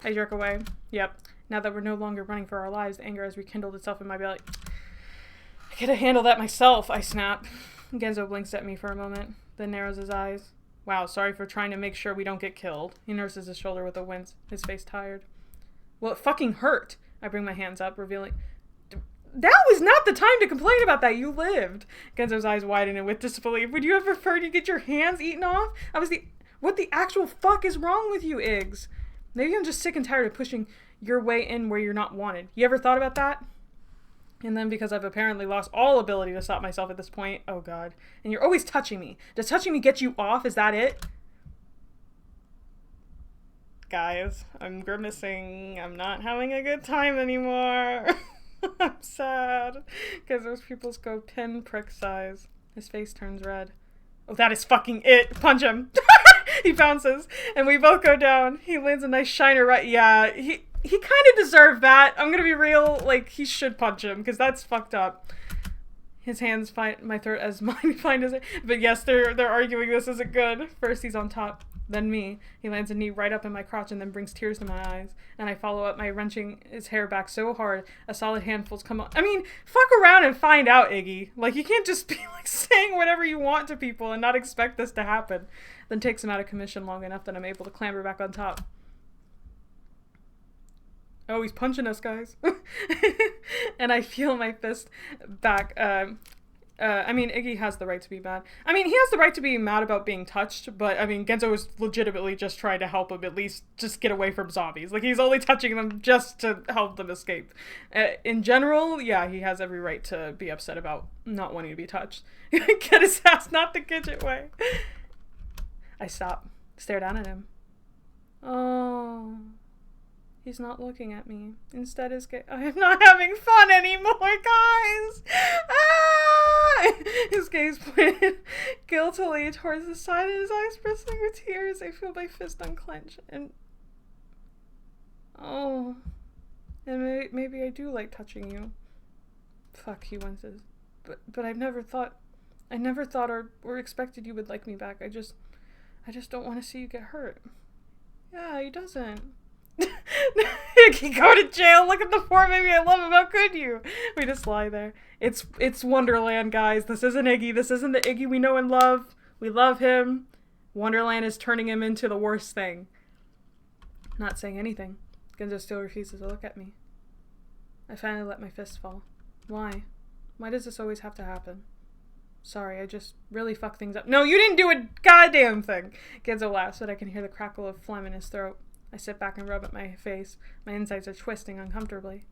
I jerk away. Yep. Now that we're no longer running for our lives, the anger has rekindled itself in my belly. I could have handled that myself, I snap. Genzo blinks at me for a moment, then narrows his eyes. Wow, sorry for trying to make sure we don't get killed. He nurses his shoulder with a wince, his face tired. Well, it fucking hurt. I bring my hands up, revealing... That was not the time to complain about that. You lived. Genzo's eyes widen with disbelief. Would you have preferred to get your hands eaten off? What the actual fuck is wrong with you, Iggs? Maybe I'm just sick and tired of pushing your way in where you're not wanted. You ever thought about that? And then because I've apparently lost all ability to stop myself at this point, oh God. And you're always touching me. Does touching me get you off? Is that it? Guys, I'm grimacing. I'm not having a good time anymore. I'm sad. Because those pupils go pinprick size. His face turns red. Oh, that is fucking it. Punch him. He bounces. And we both go down. He lands a nice shiner right. Yeah, he kind of deserved that. I'm gonna be real. Like, he should punch him. Because that's fucked up. His hands find my throat as mine find his. But yes, they're arguing this isn't good. First he's on top, then me. He lands a knee right up in my crotch and then brings tears to my eyes. And I follow up by wrenching his hair back so hard a solid handful's come on. I mean, fuck around and find out, Iggy. Like, you can't just be like saying whatever you want to people and not expect this to happen. Then takes him out of commission long enough that I'm able to clamber back on top. Oh, he's punching us, guys. And I feel my fist back. I mean, Iggy has the right to be mad. I mean, he has the right to be mad about being touched, but I mean, Genzo is legitimately just trying to help him at least just get away from zombies. Like, he's only touching them just to help them escape. In general, yeah, he has every right to be upset about not wanting to be touched. Get his ass not the Gidget way. I stop, stare down at him. Oh... He's not looking at me. Instead, I'm not having fun anymore, guys! Ah! His gaze pointed guiltily towards the side and his eyes bristling with tears. I feel my fist unclench and... Oh. And maybe I do like touching you. Fuck, he winces. But I never thought or expected you would like me back. I just don't want to see you get hurt. Yeah, he doesn't. You can go to jail. Look at the poor baby. I love him. How could you? We just lie there. It's Wonderland, guys. This isn't Iggy. This isn't the Iggy we know and love. We love him. Wonderland is turning him into the worst thing. Not saying anything. Genzo still refuses to look at me. I finally let my fist fall. Why? Why does this always have to happen? Sorry, I just really fucked things up. No, you didn't do a goddamn thing. Genzo laughs, but I can hear the crackle of phlegm in his throat. I sit back and rub at my face. My insides are twisting uncomfortably.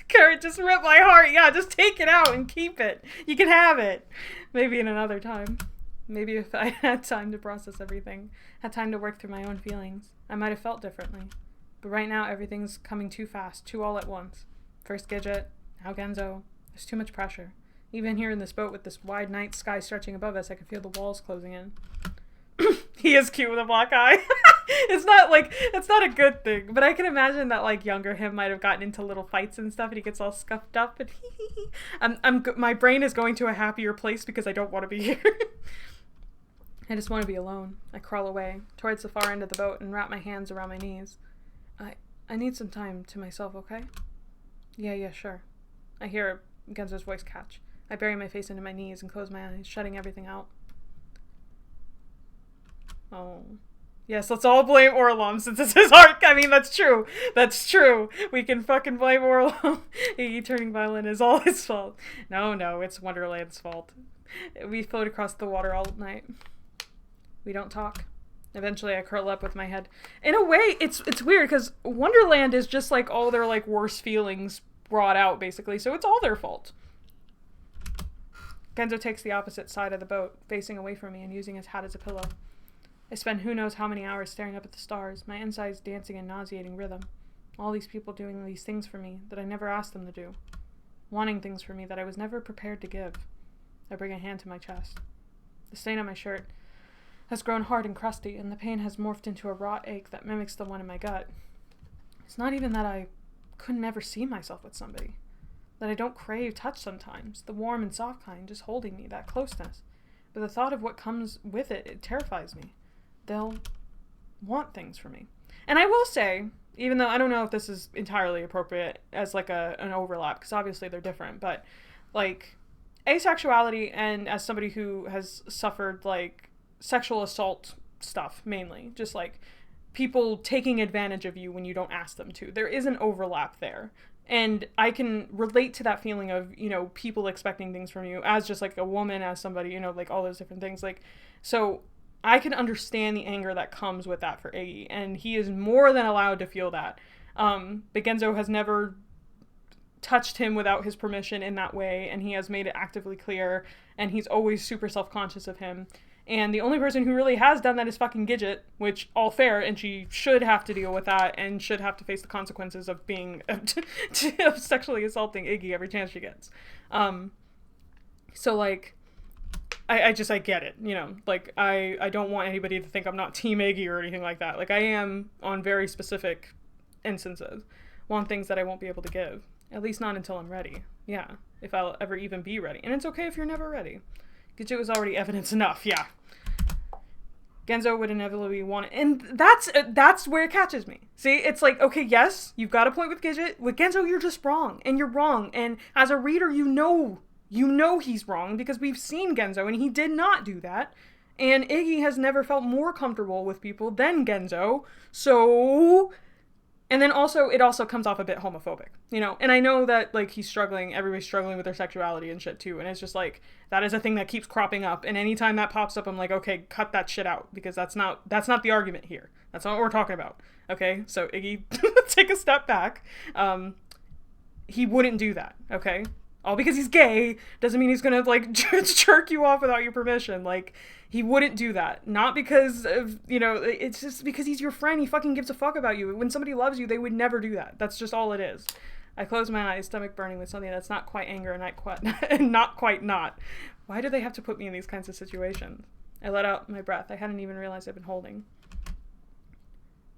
Carrot just ripped my heart. Yeah, just take it out and keep it. You can have it. Maybe in another time. Maybe if I had time to process everything, had time to work through my own feelings, I might have felt differently. But right now, everything's coming too fast, too all at once. First Gidget, now Genzo. There's too much pressure. Even here in this boat with this wide night sky stretching above us, I can feel the walls closing in. He is cute with a black eye. It's not a good thing, but I can imagine that like younger him might have gotten into little fights and stuff and he gets all scuffed up and my brain is going to a happier place because I don't want to be here. I just want to be alone. I crawl away towards the far end of the boat and wrap my hands around my knees. I need some time to myself, okay? Yeah, sure. I hear Genzo's voice catch. I bury my face into my knees and close my eyes, shutting everything out. Oh. Yes, let's all blame Orlom since it's his arc. I mean, that's true. That's true. We can fucking blame Orlom. He turning violent is all his fault. No, it's Wonderland's fault. We float across the water all night. We don't talk. Eventually I curl up with my head. In a way, it's weird because Wonderland is just like all their like worst feelings brought out basically, so it's all their fault. Genzo takes the opposite side of the boat, facing away from me and using his hat as a pillow. I spend who knows how many hours staring up at the stars, my insides dancing in nauseating rhythm. All these people doing these things for me that I never asked them to do. Wanting things for me that I was never prepared to give. I bring a hand to my chest. The stain on my shirt has grown hard and crusty, and the pain has morphed into a raw ache that mimics the one in my gut. It's not even that I couldn't ever see myself with somebody. That I don't crave touch sometimes, the warm and soft kind, just holding me, that closeness. But the thought of what comes with it terrifies me. They'll want things from me. And I will say, even though I don't know if this is entirely appropriate as like an overlap, because obviously they're different, but like asexuality and as somebody who has suffered like sexual assault stuff mainly, just like people taking advantage of you when you don't ask them to, there is an overlap there. And I can relate to that feeling of, you know, people expecting things from you as just like a woman, as somebody, you know, like all those different things. Like, so I can understand the anger that comes with that for Iggy, and he is more than allowed to feel that. But Genzo has never touched him without his permission in that way, and he has made it actively clear, and he's always super self-conscious of him. And the only person who really has done that is fucking Gidget, which, all fair, and she should have to deal with that, and should have to face the consequences of being, of sexually assaulting Iggy every chance she gets. So, like, I get it, you know, like, I don't want anybody to think I'm not Team Iggy or anything like that. Like, I am on very specific instances, want things that I won't be able to give, at least not until I'm ready. Yeah, if I'll ever even be ready. And it's okay if you're never ready. Gidget was already evidence enough, yeah. Genzo would inevitably want it. And that's where it catches me. See, it's like, okay, yes, you've got a point with Gidget. With Genzo, you're just wrong. And you're wrong. And as a reader, you know he's wrong because we've seen Genzo and he did not do that. And Iggy has never felt more comfortable with people than Genzo. So... And then also, it also comes off a bit homophobic, you know? And I know that, like, everybody's struggling with their sexuality and shit, too. And it's just, like, that is a thing that keeps cropping up. And anytime that pops up, I'm like, okay, cut that shit out. Because that's not the argument here. That's not what we're talking about. Okay? So, Iggy, take a step back. He wouldn't do that, okay? All because he's gay doesn't mean he's gonna, like, jerk you off without your permission. Like, he wouldn't do that. Not because of, you know, it's just because he's your friend. He fucking gives a fuck about you. When somebody loves you, they would never do that. That's just all it is. I close my eyes, stomach burning with something that's not quite anger and not quite not. Why do they have to put me in these kinds of situations? I let out my breath. I hadn't even realized I'd been holding.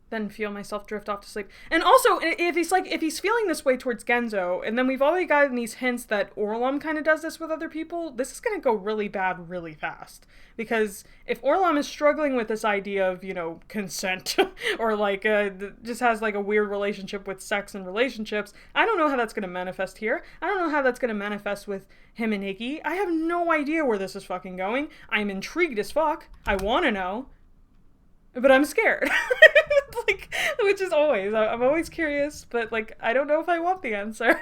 Then feel myself drift off to sleep. And also, if he's feeling this way towards Genzo, and then we've already gotten these hints that Orlam kind of does this with other people, this is going to go really bad really fast. Because if Orlam is struggling with this idea of, you know, consent, or like, just has like a weird relationship with sex and relationships, I don't know how that's going to manifest here. I don't know how that's going to manifest with him and Iggy. I have no idea where this is fucking going. I'm intrigued as fuck. I want to know. But I'm scared. Like, which is always. I'm always curious, but, like, I don't know if I want the answer.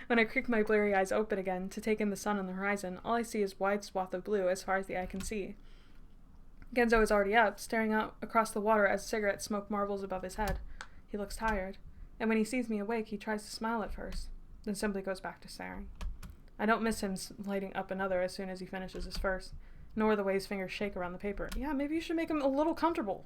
When I creak my blurry eyes open again to take in the sun on the horizon, all I see is wide swath of blue as far as the eye can see. Genzo is already up, staring out across the water as cigarette smoke marbles above his head. He looks tired, and when he sees me awake, he tries to smile at first, then simply goes back to staring. I don't miss him lighting up another as soon as he finishes his first, nor the way his fingers shake around the paper. Yeah, maybe you should make him a little comfortable.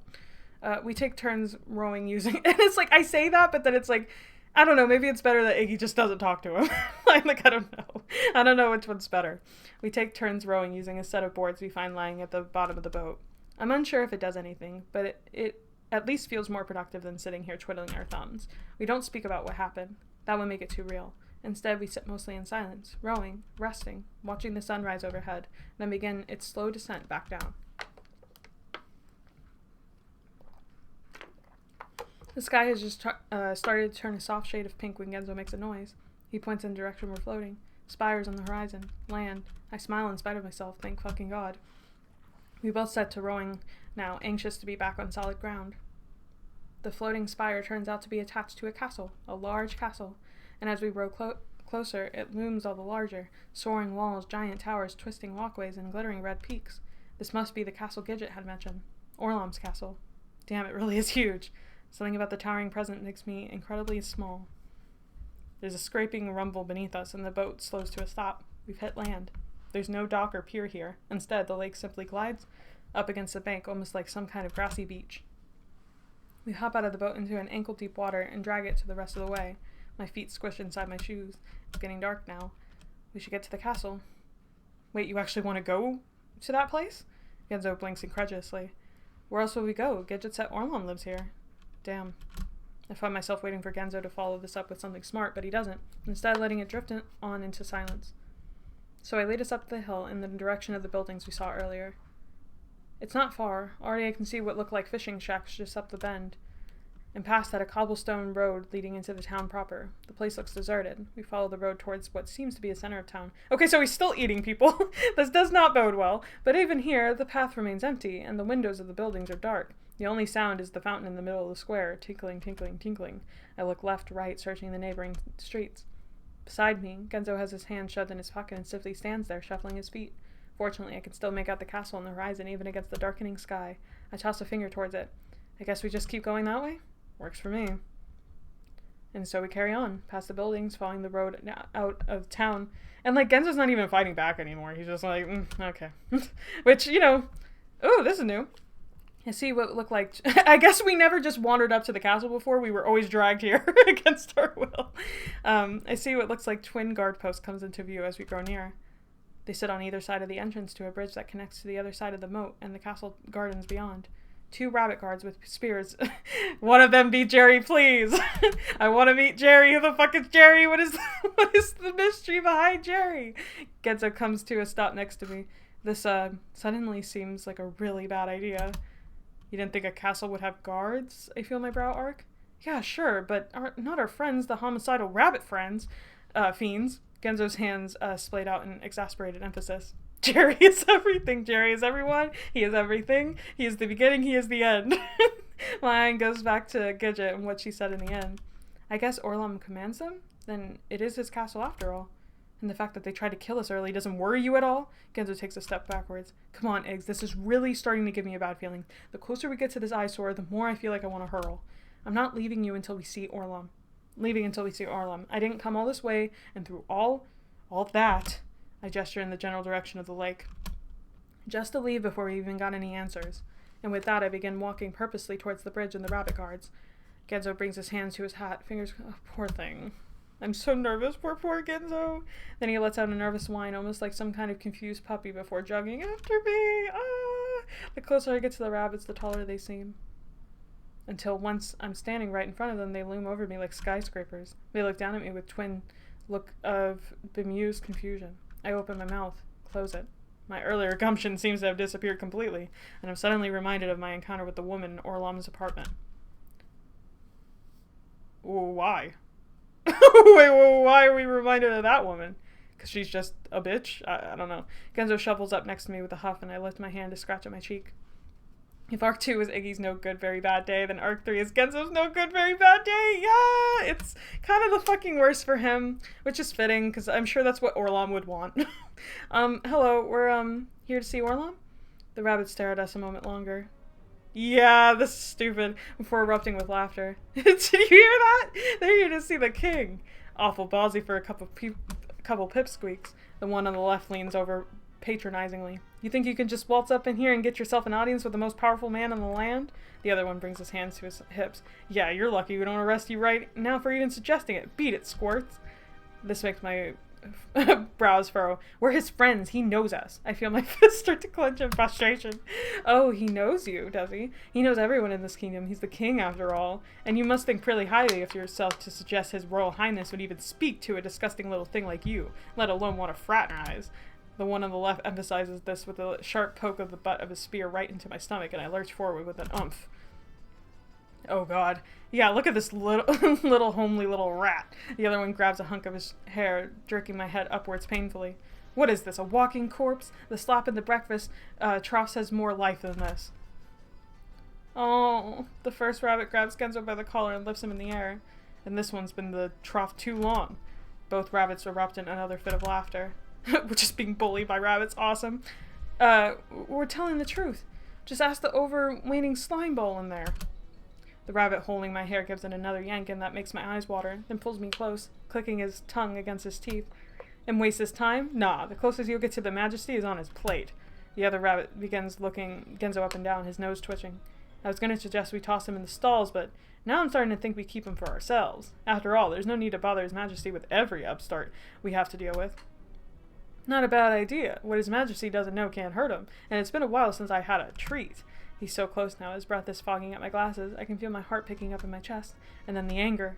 We take turns rowing using... And it's like, I say that, but then it's like, I don't know, maybe it's better that Iggy just doesn't talk to him. Like, I don't know. I don't know which one's better. We take turns rowing using a set of boards we find lying at the bottom of the boat. I'm unsure if it does anything, but it at least feels more productive than sitting here twiddling our thumbs. We don't speak about what happened. That would make it too real. Instead, we sit mostly in silence, rowing, resting, watching the sun rise overhead, then begin its slow descent back down. The sky has just started to turn a soft shade of pink when Genzo makes a noise. He points in the direction we're floating. Spires on the horizon. Land. I smile in spite of myself, thank fucking God. We both set to rowing now, anxious to be back on solid ground. The floating spire turns out to be attached to a castle, a large castle, and as we row closer, it looms all the larger, soaring walls, giant towers, twisting walkways, and glittering red peaks. This must be the castle Gidget had mentioned. Orlam's castle. Damn, it really is huge. Something about the towering presence makes me incredibly small. There's a scraping rumble beneath us, and the boat slows to a stop. We've hit land. There's no dock or pier here. Instead, the lake simply glides up against the bank, almost like some kind of grassy beach. We hop out of the boat into an ankle-deep water and drag it to the rest of the way. My feet squish inside my shoes. It's getting dark now. We should get to the castle. Wait, you actually want to go to that place? Genzo blinks incredulously. Where else will we go? Gidget said Orlam lives here. Damn. I find myself waiting for Genzo to follow this up with something smart, but he doesn't, instead letting it drift on into silence. So I lead us up the hill in the direction of the buildings we saw earlier. It's not far. Already I can see what look like fishing shacks just up the bend, and past that a cobblestone road leading into the town proper. The place looks deserted. We follow the road towards what seems to be a center of town. Okay, so he's still eating people. This does not bode well, but even here, the path remains empty, and the windows of the buildings are dark. The only sound is the fountain in the middle of the square, tinkling, tinkling, tinkling. I look left, right, searching the neighboring streets. Beside me, Genzo has his hand shoved in his pocket and simply stands there, shuffling his feet. Fortunately, I can still make out the castle on the horizon, even against the darkening sky. I toss a finger towards it. I guess we just keep going that way? Works for me. And so we carry on, past the buildings, following the road out of town. And, like, Genzo's not even fighting back anymore. He's just like, okay. Which, you know, ooh, this is new. I see what looked like... I guess we never just wandered up to the castle before. We were always dragged here against our will. I see what looks like twin guard posts comes into view as we grow near. They sit on either side of the entrance to a bridge that connects to the other side of the moat and the castle gardens beyond. 2 rabbit guards with spears. One of them be Jerry, please. I want to meet Jerry. Who the fuck is Jerry? What is the mystery behind Jerry? Genzo comes to a stop next to me. This suddenly seems like a really bad idea. You didn't think a castle would have guards? I feel my brow arc. Yeah, sure, but not our friends, the homicidal rabbit fiends. Genzo's hands splayed out in exasperated emphasis. Jerry is everything. Jerry is everyone. He is everything. He is the beginning. He is the end. My eye goes back to Gidget and what she said in the end. I guess Orlam commands them? Then it is his castle after all. And the fact that they tried to kill us early doesn't worry you at all? Genzo takes a step backwards. Come on, Eggs. This is really starting to give me a bad feeling. The closer we get to this eyesore, the more I feel like I want to hurl. I'm not leaving you until we see Orlam. I didn't come all this way, and through all that, I gesture in the general direction of the lake. Just to leave before we even got any answers. And with that, I begin walking purposely towards the bridge and the rabbit guards. Genzo brings his hands to his hat, fingers... Oh, poor thing. I'm so nervous, poor Genzo. Then he lets out a nervous whine, almost like some kind of confused puppy before jogging after me. Ah! The closer I get to the rabbits, the taller they seem. Until once I'm standing right in front of them, they loom over me like skyscrapers. They look down at me with twin look of bemused confusion. I open my mouth, close it. My earlier gumption seems to have disappeared completely, and I'm suddenly reminded of my encounter with the woman in Orlam's apartment. Why? Wait, why are we reminded of that woman? Because she's just a bitch? I don't know. Genzo shuffles up next to me with a huff, and I lift my hand to scratch at my cheek. If Arc 2 is Iggy's no good, very bad day, then Arc 3 is Genzo's no good, very bad day. Yeah, it's kind of the fucking worst for him, which is fitting, because I'm sure that's what Orlam would want. Hello, we're, here to see Orlam? The rabbits stare at us a moment longer. Yeah, this is stupid, before erupting with laughter. Did you hear that? They're here to see the king. Awful ballsy for a couple pipsqueaks. The one on the left leans over patronizingly. You think you can just waltz up in here and get yourself an audience with the most powerful man in the land? The other one brings his hands to his hips. Yeah, you're lucky we don't arrest you right now for even suggesting it. Beat it, Squirts. This makes my brows furrow. We're his friends. He knows us. I feel my fist start to clench in frustration. Oh, he knows you, does he? He knows everyone in this kingdom. He's the king, after all. And you must think pretty highly of yourself to suggest his royal highness would even speak to a disgusting little thing like you, let alone want to fraternize. The one on the left emphasizes this with a sharp poke of the butt of his spear right into my stomach, and I lurch forward with an umph. Oh god. Yeah, look at this little homely little rat. The other one grabs a hunk of his hair, jerking my head upwards painfully. What is this, a walking corpse? The slop in the breakfast troughs has more life than this. Oh, the first rabbit grabs Genzo by the collar and lifts him in the air. And this one's been the trough too long. Both rabbits erupt in another fit of laughter. We're just being bullied by rabbits. Awesome. We're telling the truth. Just ask the overweening slime ball in there. The rabbit holding my hair gives it another yank, and that makes my eyes water, then pulls me close, clicking his tongue against his teeth. And waste his time? Nah, the closest you'll get to the majesty is on his plate. The other rabbit begins looking Genzo up and down, his nose twitching. I was going to suggest we toss him in the stalls, but now I'm starting to think we keep him for ourselves. After all, there's no need to bother his majesty with every upstart we have to deal with. Not a bad idea. What his majesty doesn't know can't hurt him, and it's been a while since I had a treat. He's so close now, his breath is fogging at my glasses. I can feel my heart picking up in my chest. And then the anger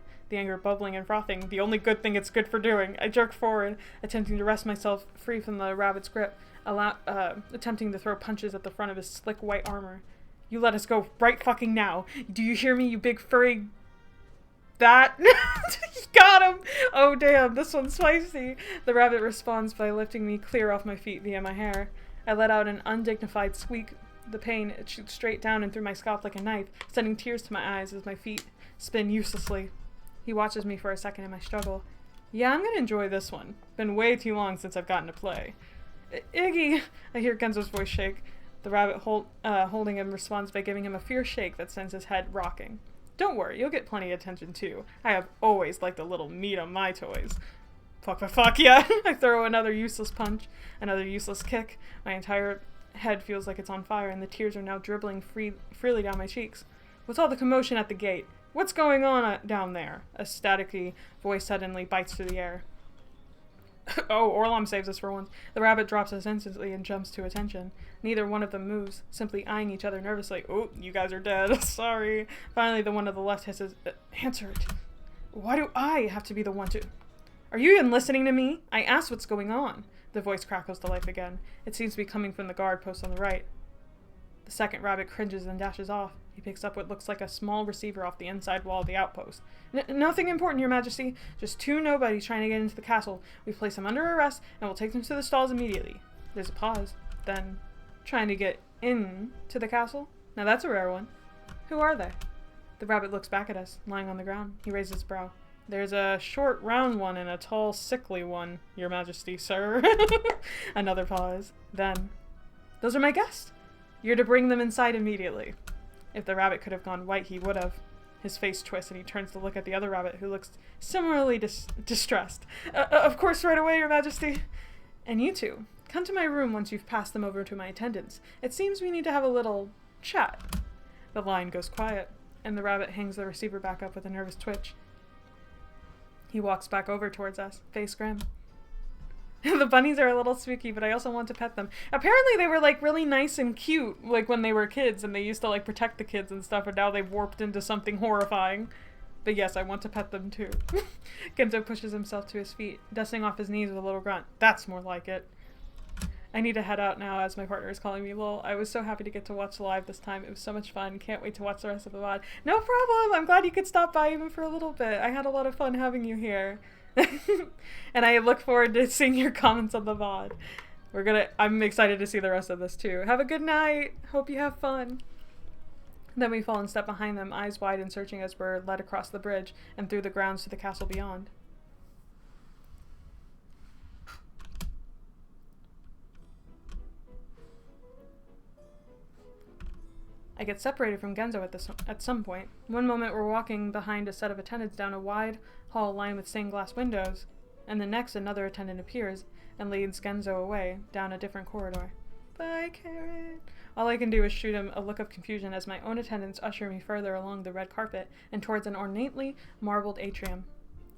bubbling and frothing, the only good thing it's good for doing. I jerk forward, attempting to wrest myself free from the rabbit's grip, attempting to throw punches at the front of his slick white armor. You let us go right fucking now. Do you hear me, you big furry... That? Got him! Oh damn, this one's spicy. The rabbit responds by lifting me clear off my feet via my hair. I let out an undignified squeak. The pain shoots straight down and through my scalp like a knife, sending tears to my eyes as my feet spin uselessly. He watches me for a second in my struggle. Yeah, I'm gonna enjoy this one. Been way too long since I've gotten to play. Iggy! I hear Genzo's voice shake. The rabbit holding him responds by giving him a fierce shake that sends his head rocking. Don't worry, you'll get plenty of attention too. I have always liked a little meat on my toys. Fuck, yeah. I throw another useless punch, another useless kick. My entire head feels like it's on fire, and the tears are now dribbling freely down my cheeks. What's all the commotion at the gate? What's going on down there? A staticky voice suddenly bites through the air. Oh, Orlom saves us for once. The rabbit drops us instantly and jumps to attention. Neither one of them moves, simply eyeing each other nervously. Oh, you guys are dead. Sorry. Finally, the one to the left hisses, answer it. Why do I have to be the one to... Are you even listening to me? I asked what's going on. The voice crackles to life again. It seems to be coming from the guard post on the right. The second rabbit cringes and dashes off. He picks up what looks like a small receiver off the inside wall of the outpost. Nothing important, Your Majesty. Just two nobodies trying to get into the castle. We've placed them under arrest, and we'll take them to the stalls immediately. There's a pause. Then, trying to get in to the castle? Now that's a rare one. Who are they? The rabbit looks back at us, lying on the ground. He raises his brow. There's a short, round one and a tall, sickly one, Your Majesty, sir. Another pause. Then, those are my guests. You're to bring them inside immediately. If the rabbit could have gone white, he would have. His face twists and he turns to look at the other rabbit, who looks similarly distressed. Of course, right away, Your Majesty. And you two, come to my room once you've passed them over to my attendants. It seems we need to have a little chat. The line goes quiet, and the rabbit hangs the receiver back up with a nervous twitch. He walks back over towards us, face grim. The bunnies are a little spooky, but I also want to pet them. Apparently they were like really nice and cute, like when they were kids, and they used to like protect the kids and stuff, and now they've warped into something horrifying. But yes, I want to pet them too. Genzo pushes himself to his feet, dusting off his knees with a little grunt. That's more like it. I need to head out now as my partner is calling me lol. I was so happy to get to watch live this time. It was so much fun. Can't wait to watch the rest of the VOD. No problem! I'm glad you could stop by even for a little bit. I had a lot of fun having you here. And I look forward to seeing your comments on the VOD. I'm excited to see the rest of this too. Have a good night. Hope you have fun. Then we fall and step behind them, eyes wide and searching as we're led across the bridge and through the grounds to the castle beyond. I get separated from Genzo at some point. One moment we're walking behind a set of attendants down a wide hall lined with stained glass windows, and the next another attendant appears and leads Genzo away down a different corridor. Bye, Karen. All I can do is shoot him a look of confusion as my own attendants usher me further along the red carpet and towards an ornately marbled atrium.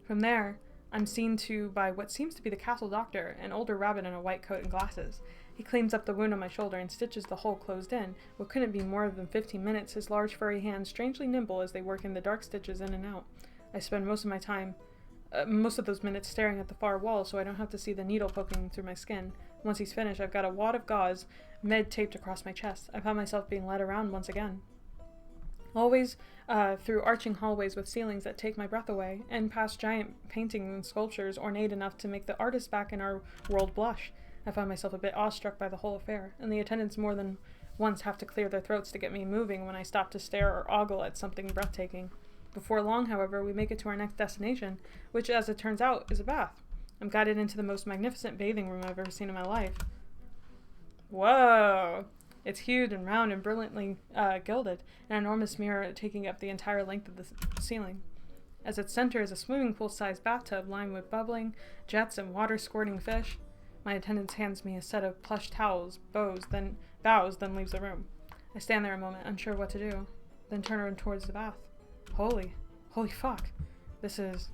From there, I'm seen to by what seems to be the castle doctor, an older rabbit in a white coat and glasses. He cleans up the wound on my shoulder and stitches the hole closed in. What couldn't be more than 15 minutes, his large furry hands strangely nimble as they work in the dark stitches in and out. I spend most of those minutes staring at the far wall so I don't have to see the needle poking through my skin. Once he's finished, I've got a wad of gauze, med taped across my chest. I found myself being led around once again. Always through arching hallways with ceilings that take my breath away, and past giant paintings and sculptures ornate enough to make the artists back in our world blush. I found myself a bit awestruck by the whole affair, and the attendants more than once have to clear their throats to get me moving when I stop to stare or ogle at something breathtaking. Before long, however, we make it to our next destination, which, as it turns out, is a bath. I'm guided into the most magnificent bathing room I've ever seen in my life. Whoa! It's huge and round and brilliantly gilded, an enormous mirror taking up the entire length of the ceiling. As its center is a swimming pool-sized bathtub lined with bubbling jets and water-squirting fish. My attendant hands me a set of plush towels, bows, then leaves the room. I stand there a moment, unsure what to do, then turn around towards the bath. Holy fuck. This is...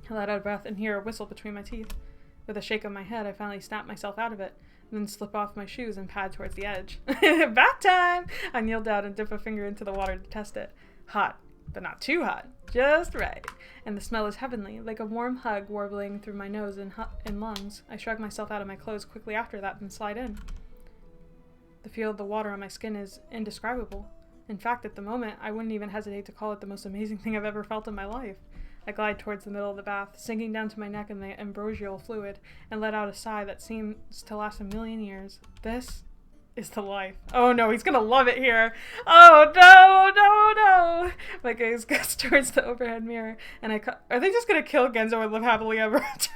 I let out a breath and hear a whistle between my teeth. With a shake of my head, I finally snap myself out of it, then slip off my shoes and pad towards the edge. Bath time! I kneel down and dip a finger into the water to test it. Hot, but not too hot. Just right. And the smell is heavenly, like a warm hug warbling through my nose and lungs. I shrug myself out of my clothes quickly after that and slide in. The feel of the water on my skin is indescribable. In fact, at the moment, I wouldn't even hesitate to call it the most amazing thing I've ever felt in my life. I glide towards the middle of the bath, sinking down to my neck in the ambrosial fluid, and let out a sigh that seems to last 1,000,000 years. This is the life. Oh no, he's gonna love it here. Oh no. My gaze goes towards the overhead mirror, and are they just gonna kill Genzo and live happily ever after?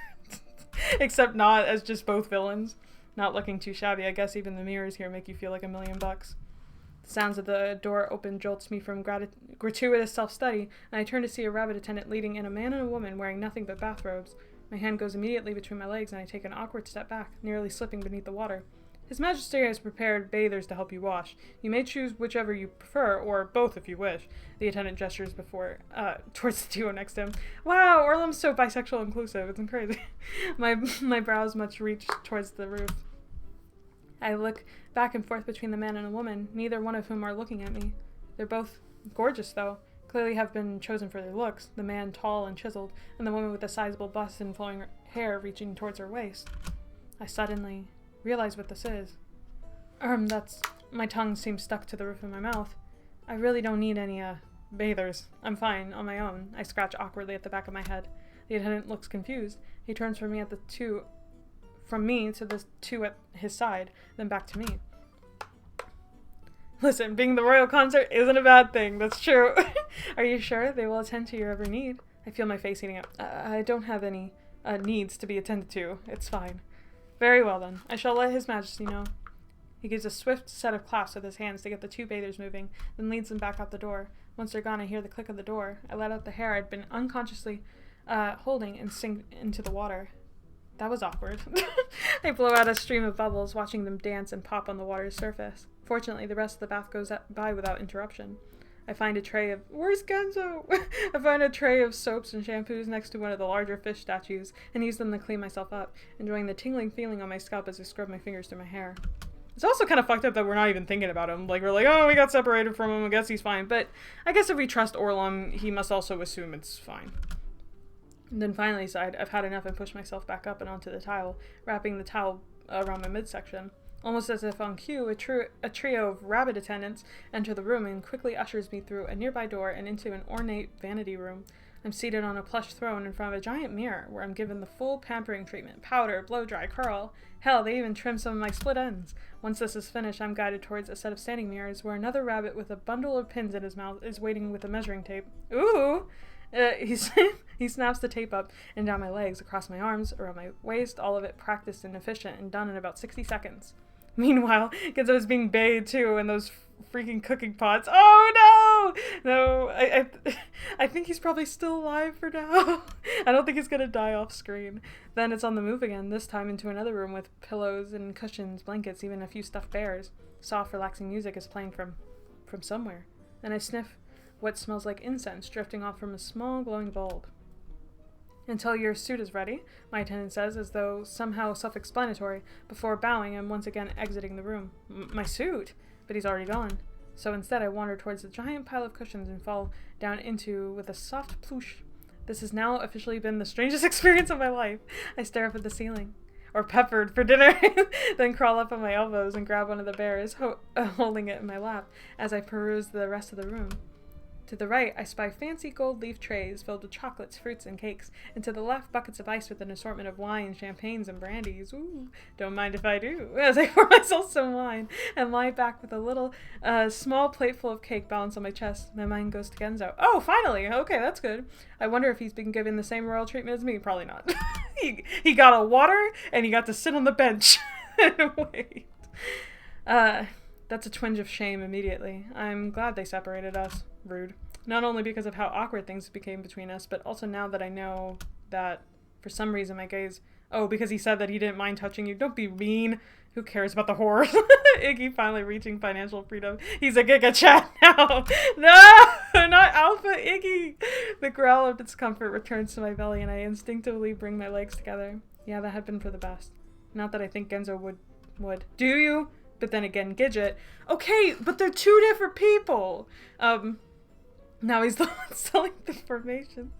Except not, as just both villains. Not looking too shabby. I guess even the mirrors here make you feel like $1,000,000. The sounds of the door open jolts me from gratuitous self-study, and I turn to see a rabbit attendant leading in a man and a woman wearing nothing but bathrobes. My hand goes immediately between my legs, and I take an awkward step back, nearly slipping beneath the water. His Majesty has prepared bathers to help you wash. You may choose whichever you prefer, or both if you wish. The attendant gestures towards the duo next to him. Wow, Orlam's so bisexual inclusive. It's crazy. My brows much reach towards the roof. I look back and forth between the man and the woman, neither one of whom are looking at me. They're both gorgeous, though. Clearly have been chosen for their looks, the man tall and chiseled, and the woman with a sizable bust and flowing hair reaching towards her waist. I suddenly realize what this is. That's... My tongue seems stuck to the roof of my mouth. I really don't need any, bathers. I'm fine, on my own. I scratch awkwardly at the back of my head. The attendant looks confused. He turns from me to the two at his side, then back to me. Listen, being the royal consort isn't a bad thing, that's true. Are you sure they will attend to your every need? I feel my face heating up. I don't have any, needs to be attended to. It's fine. Very well then. I shall let His Majesty know. He gives a swift set of claps with his hands to get the two bathers moving, then leads them back out the door. Once they're gone, I hear the click of the door. I let out the hair I'd been unconsciously holding and sink into the water. That was awkward. I blow out a stream of bubbles, watching them dance and pop on the water's surface. Fortunately, the rest of the bath goes by without interruption. I find a tray of... Where's Genzo? I find a tray of soaps and shampoos next to one of the larger fish statues and use them to clean myself up, enjoying the tingling feeling on my scalp as I scrub my fingers through my hair. It's also kind of fucked up that we're not even thinking about him. Like, we're like, oh, we got separated from him, I guess he's fine. But I guess if we trust Orlam, he must also assume it's fine. And then finally sighed, I've had enough, and pushed myself back up and onto the tile, wrapping the towel around my midsection. Almost as if on cue, a trio of rabbit attendants enter the room and quickly ushers me through a nearby door and into an ornate vanity room. I'm seated on a plush throne in front of a giant mirror where I'm given the full pampering treatment, powder, blow-dry, curl. Hell, they even trim some of my split ends. Once this is finished, I'm guided towards a set of standing mirrors where another rabbit with a bundle of pins in his mouth is waiting with a measuring tape. Ooh! He snaps the tape up and down my legs, across my arms, around my waist, all of it practiced and efficient and done in about 60 seconds. Meanwhile, Genzo is being bathed too in those freaking cooking pots. Oh no! No, I think he's probably still alive for now. I don't think he's gonna die off screen. Then it's on the move again, this time into another room with pillows and cushions, blankets, even a few stuffed bears. Soft, relaxing music is playing from somewhere. Then I sniff what smells like incense drifting off from a small glowing bulb. Until your suit is ready, my attendant says, as though somehow self-explanatory, before bowing and once again exiting the room. My suit? But he's already gone. So instead I wander towards the giant pile of cushions and fall down into with a soft ploosh. This has now officially been the strangest experience of my life. I stare up at the ceiling. Or peppered for dinner, then crawl up on my elbows and grab one of the bears, holding it in my lap, as I peruse the rest of the room. To the right, I spy fancy gold leaf trays filled with chocolates, fruits, and cakes, and to the left, buckets of ice with an assortment of wine, champagnes, and brandies. Ooh, don't mind if I do, as I pour myself some wine and lie back with a little, small plateful of cake balanced on my chest. My mind goes to Genzo. Oh, finally! Okay, that's good. I wonder if he's been given the same royal treatment as me. Probably not. He got a water, and he got to sit on the bench. Wait. That's a twinge of shame immediately. I'm glad they separated us. Rude. Not only because of how awkward things became between us, but also now that I know that for some reason my gaze... Oh, because he said that he didn't mind touching you. Don't be mean. Who cares about the horror? Iggy finally reaching financial freedom. He's a Giga Chat now. No! Not Alpha Iggy! The growl of discomfort returns to my belly and I instinctively bring my legs together. Yeah, that had been for the best. Not that I think Genzo would. Do you? But then again, Gidget. Okay, but they're two different people! Now he's the one selling the formation.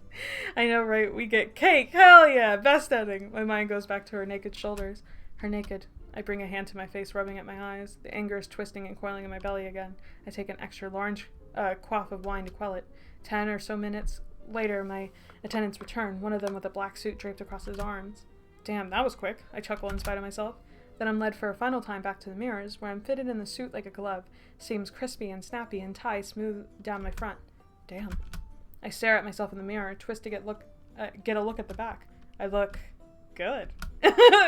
I know, right? We get cake. Hell yeah! Best ending. My mind goes back to her naked shoulders. Her naked. I bring a hand to my face, rubbing at my eyes. The anger is twisting and coiling in my belly again. I take an extra large quaff of wine to quell it. 10 or so minutes later, my attendants return, one of them with a black suit draped across his arms. Damn, that was quick. I chuckle in spite of myself. Then I'm led for a final time back to the mirrors, where I'm fitted in the suit like a glove. Seems crispy and snappy and tie smooth down my front. Damn. I stare at myself in the mirror, twist to get a look at the back. I look good.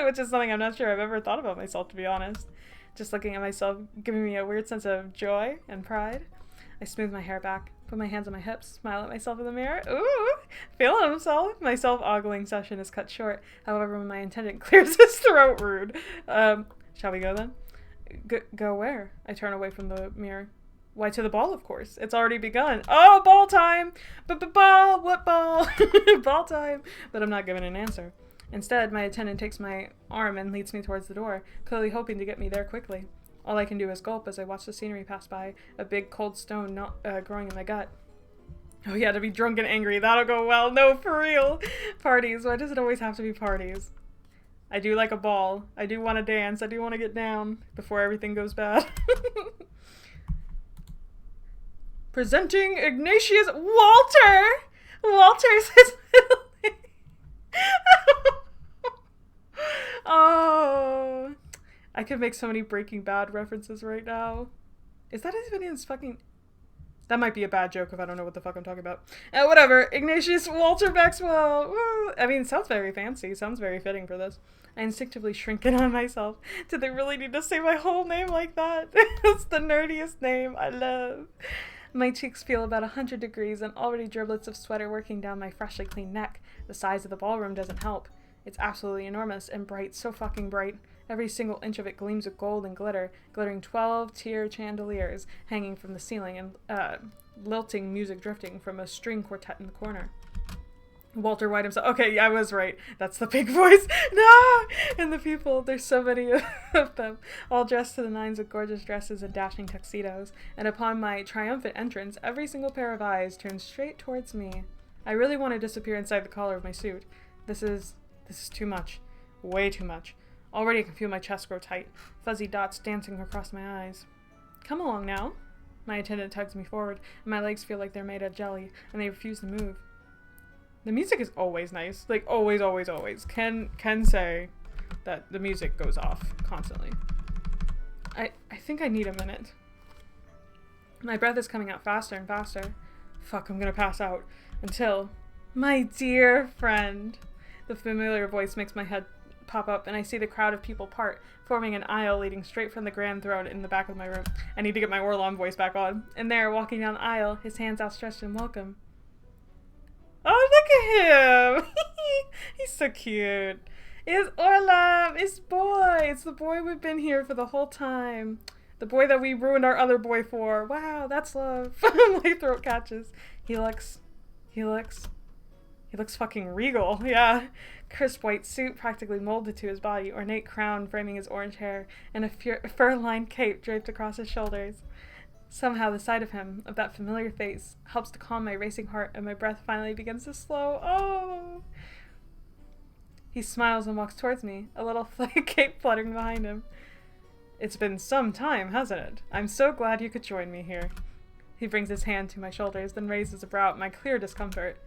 Which is something I'm not sure I've ever thought about myself, to be honest. Just looking at myself, giving me a weird sense of joy and pride. I smooth my hair back, put my hands on my hips, smile at myself in the mirror. Ooh! Feeling himself. My self-ogling session is cut short. However, when my attendant clears his throat rude. Shall we go then? Go where? I turn away from the mirror. Why, to the ball, of course. It's already begun. Oh, ball time! Ball! What ball? Ball time! But I'm not given an answer. Instead, my attendant takes my arm and leads me towards the door, clearly hoping to get me there quickly. All I can do is gulp as I watch the scenery pass by, a big cold stone growing in my gut. Oh yeah, to be drunk and angry, that'll go well. No, for real! Parties, why does it always have to be parties? I do like a ball. I do want to dance. I do want to get down before everything goes bad. Presenting Ignatius Walter! Walter's his middle name. Oh. I could make so many Breaking Bad references right now. Is that even his fucking... That might be a bad joke if I don't know what the fuck I'm talking about. Whatever. Ignatius Walter Maxwell. Woo. I mean, it sounds very fancy. Sounds very fitting for this. I instinctively shrink in on myself. Did they really need to say my whole name like that? It's the nerdiest name I love. My cheeks feel about 100 degrees and already driblets of sweat are working down my freshly clean neck. The size of the ballroom doesn't help. It's absolutely enormous and bright, so fucking bright. Every single inch of it gleams with gold and glitter, glittering 12-tier chandeliers hanging from the ceiling and lilting music drifting from a string quartet in the corner. Walter White himself. Okay, yeah, I was right. That's the big voice. No! And the people, there's so many of them, all dressed to the nines with gorgeous dresses and dashing tuxedos. And upon my triumphant entrance, every single pair of eyes turns straight towards me. I really want to disappear inside the collar of my suit. This is too much. Way too much. Already I can feel my chest grow tight, fuzzy dots dancing across my eyes. Come along now. My attendant tugs me forward, and my legs feel like they're made of jelly, and they refuse to move. The music is always nice. Like, always, always, always. Can say that the music goes off constantly. I think I need a minute. My breath is coming out faster and faster. Fuck, I'm gonna pass out. Until... My dear friend. The familiar voice makes my head pop up, and I see the crowd of people part, forming an aisle leading straight from the grand throne in the back of my room. I need to get my Orlom voice back on. And there, walking down the aisle, his hands outstretched in welcome. Oh, look at him! He's so cute. It's Orlom! It's boy! It's the boy we've been here for the whole time. The boy that we ruined our other boy for. Wow, that's love. My throat catches. He looks fucking regal, yeah. Crisp white suit practically molded to his body, ornate crown framing his orange hair, and a fur-lined cape draped across his shoulders. Somehow the sight of him, of that familiar face, helps to calm my racing heart, and my breath finally begins to slow. Oh! He smiles and walks towards me, a little cape fluttering behind him. It's been some time, hasn't it? I'm so glad you could join me here. He brings his hand to my shoulders, then raises a brow at my clear discomfort.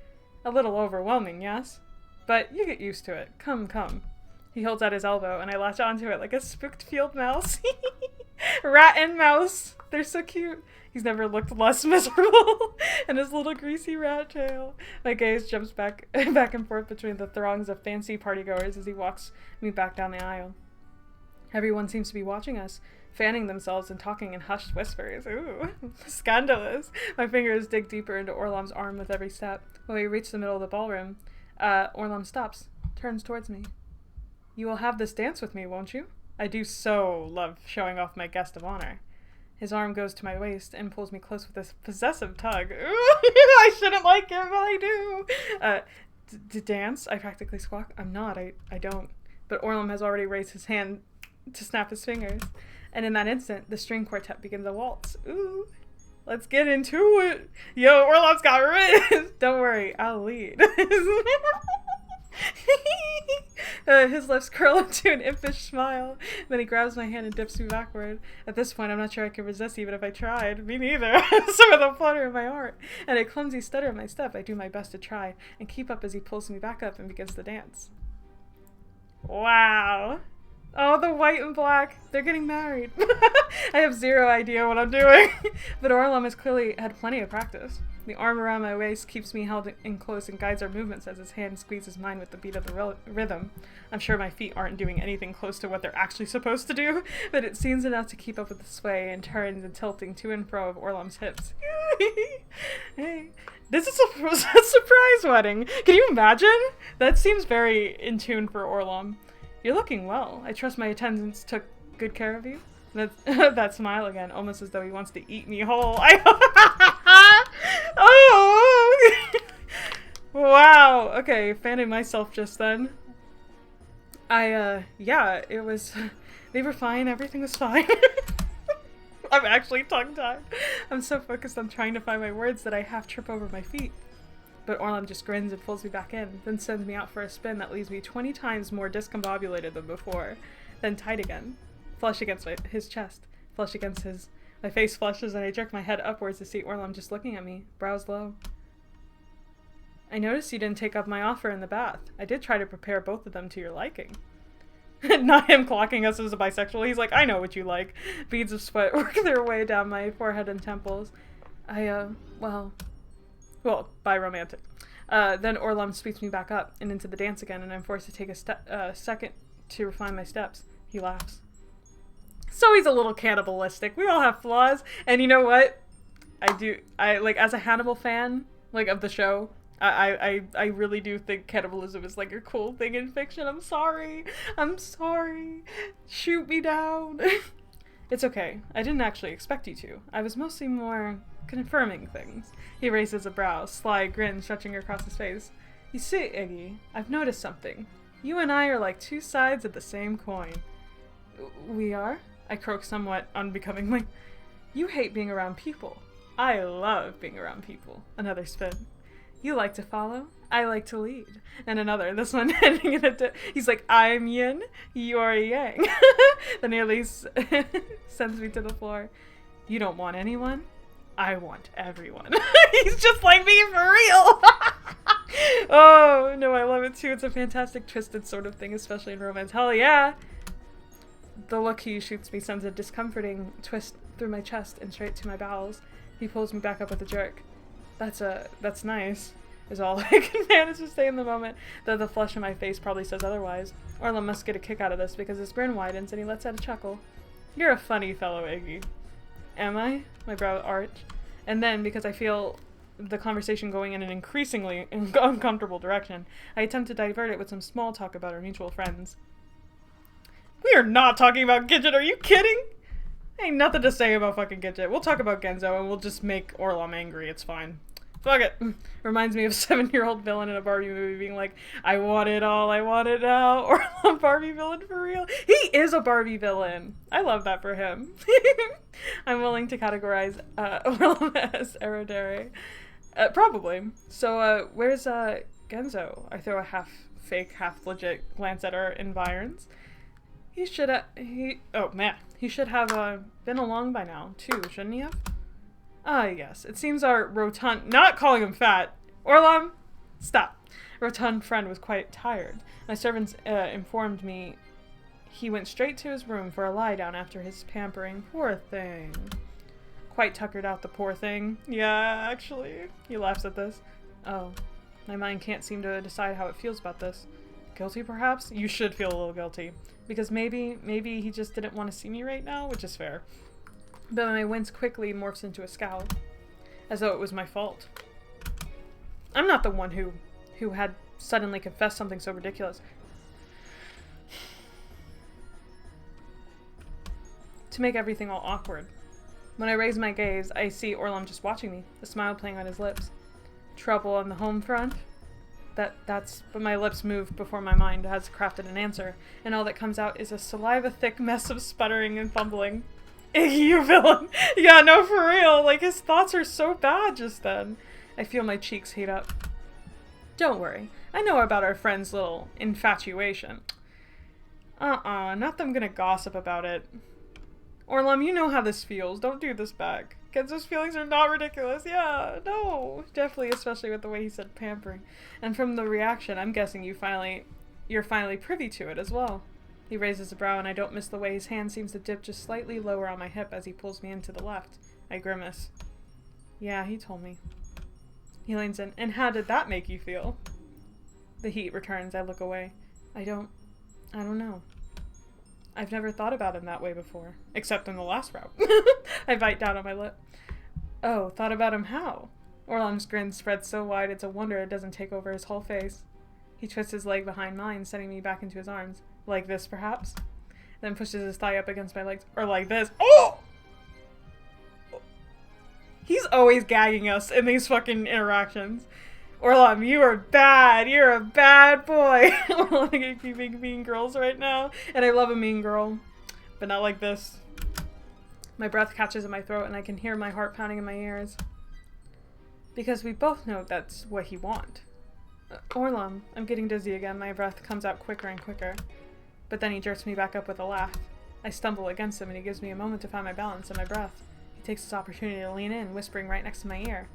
A little overwhelming, yes? But you get used to it. Come, come. He holds out his elbow, and I latch onto it like a spooked field mouse. Rat and mouse. They're so cute. He's never looked less miserable. And his little greasy rat tail. My gaze jumps back and forth between the throngs of fancy partygoers as he walks me back down the aisle. Everyone seems to be watching us, fanning themselves and talking in hushed whispers. Ooh, scandalous. My fingers dig deeper into Orlom's arm with every step. When we reach the middle of the ballroom, Orlom stops, turns towards me. You will have this dance with me, won't you? I do so love showing off my guest of honor. His arm goes to my waist and pulls me close with a possessive tug. Ooh, I shouldn't like him, but I do. Dance? I practically squawk. I'm not. I don't. But Orlom has already raised his hand to snap his fingers. And in that instant, the string quartet begins a waltz. Ooh. Let's get into it. Yo, Orlom's got rid. Don't worry, I'll lead. His lips curl into an impish smile. Then he grabs my hand and dips me backward. At this point, I'm not sure I could resist even if I tried. Me neither. So with a flutter in my heart and a clumsy stutter in my step, I do my best to try and keep up as he pulls me back up and begins to dance. Wow. Oh, the white and black. They're getting married. I have zero idea what I'm doing. But Orlom has clearly had plenty of practice. The arm around my waist keeps me held in close and guides our movements as his hand squeezes mine with the beat of the rhythm. I'm sure my feet aren't doing anything close to what they're actually supposed to do, but it seems enough to keep up with the sway and turns and tilting to and fro of Orlom's hips. Hey. This is a surprise wedding. Can you imagine? That seems very in tune for Orlom. You're looking well. I trust my attendants took good care of you. That smile again, almost as though he wants to eat me whole. Oh! Wow. Okay, fanning myself just then. Yeah, it was... They were fine, everything was fine. I'm actually tongue-tied. I'm so focused on trying to find my words that I half trip over my feet. But Orlam just grins and pulls me back in, then sends me out for a spin that leaves me 20 times more discombobulated than before, then tight again. Flush against his chest, flush against his... My face flushes and I jerk my head upwards to see Orlam just looking at me, brows low. I noticed you didn't take up my offer in the bath. I did try to prepare both of them to your liking. Not him clocking us as a bisexual. He's like, I know what you like. Beads of sweat work their way down my forehead and temples. Well, by romantic. Then Orlam sweeps me back up and into the dance again, and I'm forced to take a second to refine my steps. He laughs. So he's a little cannibalistic. We all have flaws. And you know what? I as a Hannibal fan, of the show, I really do think cannibalism is a cool thing in fiction. I'm sorry. Shoot me down. It's okay. I didn't actually expect you to. I was mostly more confirming things. He raises a brow, sly grin stretching across his face. You see, Iggy, I've noticed something. You and I are like two sides of the same coin. We are? I croak somewhat unbecomingly. You hate being around people. I love being around people. Another spin. You like to follow, I like to lead. And another, this one ending in a he's like, I'm yin, you're yang. That nearly sends me to the floor. You don't want anyone? I want everyone. He's just like me for real. Oh, no, I love it too. It's a fantastic twisted sort of thing, especially in romance. Hell yeah. The look he shoots me sends a discomforting twist through my chest and straight to my bowels. He pulls me back up with a jerk. That's nice, is all I can manage to say in the moment, though the flush on my face probably says otherwise. Orlam must get a kick out of this because his grin widens and he lets out a chuckle. You're a funny fellow, Iggy. Am I? My brow arch. And then, because I feel the conversation going in an increasingly uncomfortable direction, I attempt to divert it with some small talk about our mutual friends. We are not talking about Gidget, are you kidding? Ain't nothing to say about fucking Gidget. We'll talk about Genzo and we'll just make Orlam angry, it's fine. Fuck it. Reminds me of a 7-year-old villain in a Barbie movie being like, I want it all, I want it now. Orlam Barbie villain for real. He is a Barbie villain. I love that for him. I'm willing to categorize Orlam as erudite. Probably. So, where's Genzo? I throw a half fake, half legit glance at our environs. He should have been along by now, too, shouldn't he have? Yes. It seems our rotund... Not calling him fat. Orlam, stop. Rotund friend was quite tired. My servants informed me he went straight to his room for a lie down after his pampering. Poor thing. Quite tuckered out, the poor thing. Yeah, actually. He laughs at this. Oh. My mind can't seem to decide how it feels about this. Guilty, perhaps? You should feel a little guilty. Because maybe he just didn't want to see me right now, which is fair. But my wince quickly morphs into a scowl, as though it was my fault. I'm not the one who had suddenly confessed something so ridiculous. To make everything all awkward. When I raise my gaze, I see Orlam just watching me, a smile playing on his lips. Trouble on the home front? But my lips move before my mind has crafted an answer, and all that comes out is a saliva-thick mess of sputtering and fumbling. Iggy, you villain! Yeah, no, for real! His thoughts are so bad just then. I feel my cheeks heat up. Don't worry. I know about our friend's little infatuation. Not that I'm gonna gossip about it. Orlam, you know how this feels. Don't do this back. Genzo's feelings are not ridiculous. Yeah, no. Definitely, especially with the way he said pampering. And from the reaction, I'm guessing you're finally privy to it as well. He raises a brow and I don't miss the way his hand seems to dip just slightly lower on my hip as he pulls me in to the left. I grimace. Yeah, he told me. He leans in. And how did that make you feel? The heat returns. I look away. I don't know. I've never thought about him that way before. Except in the last route. I bite down on my lip. Oh, thought about him how? Orlam's grin spreads so wide it's a wonder it doesn't take over his whole face. He twists his leg behind mine, sending me back into his arms. Like this, perhaps? then pushes his thigh up against my legs, or like this. Oh! He's always gagging us in these fucking interactions. Orlom, you are bad. You're a bad boy. Orlom, I keep being mean girls right now. And I love a mean girl. But not like this. My breath catches in my throat and I can hear my heart pounding in my ears. Because we both know that's what he want. Orlom, I'm getting dizzy again. My breath comes out quicker and quicker. But then he jerks me back up with a laugh. I stumble against him and he gives me a moment to find my balance and my breath. He takes this opportunity to lean in, whispering right next to my ear.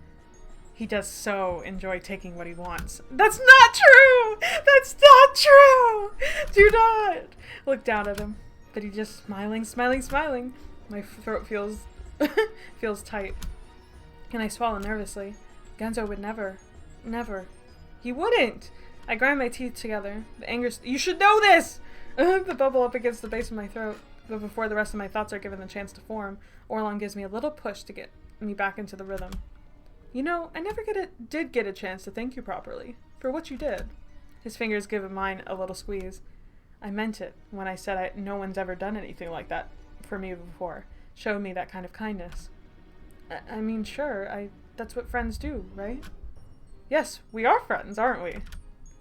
He does so enjoy taking what he wants. That's not true! That's not true! Do not! Look down at him. But he just smiling. My throat feels feels tight. And I swallow nervously. Genzo would never. He wouldn't! I grind my teeth together. The anger... You should know this! The bubble up against the base of my throat. But before the rest of my thoughts are given the chance to form, Orlom gives me a little push to get me back into the rhythm. You know, I never did get a chance to thank you properly for what you did. His fingers give mine a little squeeze. I meant it when I said no one's ever done anything like that for me before. Showed me that kind of kindness. I mean, sure, that's what friends do, right? Yes, we are friends, aren't we?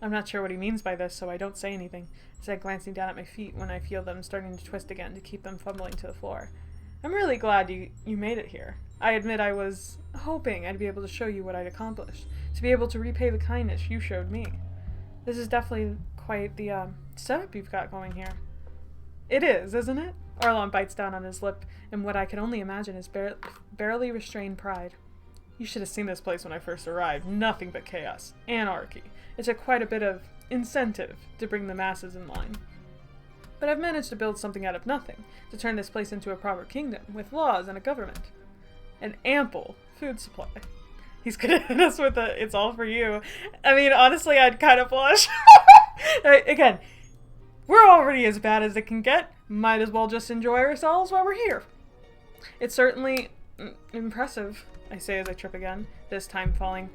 I'm not sure what he means by this, so I don't say anything, instead glancing down at my feet when I feel them starting to twist again to keep them fumbling to the floor. I'm really glad you made it here. I admit I was hoping I'd be able to show you what I'd accomplished, to be able to repay the kindness you showed me. This is definitely quite the setup you've got going here. It is, isn't it? Orlom bites down on his lip in what I can only imagine is barely restrained pride. You should have seen this place when I first arrived. Nothing but chaos. Anarchy. It took quite a bit of incentive to bring the masses in line. But I've managed to build something out of nothing, to turn this place into a proper kingdom, with laws and a government. An ample food supply. He's gonna hit us with a, it's all for you. I mean, honestly, I'd kind of blush. Again, we're already as bad as it can get. Might as well just enjoy ourselves while we're here. It's certainly impressive, I say as I trip again, this time falling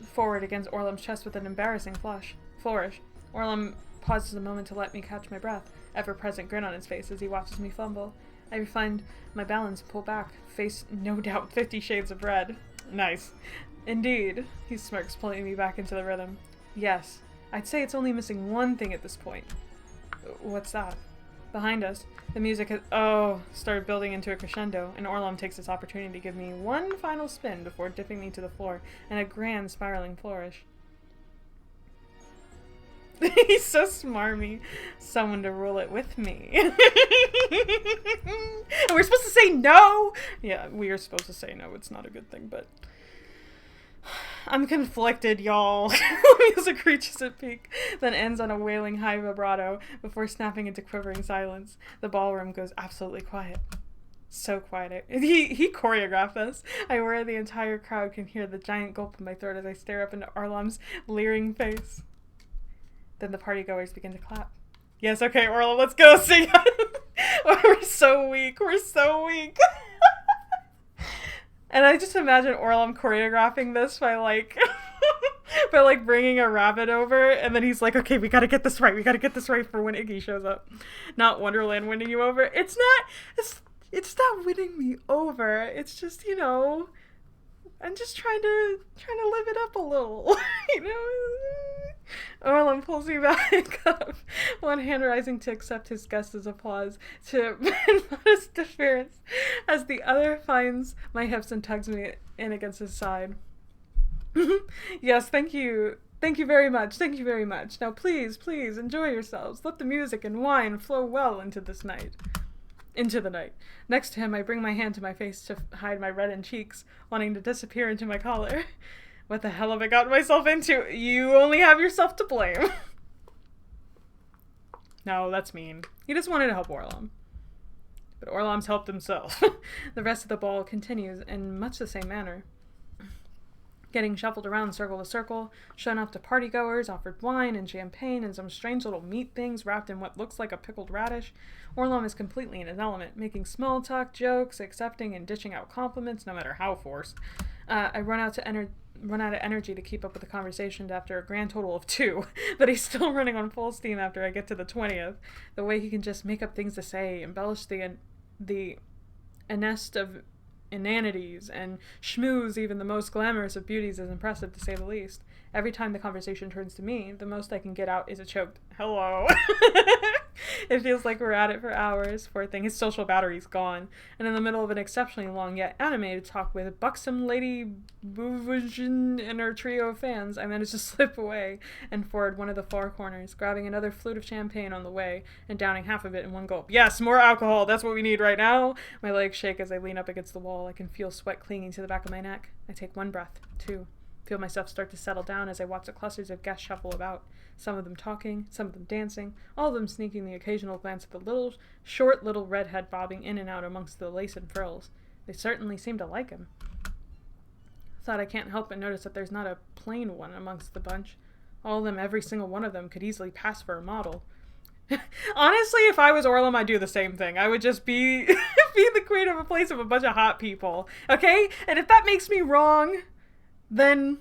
forward against Orlom's chest with an embarrassing flourish. Orlom pauses a moment to let me catch my breath, ever-present grin on his face as he watches me fumble. I find my balance and pull back, face no doubt 50 shades of red. Nice. Indeed, he smirks, pulling me back into the rhythm. Yes, I'd say it's only missing one thing at this point. What's that? Behind us, the music has, started building into a crescendo, and Orlom takes this opportunity to give me one final spin before dipping me to the floor in a grand spiraling flourish. He's so smarmy. Someone to rule it with me. And we're supposed to say no! Yeah, we are supposed to say no. It's not a good thing, but... I'm conflicted, y'all. Music reaches its peak, then ends on a wailing high vibrato before snapping into quivering silence. The ballroom goes absolutely quiet. So quiet. He choreographed this. I worry the entire crowd can hear the giant gulp in my throat as I stare up into Orlom's leering face. Then the partygoers begin to clap. Yes, okay, Orlom, let's go sing. We're so weak. And I just imagine Orlom choreographing this by bringing a rabbit over, and then he's like, okay, we gotta get this right for when Iggy shows up. Not Wonderland winning you over. It's not winning me over. It's just, I'm just trying to live it up a little, Orlom pulls me back up, one hand rising to accept his guest's applause, to modest deference, as the other finds my hips and tugs me in against his side. Yes, thank you. Thank you very much. Now please, enjoy yourselves. Let the music and wine flow well into the night. Next to him, I bring my hand to my face to hide my reddened cheeks, wanting to disappear into my collar. What the hell have I gotten myself into? You only have yourself to blame. No, that's mean. He just wanted to help Orlom. But Orlom's helped himself. The rest of the ball continues in much the same manner. Getting shuffled around circle to circle, shown off to partygoers, offered wine and champagne and some strange little meat things wrapped in what looks like a pickled radish. Orlom is completely in his element, making small talk, jokes, accepting and dishing out compliments, no matter how forced. I run out of energy to keep up with the conversation after a grand total of 2, but he's still running on full steam after I get to the 20th. The way he can just make up things to say, embellish the nest of inanities, and schmooze even the most glamorous of beauties is impressive, to say the least. Every time the conversation turns to me, the most I can get out is a choked hello. It feels like we're at it for hours. Poor thing, his social battery's gone. And in the middle of an exceptionally long yet animated talk with buxom Lady Bouvagin and her trio of fans, I managed to slip away and forward one of the far corners, grabbing another flute of champagne on the way and downing half of it in one gulp. Yes, more alcohol, that's what we need right now. My legs shake as I lean up against the wall. I can feel sweat clinging to the back of my neck. I take one breath, 2. Feel myself start to settle down as I watch the clusters of guests shuffle about, some of them talking, some of them dancing, all of them sneaking the occasional glance at the short little redhead bobbing in and out amongst the lace and frills. They certainly seem to like him. Thought I can't help but notice that there's not a plain one amongst the bunch. All of them, every single one of them, could easily pass for a model. Honestly, if I was Orlum, I'd do the same thing. I would just be the queen of a place of a bunch of hot people. Okay? And if that makes me wrong, then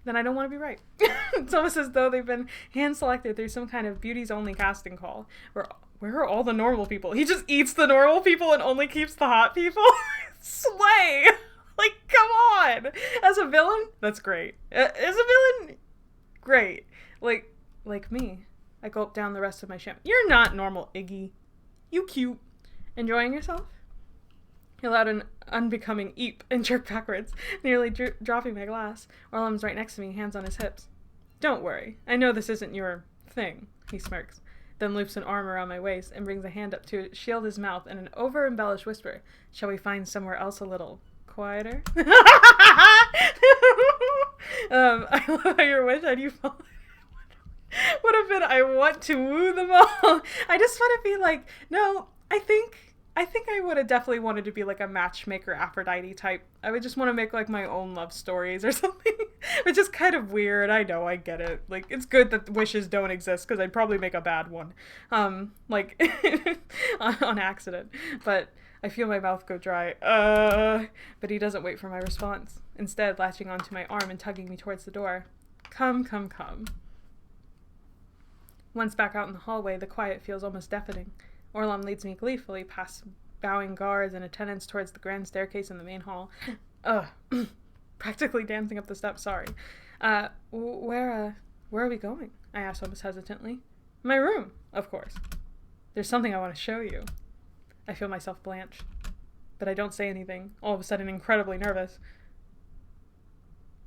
I don't want to be right. It's almost as though they've been hand-selected through some kind of beauties-only casting call. Where are all the normal people? He just eats the normal people and only keeps the hot people? Slay! Like, come on! As a villain, that's great. As a villain, great. Like me. I gulp down the rest of my champagne. You're not normal, Iggy. You cute. Enjoying yourself? He allowed an unbecoming eep and jerked backwards, nearly dropping my glass. Orlum's right next to me, hands on his hips. Don't worry. I know this isn't your thing, he smirks, then loops an arm around my waist and brings a hand up to shield his mouth in an over-embellished whisper. Shall we find somewhere else a little quieter? I love how your wish had you fall. Would have been, I want to woo them all. I just want to be like, no, I think I would have definitely wanted to be like a matchmaker Aphrodite type. I would just want to make like my own love stories or something, which is kind of weird. I know, I get it. Like, it's good that wishes don't exist because I'd probably make a bad one, like on accident. But I feel my mouth go dry. But he doesn't wait for my response. Instead, latching onto my arm and tugging me towards the door. Come, come, come. Once back out in the hallway, the quiet feels almost deafening. Orlum leads me gleefully past bowing guards and attendants towards the grand staircase in the main hall. Practically dancing up the steps, sorry. Where are we going? I asked almost hesitantly. My room, of course. There's something I want to show you. I feel myself blanch, but I don't say anything, all of a sudden incredibly nervous.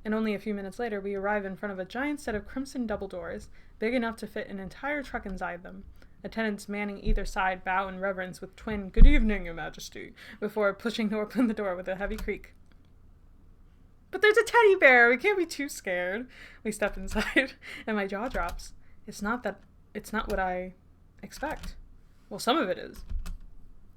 And only a few minutes later, we arrive in front of a giant set of crimson double doors, big enough to fit an entire truck inside them. Attendants manning either side bow in reverence with twin, "Good evening, Your Majesty," before pushing open the door with a heavy creak. But there's a teddy bear! We can't be too scared. We step inside, and my jaw drops. It's not what I expect. Well, some of it is.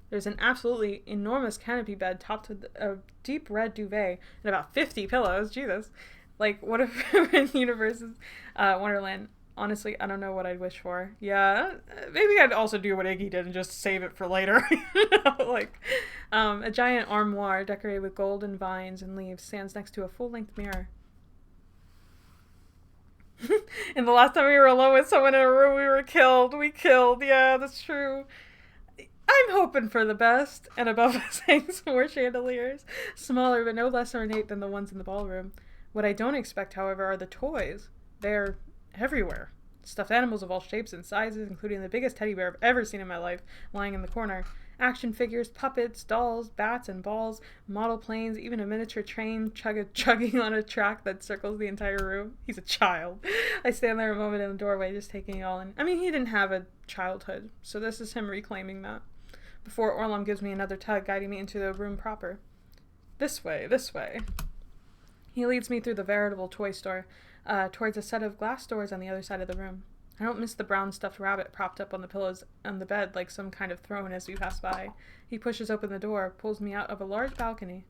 There's an absolutely enormous canopy bed topped with a deep red duvet and about 50 pillows. Jesus. Like, what if we were in Universe's Wonderland? Honestly, I don't know what I'd wish for. Yeah, maybe I'd also do what Iggy did and just save it for later. A giant armoire decorated with golden vines and leaves stands next to a full-length mirror. And the last time we were alone with someone in a room, we were killed. We killed. Yeah, that's true. I'm hoping for the best, and above us hang some more chandeliers, smaller but no less ornate than the ones in the ballroom. What I don't expect, however, are the toys. They're everywhere. Stuffed animals of all shapes and sizes, including the biggest teddy bear I've ever seen in my life, lying in the corner. Action figures, puppets, dolls, bats and balls, model planes, even a miniature train chugging on a track that circles the entire room. He's a child. I stand there a moment in the doorway, just taking it all in. I mean, he didn't have a childhood, so this is him reclaiming that. Before Orlum gives me another tug, guiding me into the room proper. This way, this way. He leads me through the veritable toy store, towards a set of glass doors on the other side of the room. I don't miss the brown stuffed rabbit propped up on the pillows on the bed like some kind of throne as we pass by. He pushes open the door, pulls me out of a large balcony.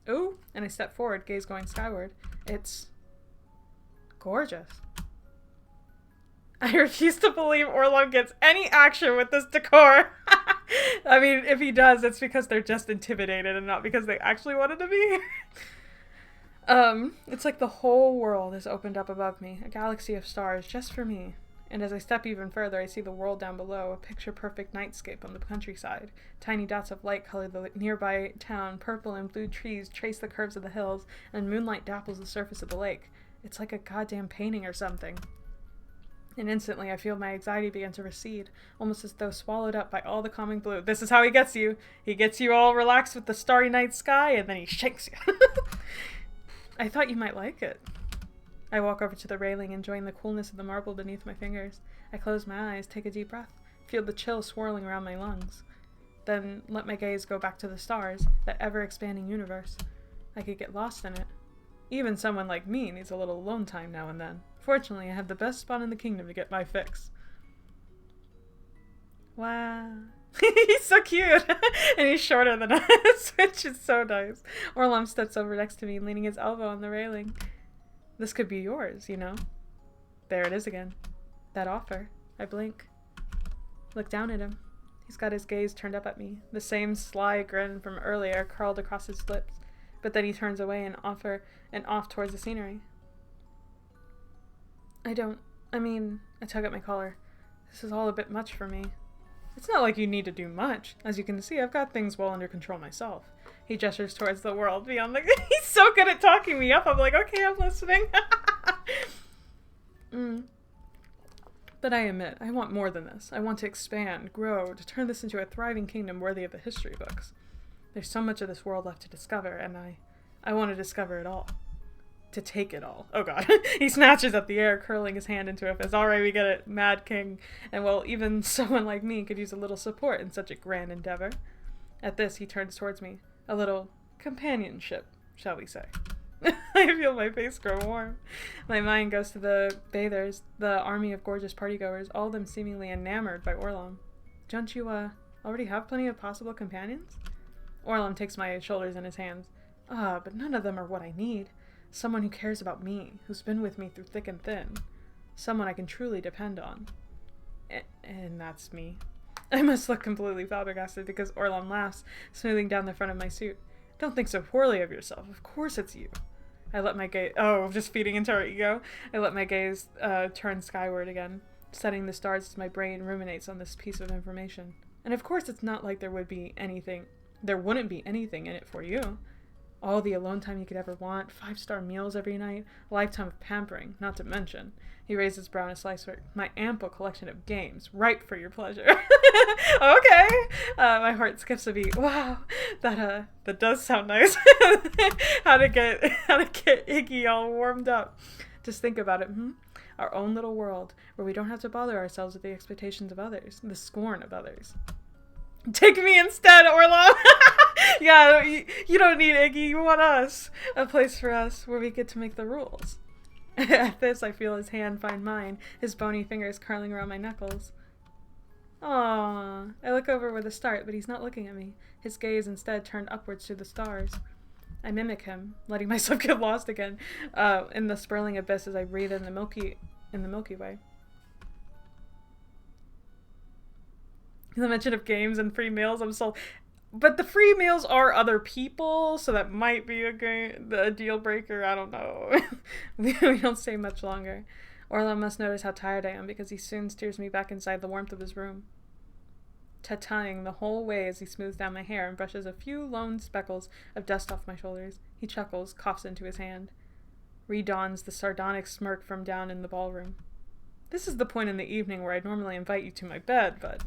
Ooh, and I step forward, gaze going skyward. It's gorgeous. I refuse to believe Orlum gets any action with this decor. I mean, if he does, it's because they're just intimidated and not because they actually wanted to be here. It's like the whole world is opened up above me, a galaxy of stars just for me. And as I step even further, I see the world down below, a picture-perfect nightscape on the countryside. Tiny dots of light color the nearby town, purple and blue trees trace the curves of the hills, and moonlight dapples the surface of the lake. It's like a goddamn painting or something. And instantly I feel my anxiety begin to recede, almost as though swallowed up by all the calming blue. This is how he gets you. He gets you all relaxed with the starry night sky, and then he shakes you. I thought you might like it. I walk over to the railing, enjoying the coolness of the marble beneath my fingers. I close my eyes, take a deep breath, feel the chill swirling around my lungs. Then let my gaze go back to the stars, that ever-expanding universe. I could get lost in it. Even someone like me needs a little alone time now and then. Fortunately, I have the best spot in the kingdom to get my fix. Wow. He's so cute! And he's shorter than us, which is so nice. Orlam steps over next to me, leaning his elbow on the railing. This could be yours, you know? There it is again. That offer. I blink. Look down at him. He's got his gaze turned up at me. The same sly grin from earlier curled across his lips. But then he turns away and off towards the scenery. I tug at my collar. This is all a bit much for me. It's not like you need to do much. As you can see, I've got things well under control myself. He gestures towards the world beyond the... He's so good at talking me up. I'm like, okay, I'm listening. But I admit, I want more than this. I want to expand, grow, to turn this into a thriving kingdom worthy of the history books. There's so much of this world left to discover, and I want to discover it all. To take it all. Oh god. He snatches at the air, curling his hand into a fist. Alright, we get it. Mad King. And well, even someone like me could use a little support in such a grand endeavor. At this, he turns towards me. A little companionship, shall we say. I feel my face grow warm. My mind goes to the bathers, the army of gorgeous partygoers, all of them seemingly enamored by Orlam. Don't you, already have plenty of possible companions? Orlam takes my shoulders in his hands. But none of them are what I need. Someone who cares about me, who's been with me through thick and thin. Someone I can truly depend on. And that's me. I must look completely flabbergasted because Orlam laughs, smoothing down the front of my suit. Don't think so poorly of yourself. Of course it's you. I let my gaze... Oh, just feeding into our ego. I let my gaze turn skyward again, studying the stars as my brain ruminates on this piece of information. And of course it's not like there wouldn't be anything in it for you. All the alone time you could ever want, 5-star meals every night, a lifetime of pampering, not to mention. He raised his brown slicer. My ample collection of games, ripe for your pleasure. Okay. My heart skips a beat. Wow, that does sound nice. How to get Iggy all warmed up. Just think about it. Our own little world, where we don't have to bother ourselves with the expectations of others, the scorn of others. Take me instead, Orlam! Yeah, you don't need Iggy, you want us. A place for us where we get to make the rules. At this, I feel his hand find mine, his bony fingers curling around my knuckles. Aww. I look over with a start, but he's not looking at me. His gaze instead turned upwards to the stars. I mimic him, letting myself get lost again in the swirling abyss as I breathe in the Milky Way. The mention of games and free meals, I'm so... But the free meals are other people, so that might be a deal breaker. I don't know. We don't stay much longer. Orlam must notice how tired I am because he soon steers me back inside the warmth of his room, tattooing the whole way as he smooths down my hair and brushes a few lone speckles of dust off my shoulders. He chuckles, coughs into his hand. Redawns the sardonic smirk from down in the ballroom. This is the point in the evening where I'd normally invite you to my bed, but...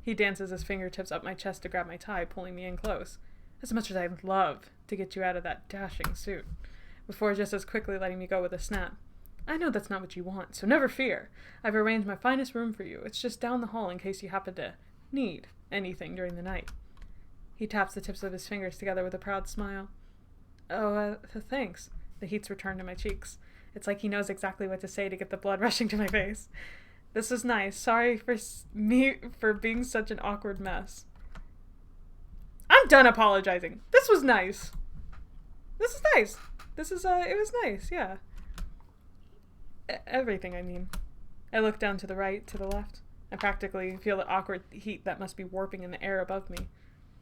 He dances his fingertips up my chest to grab my tie, pulling me in close. As much as I'd love to get you out of that dashing suit. Before just as quickly letting me go with a snap. I know that's not what you want, so never fear. I've arranged my finest room for you. It's just down the hall in case you happen to need anything during the night. He taps the tips of his fingers together with a proud smile. Oh, thanks. The heat's returned to my cheeks. It's like he knows exactly what to say to get the blood rushing to my face. This was nice. Sorry for me for being such an awkward mess. I'm done apologizing. This was nice. This is nice. This is, it was nice, yeah. Everything, I mean. I look down to the right, to the left. I practically feel the awkward heat that must be warping in the air above me.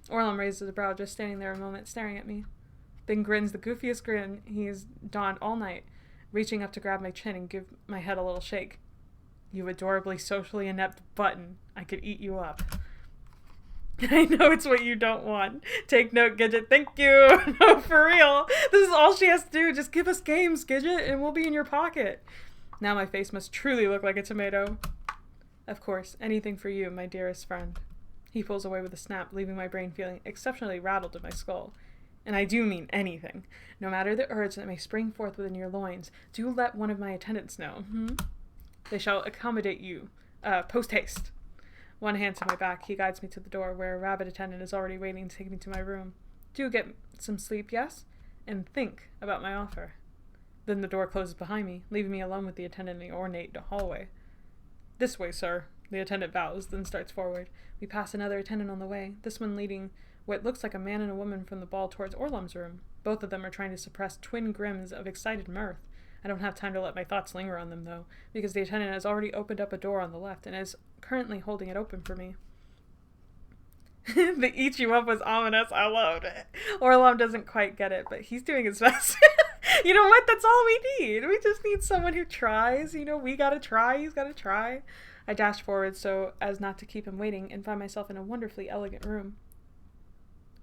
Orlom raises a brow, just standing there a moment, staring at me. Then grins the goofiest grin he's donned all night, reaching up to grab my chin and give my head a little shake. You adorably socially inept button. I could eat you up. I know it's what you don't want. Take note, Gidget. Thank you. No, for real. This is all she has to do. Just give us games, Gidget, and we'll be in your pocket. Now my face must truly look like a tomato. Of course, anything for you, my dearest friend. He pulls away with a snap, leaving my brain feeling exceptionally rattled in my skull. And I do mean anything. No matter the urge that may spring forth within your loins, do let one of my attendants know. They shall accommodate you. Post haste. One hand to my back, he guides me to the door, where a rabbit attendant is already waiting to take me to my room. Do get some sleep, yes? And think about my offer. Then the door closes behind me, leaving me alone with the attendant in the ornate hallway. This way, sir. The attendant bows, then starts forward. We pass another attendant on the way, this one leading what looks like a man and a woman from the ball towards Orlom's room. Both of them are trying to suppress twin grims of excited mirth. I don't have time to let my thoughts linger on them, though, because the attendant has already opened up a door on the left and is currently holding it open for me. The eat you up was ominous. I loved it. Orlom doesn't quite get it, but he's doing his best. You know what? That's all we need. We just need someone who tries. You know, we gotta try. He's gotta try. I dash forward so as not to keep him waiting and find myself in a wonderfully elegant room.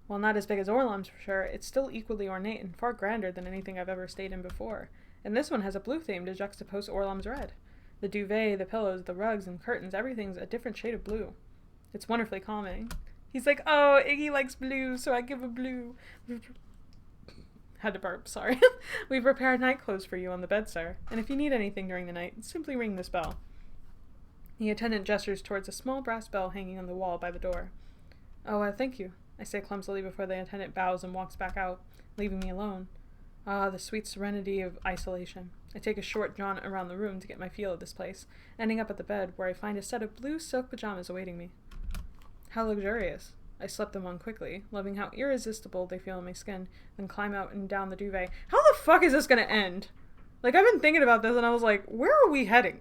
While not as big as Orlom's for sure, it's still equally ornate and far grander than anything I've ever stayed in before. And this one has a blue theme to juxtapose Orlom's red. The duvet, the pillows, the rugs, and curtains, everything's a different shade of blue. It's wonderfully calming. He's like, oh, Iggy likes blue, so I give a blue. Had to burp, sorry. We've prepared night clothes for you on the bed, sir. And if you need anything during the night, simply ring this bell. The attendant gestures towards a small brass bell hanging on the wall by the door. Oh, thank you, I say clumsily before the attendant bows and walks back out, leaving me alone. Ah, the sweet serenity of isolation. I take a short jaunt around the room to get my feel of this place, ending up at the bed where I find a set of blue silk pajamas awaiting me. How luxurious. I slip them on quickly, loving how irresistible they feel on my skin, then climb out and down the duvet. How the fuck is this gonna end? Like, I've been thinking about this and I was like, where are we heading?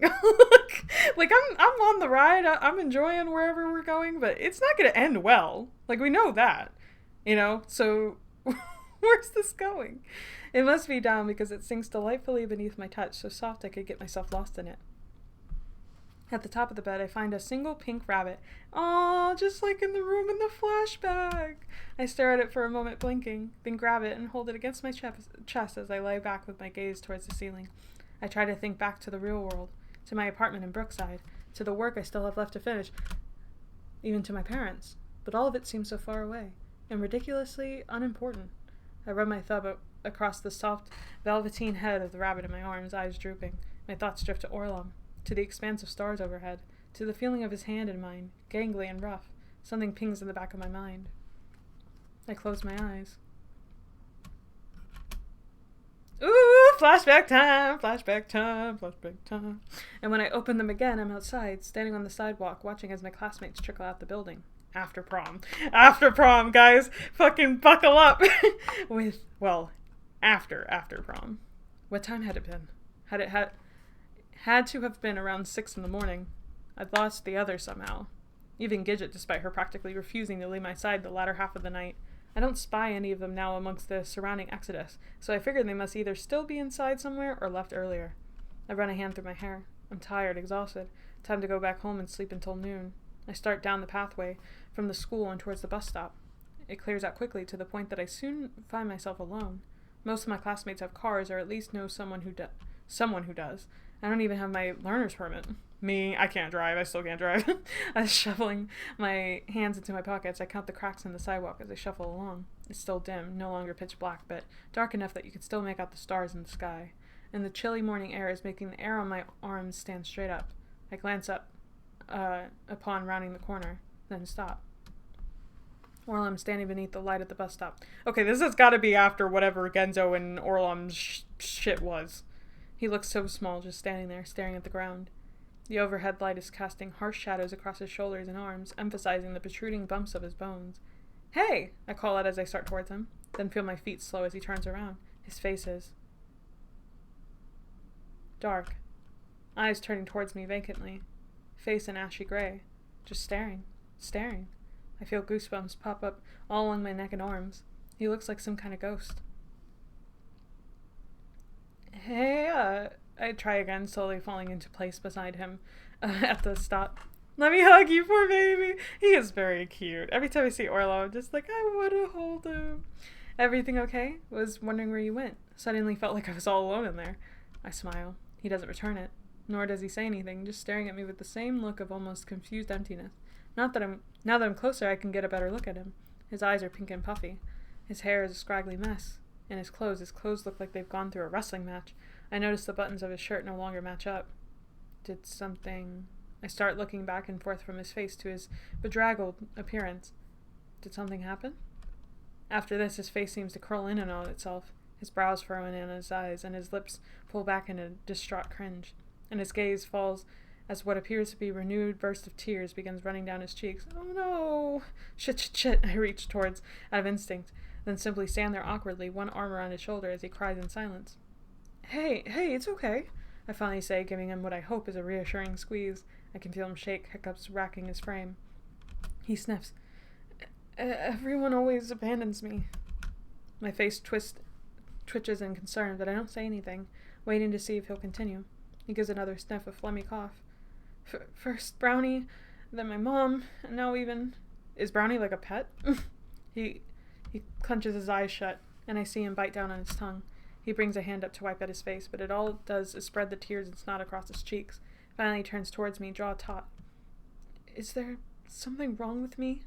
like I'm on the ride, I'm enjoying wherever we're going, but it's not gonna end well. Like, we know that, you know? So, where's this going? It must be down because it sinks delightfully beneath my touch, so soft I could get myself lost in it. At the top of the bed, I find a single pink rabbit. Aww, just like in the room in the flashback. I stare at it for a moment, blinking, then grab it and hold it against my chest as I lay back with my gaze towards the ceiling. I try to think back to the real world, to my apartment in Brookside, to the work I still have left to finish, even to my parents. But all of it seems so far away, and ridiculously unimportant. I rub my thumb across the soft, velveteen head of the rabbit in my arms, eyes drooping. My thoughts drift to Orlom, to the expanse of stars overhead, to the feeling of his hand in mine, gangly and rough. Something pings in the back of my mind. I close my eyes. Ooh, flashback time, flashback time, flashback time. And when I open them again, I'm outside, standing on the sidewalk, watching as my classmates trickle out the building. After prom. After prom, guys. Fucking buckle up. After prom. What time had it been? Had to have been around 6 in the morning. I'd lost the others somehow. Even Gidget, despite her practically refusing to leave my side the latter half of the night. I don't spy any of them now amongst the surrounding exodus, so I figured they must either still be inside somewhere or left earlier. I run a hand through my hair. I'm tired, exhausted. Time to go back home and sleep until noon. I start down the pathway from the school and towards the bus stop. It clears out quickly to the point that I soon find myself alone. Most of my classmates have cars, or at least know someone who does. I don't even have my learner's permit. Me, I can't drive. I still can't drive. I'm shuffling my hands into my pockets. I count the cracks in the sidewalk as I shuffle along. It's still dim, no longer pitch black, but dark enough that you could still make out the stars in the sky. And the chilly morning air is making the hair on my arms stand straight up. I glance up upon rounding the corner, then stop. Orlom standing beneath the light at the bus stop. Okay, this has got to be after whatever Genzo and Orlom's shit was. He looks so small, just standing there, staring at the ground. The overhead light is casting harsh shadows across his shoulders and arms, emphasizing the protruding bumps of his bones. Hey! I call out as I start towards him, then feel my feet slow as he turns around. His face is dark, eyes turning towards me vacantly. face an ashy gray. Just staring. Staring. I feel goosebumps pop up all along my neck and arms. He looks like some kind of ghost. Hey, I try again, slowly falling into place beside him at the stop. Let me hug you, poor baby. He is very cute. Every time I see Orlo, I'm just like, I want to hold him. Everything okay? Was wondering where you went. Suddenly felt like I was all alone in there. I smile. He doesn't return it, nor does he say anything, just staring at me with the same look of almost confused emptiness. Now that I'm closer, I can get a better look at him. His eyes are pink and puffy. His hair is a scraggly mess. And his clothes look like they've gone through a wrestling match. I notice the buttons of his shirt no longer match up. Did something... I start looking back and forth from his face to his bedraggled appearance. Did something happen? After this, his face seems to curl in on itself. His brows furrow in on his eyes, and his lips pull back in a distraught cringe. And his gaze falls as what appears to be a renewed burst of tears begins running down his cheeks. Oh no! Shit, I reach towards, out of instinct, then simply stand there awkwardly, one arm around his shoulder as he cries in silence. Hey, it's okay, I finally say, giving him what I hope is a reassuring squeeze. I can feel him shake, hiccups racking his frame. He sniffs. Everyone always abandons me. My face twitches in concern, but I don't say anything, waiting to see if he'll continue. He gives another sniff of phlegmy cough. First Brownie, then my mom, and now even... Is Brownie like a pet? He clenches his eyes shut, and I see him bite down on his tongue. He brings a hand up to wipe at his face, but it all does is spread the tears and snot across his cheeks. Finally he turns towards me, jaw taut. Is there something wrong with me?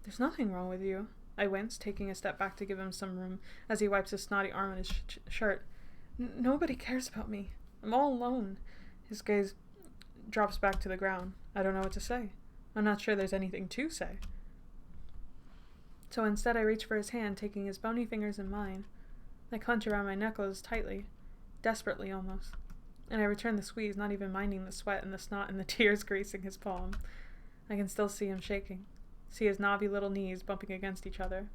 There's nothing wrong with you. I wince, taking a step back to give him some room as he wipes his snotty arm on his shirt. Nobody cares about me. I'm all alone. His gaze drops back to the ground. I don't know what to say. I'm not sure there's anything to say. So instead I reach for his hand, taking his bony fingers in mine. I clench around my knuckles tightly, desperately almost, and I return the squeeze, not even minding the sweat and the snot and the tears greasing his palm. I can still see him shaking, see his knobby little knees bumping against each other.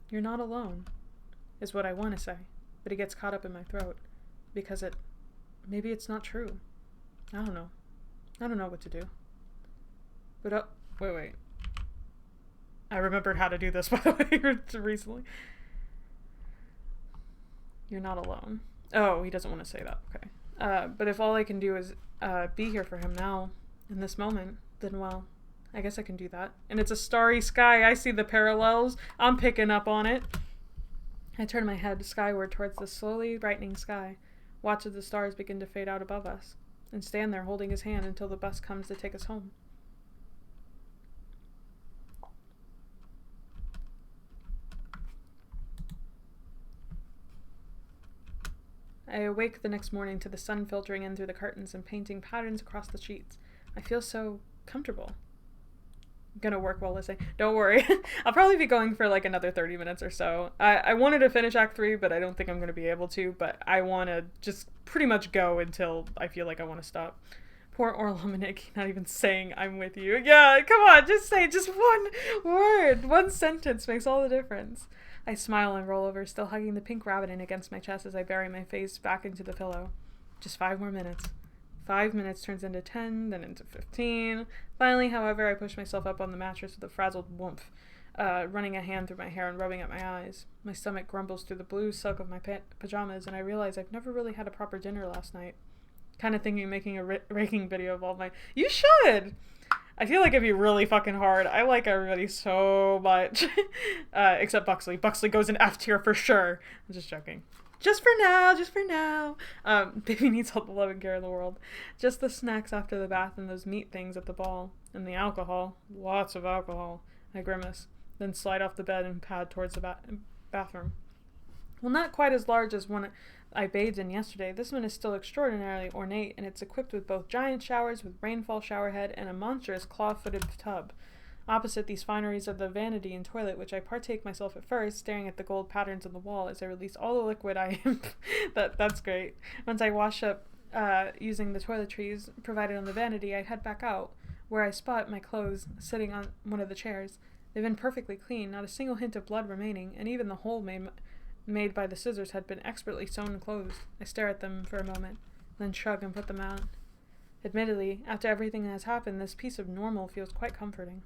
You're not alone, is what I want to say, but he gets caught up in my throat, because maybe it's not true. I don't know what to do. But, wait. I remembered how to do this, by the way, recently. You're not alone. Oh, he doesn't want to say that. Okay. But if all I can do is be here for him now, in this moment, then, well, I guess I can do that. And it's a starry sky. I see the parallels. I'm picking up on it. I turn my head skyward towards the slowly brightening sky, watch as the stars begin to fade out above us, and stand there holding his hand until the bus comes to take us home. I awake the next morning to the sun filtering in through the curtains and painting patterns across the sheets. I feel so comfortable. I'm gonna work while listening. Don't worry. I'll probably be going for like another 30 minutes or so. I wanted to finish Act 3, but I don't think I'm gonna be able to, but I want to just pretty much go until I feel like I want to stop. Poor Orlominik, not even saying I'm with you. Yeah, come on, just say just one word. One sentence makes all the difference. I smile and roll over, still hugging the pink rabbit in against my chest as I bury my face back into the pillow. Just 5 more minutes. 5 minutes turns into 10, then into 15. Finally, however, I push myself up on the mattress with a frazzled whoomph, running a hand through my hair and rubbing at my eyes. My stomach grumbles through the blue silk of my pajamas, and I realize I've never really had a proper dinner last night. Kind of thinking of making a raking video of all my... You should! I feel like it'd be really fucking hard. I like everybody so much. Except Buxley. Buxley goes in F tier for sure. I'm just joking. Just for now. Baby needs all the love and care in the world. Just the snacks after the bath and those meat things at the ball. And the alcohol. Lots of alcohol. I grimace. Then slide off the bed and pad towards the bathroom. Well, not quite as large as one I bathed in yesterday. This one is still extraordinarily ornate, and it's equipped with both giant showers with rainfall showerhead and a monstrous claw-footed tub. Opposite these fineries are the vanity and toilet, which I partake myself at first, staring at the gold patterns on the wall as I release all the liquid I am. That's great. Once I wash up using the toiletries provided on the vanity, I head back out, where I spot my clothes sitting on one of the chairs. They've been perfectly clean, not a single hint of blood remaining, and even the hole made by the scissors had been expertly sewn and closed. I stare at them for a moment, then shrug and put them out. Admittedly, after everything that has happened, this piece of normal feels quite comforting.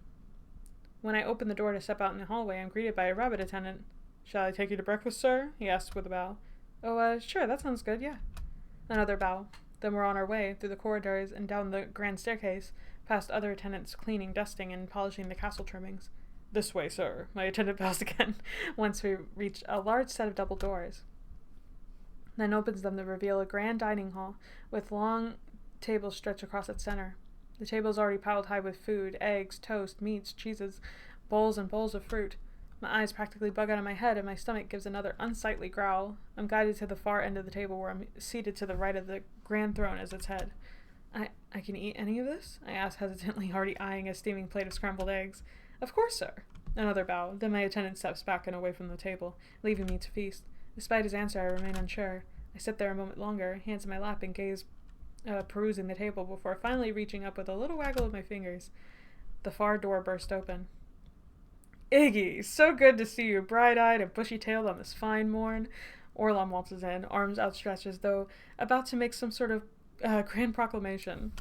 When I open the door to step out in the hallway, I'm greeted by a rabbit attendant. "Shall I take you to breakfast, sir?" he asks with a bow. "Oh, sure, that sounds good, yeah." Another bow. Then we're on our way, through the corridors and down the grand staircase, past other attendants cleaning, dusting, and polishing the castle trimmings. "This way, sir." My attendant bows again, once we reach a large set of double doors. Then opens them to reveal a grand dining hall, with long tables stretched across its center. The table is already piled high with food, eggs, toast, meats, cheeses, bowls and bowls of fruit. My eyes practically bug out of my head, and my stomach gives another unsightly growl. I'm guided to the far end of the table, where I'm seated to the right of the grand throne as its head. I can eat any of this?" I ask hesitantly, already eyeing a steaming plate of scrambled eggs. "Of course, sir." Another bow. Then my attendant steps back and away from the table, leaving me to feast. Despite his answer, I remain unsure. I sit there a moment longer, hands in my lap, and gaze, perusing the table, before finally reaching up with a little waggle of my fingers. The far door burst open. "Iggy, so good to see you, bright-eyed and bushy-tailed on this fine morn." Orlam waltzes in, arms outstretched as though about to make some sort of grand proclamation.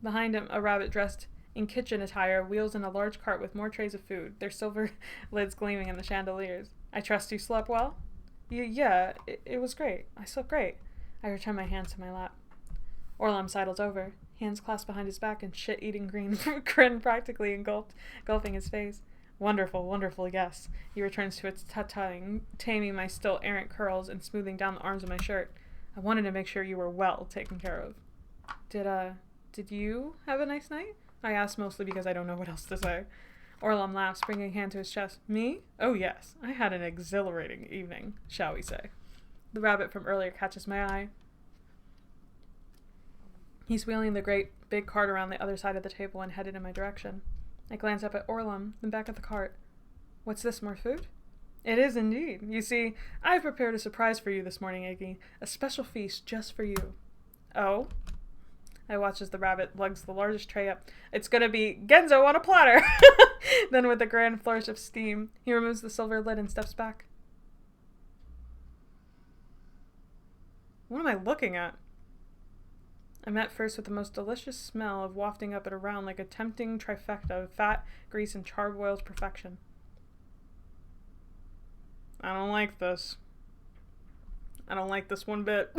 Behind him, a rabbit dressed in kitchen attire wheels in a large cart with more trays of food, their silver lids gleaming in the chandeliers. "I trust you slept well?" Yeah, it was great. I slept great." I return my hands to my lap. Orlam sidles over, hands clasped behind his back, and shit-eating grin practically engulfing his face. "Wonderful, wonderful, yes." He returns to its tutting, taming my still errant curls and smoothing down the arms of my shirt. "I wanted to make sure you were well taken care of." Did you have a nice night?" I ask, mostly because I don't know what else to say. Orlam laughs, bringing a hand to his chest. "Me? Oh yes, I had an exhilarating evening, shall we say." The rabbit from earlier catches my eye. He's wheeling the great big cart around the other side of the table and headed in my direction. I glance up at Orlam, then back at the cart. "What's this, more food?" "It is indeed. You see, I've prepared a surprise for you this morning, Iggy. A special feast just for you." "Oh?" I watch as the rabbit lugs the largest tray up. "It's gonna be Genzo on a platter!" Then with a grand flourish of steam, he removes the silver lid and steps back. What am I looking at? I'm met first with the most delicious smell of wafting up and around like a tempting trifecta of fat, grease, and charbroiled perfection. I don't like this. I don't like this one bit.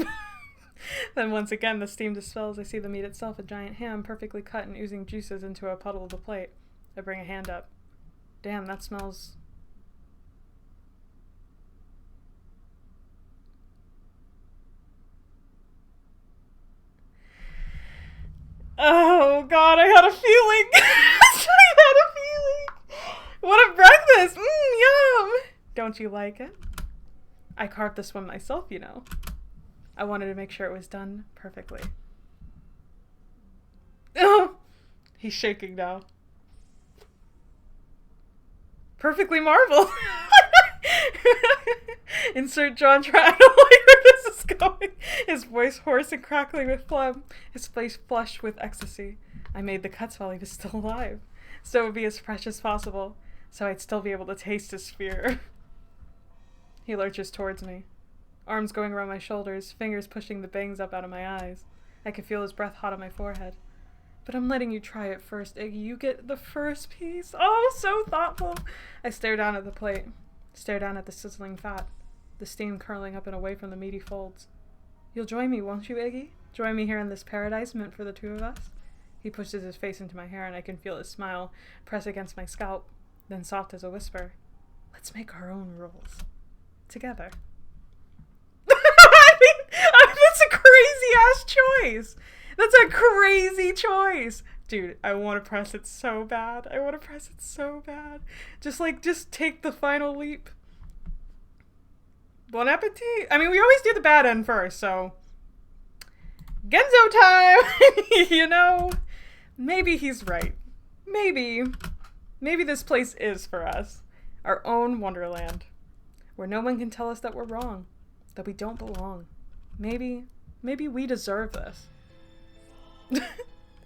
Then once again the steam dispels. I see the meat itself, a giant ham, perfectly cut and oozing juices into a puddle of the plate. I bring a hand up. Damn, that smells... Oh god, I had a feeling! I had a feeling! What a breakfast! Yum! Don't you like it? I carved this one myself, you know. I wanted to make sure it was done perfectly. Oh! He's shaking now. Perfectly marveled! Insert John Trent. I don't like where this is going. His voice hoarse and crackling with phlegm. His face flushed with ecstasy. I made the cuts while he was still alive, so it would be as fresh as possible, so I'd still be able to taste his fear. He lurches towards me, arms going around my shoulders, fingers pushing the bangs up out of my eyes. I can feel his breath hot on my forehead. "But I'm letting you try it first, Iggy. You get the first piece." Oh, so thoughtful. I stare down at the plate, stare down at the sizzling fat, the steam curling up and away from the meaty folds. "You'll join me, won't you, Iggy? Join me here in this paradise meant for the two of us?" He pushes his face into my hair, and I can feel his smile press against my scalp, then soft as a whisper. "Let's make our own rules. Together." That's a crazy-ass choice. That's a crazy choice. Dude, I want to press it so bad. I want to press it so bad. Just take the final leap. Bon appetit. I mean, we always do the bad end first, so... Genzo time! You know? Maybe he's right. Maybe this place is for us. Our own Wonderland. Where no one can tell us that we're wrong. That we don't belong. Maybe we deserve this.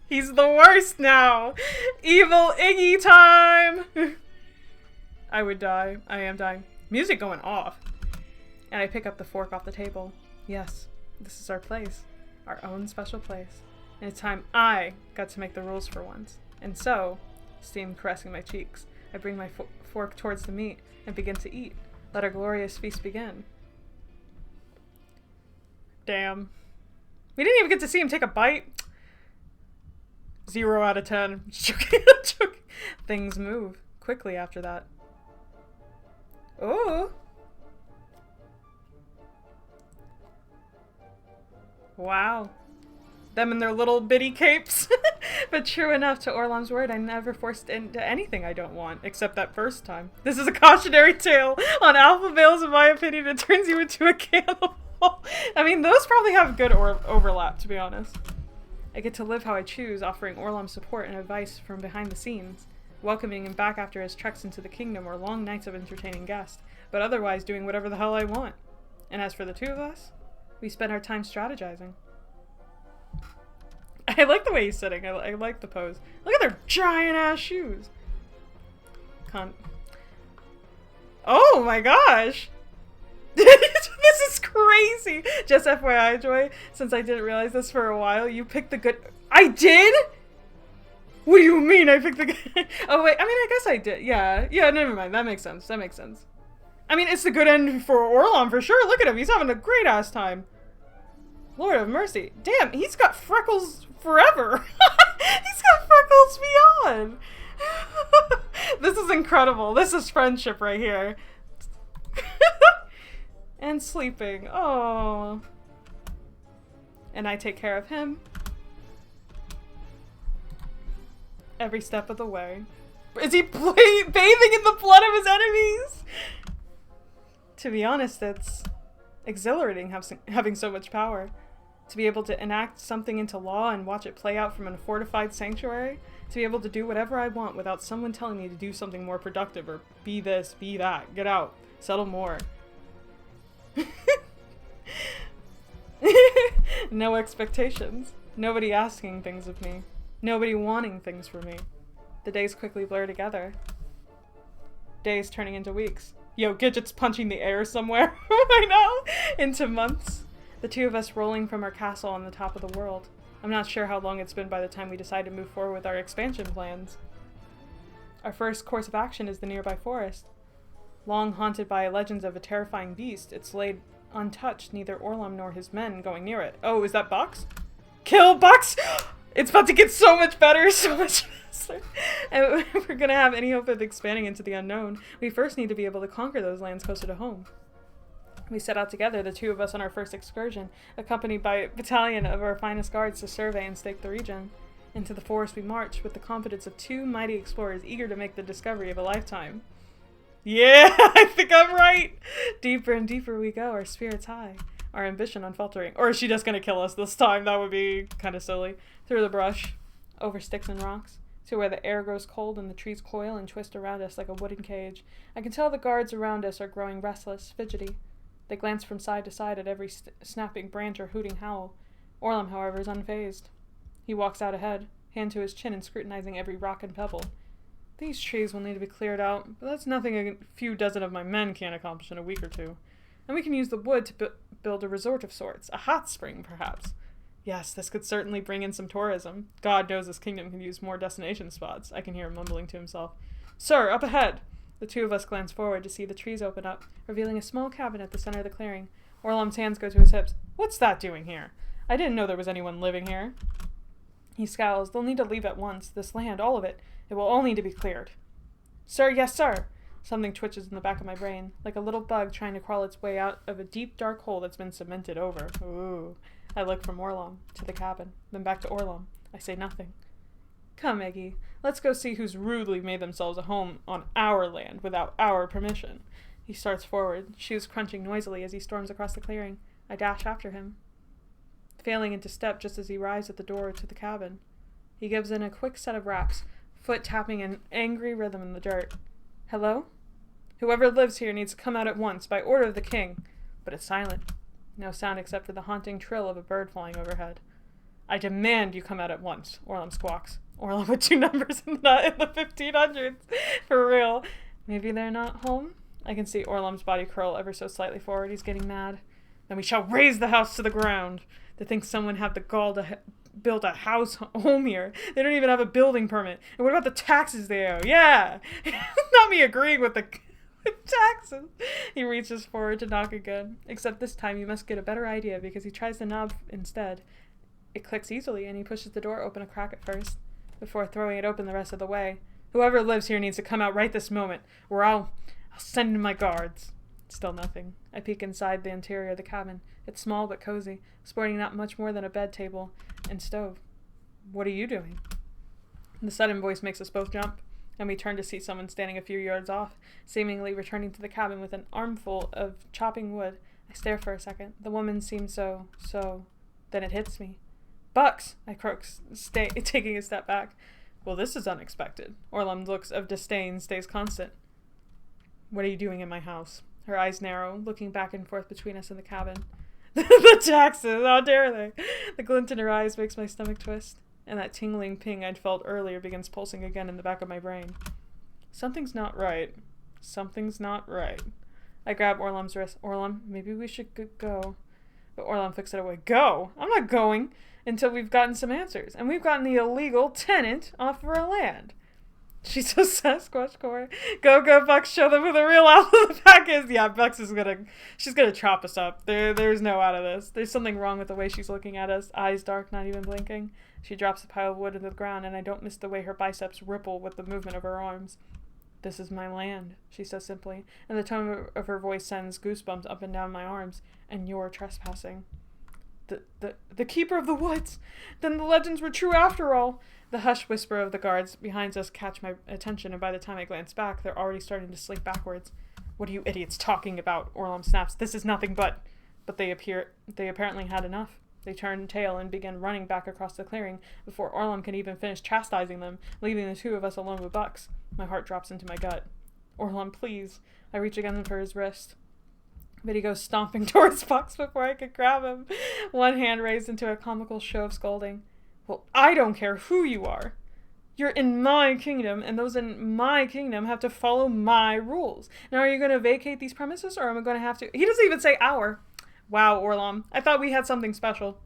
He's the worst now! Evil Iggy time! I would die. I am dying. Music going off. And I pick up the fork off the table. Yes, this is our place. Our own special place. and it's time I got to make the rules for once. And so, steam caressing my cheeks, I bring my fork towards the meat and begin to eat. Let our glorious feast begin. Damn. We didn't even get to see him take a bite. 0 out of 10. Things move quickly after that. Oh. Wow. Them in their little bitty capes. But true enough, to Orlam's word, I'm never forced into anything I don't want, except that first time. This is a cautionary tale on alpha males, in my opinion. It turns you into a cannibal. I mean, those probably have good overlap, to be honest. I get to live how I choose, offering Orlam support and advice from behind the scenes, welcoming him back after his treks into the kingdom or long nights of entertaining guests, but otherwise doing whatever the hell I want. And as for the two of us, we spend our time strategizing. I like the way he's sitting. I like the pose. Look at their giant-ass shoes. Oh my gosh! This is crazy! Just FYI, Joy, since I didn't realize this for a while, you picked the good— I did?! What do you mean I picked the good— Oh wait, I mean, I guess I did. Yeah, never mind. That makes sense. That makes sense. I mean, it's the good end for Orlam for sure. Look at him. He's having a great-ass time. Lord of mercy. Damn, he's got freckles forever. He's got freckles beyond. This is incredible. This is friendship right here. And sleeping. Oh. And I take care of him every step of the way. Is he bathing in the blood of his enemies? To be honest, it's exhilarating having so much power. To be able to enact something into law and watch it play out from a fortified sanctuary. To be able to do whatever I want without someone telling me to do something more productive or be this, be that, get out, settle more. No expectations. Nobody asking things of me. Nobody wanting things from me. The days quickly blur together. Days turning into weeks. Yo, Gidget's punching the air somewhere right now. Into months. The two of us rolling from our castle on the top of the world. I'm not sure how long it's been by the time we decide to move forward with our expansion plans. Our first course of action is the nearby forest. Long haunted by legends of a terrifying beast, it's laid untouched, neither Orlam nor his men going near it. Oh, is that Bucks? Kill Bucks! It's about to get so much better, so much faster. And if we're gonna have any hope of expanding into the unknown, we first need to be able to conquer those lands closer to home. We set out together, the two of us on our first excursion, accompanied by a battalion of our finest guards to survey and stake the region. Into the forest we marched with the confidence of two mighty explorers eager to make the discovery of a lifetime. Yeah, I think I'm right! Deeper and deeper we go, our spirits high, our ambition unfaltering. Or is she just gonna kill us this time? That would be kind of silly. Through the brush, over sticks and rocks, to where the air grows cold and the trees coil and twist around us like a wooden cage. I can tell the guards around us are growing restless, fidgety. They glance from side to side at every snapping branch or hooting howl. Orlam, however, is unfazed. He walks out ahead, hand to his chin and scrutinizing every rock and pebble. These trees will need to be cleared out, but that's nothing a few dozen of my men can't accomplish in a week or two. And we can use the wood to build a resort of sorts, a hot spring, perhaps. Yes, this could certainly bring in some tourism. God knows this kingdom could use more destination spots. I can hear him mumbling to himself. Sir, up ahead! The two of us glance forward to see the trees open up, revealing a small cabin at the center of the clearing. Orlam's hands go to his hips. What's that doing here? I didn't know there was anyone living here. He scowls. They'll need to leave at once. This land, all of it. It will all need to be cleared. Sir, yes, sir. Something twitches in the back of my brain, like a little bug trying to crawl its way out of a deep, dark hole that's been cemented over. Ooh. I look from Orlam to the cabin, then back to Orlam. I say nothing. Come, Eggy. Let's go see who's rudely made themselves a home on our land without our permission. He starts forward, shoes crunching noisily as he storms across the clearing. I dash after him, failing into step just as he arrives at the door to the cabin. He gives in a quick set of raps, foot tapping an angry rhythm in the dirt. Hello? Whoever lives here needs to come out at once, by order of the king. But it's silent. No sound except for the haunting trill of a bird flying overhead. I demand you come out at once, Orlam squawks. Orlam with two numbers in the 1500s. For real. Maybe they're not home? I can see Orlam's body curl ever so slightly forward. He's getting mad. Then we shall raze the house to the ground. To think someone had the gall to built a home here. They don't even have a building permit. And what about the taxes they owe? Yeah. Not me agreeing with the taxes. He reaches forward to knock again. Except this time you must get a better idea because he tries the knob instead. It clicks easily and he pushes the door open a crack at first, before throwing it open the rest of the way. Whoever lives here needs to come out right this moment, or I'll send in my guards. Still nothing. I peek inside the interior of the cabin. It's small but cozy, sporting not much more than a bed table and stove. What are you doing? The sudden voice makes us both jump, and we turn to see someone standing a few yards off, seemingly returning to the cabin with an armful of chopping wood. I stare for a second. The woman seems so... Then it hits me. Bucks! I croak, taking a step back. Well, this is unexpected. Orlam's looks of disdain stays constant. What are you doing in my house? Her eyes narrow, looking back and forth between us and the cabin. The taxes! How dare they? The glint in her eyes makes my stomach twist, and that tingling ping I'd felt earlier begins pulsing again in the back of my brain. Something's not right. Something's not right. I grab Orlam's wrist. Orlam, maybe we should go. But Orlam flicks it away. Go? I'm not going until we've gotten some answers, and we've gotten the illegal tenant off of our land. She's so Sasquatch core. Go, Bucks, show them who the real out of the pack is. Yeah, Bucks is she's gonna chop us up. There's no out of this. There's something wrong with the way she's looking at us. Eyes dark, not even blinking. She drops a pile of wood into the ground, and I don't miss the way her biceps ripple with the movement of her arms. This is my land, she says simply, and the tone of her voice sends goosebumps up and down my arms. And you're trespassing. The keeper of the woods! Then the legends were true after all! The hushed whisper of the guards behind us catch my attention, and by the time I glance back, they're already starting to slink backwards. What are you idiots talking about? Orlam snaps. This is nothing but... But they apparently had enough. They turn tail and begin running back across the clearing before Orlam can even finish chastising them, leaving the two of us alone with Bucks. My heart drops into my gut. Orlam, please. I reach again for his wrist. But he goes stomping towards Bucks before I could grab him, one hand raised into a comical show of scolding. Well, I don't care who you are. You're in my kingdom, and those in my kingdom have to follow my rules. Now, are you going to vacate these premises, or am I going to have to... He doesn't even say our. Wow, Orlam. I thought we had something special.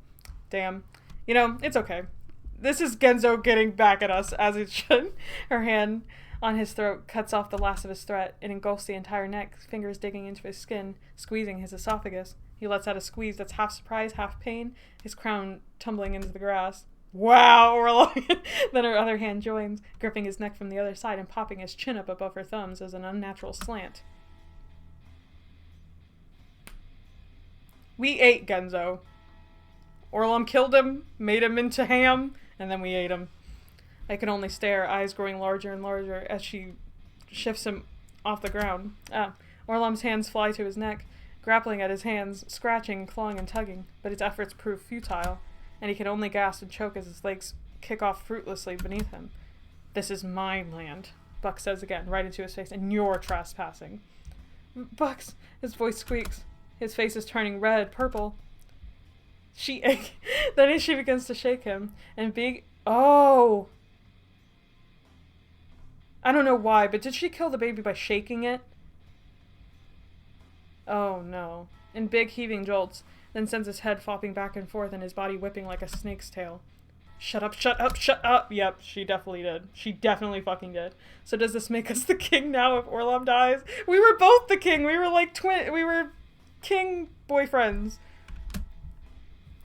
Damn. You know, it's okay. This is Genzo getting back at us, as it should. Her hand on his throat cuts off the last of his threat. It engulfs the entire neck, fingers digging into his skin, squeezing his esophagus. He lets out a squeeze that's half surprise, half pain, his crown tumbling into the grass. Wow, Orlam! Then her other hand joins, gripping his neck from the other side and popping his chin up above her thumbs as an unnatural slant. We ate Genzo. Orlam killed him, made him into ham, and then we ate him. I can only stare, eyes growing larger and larger as she shifts him off the ground. Orlam's hands fly to his neck, grappling at his hands, scratching, clawing, and tugging, but his efforts prove futile, and he can only gasp and choke as his legs kick off fruitlessly beneath him. This is my land, Buck says again, right into his face, and you're trespassing. Bucks, his voice squeaks. His face is turning red, purple. Then she begins to shake him, and oh! I don't know why, but did she kill the baby by shaking it? Oh no. In big heaving jolts, then sends his head flopping back and forth and his body whipping like a snake's tail. Shut up, shut up, shut up! Yep, she definitely did. She definitely fucking did. So does this make us the king now if Orlam dies? We were both the king! We were like we were king boyfriends.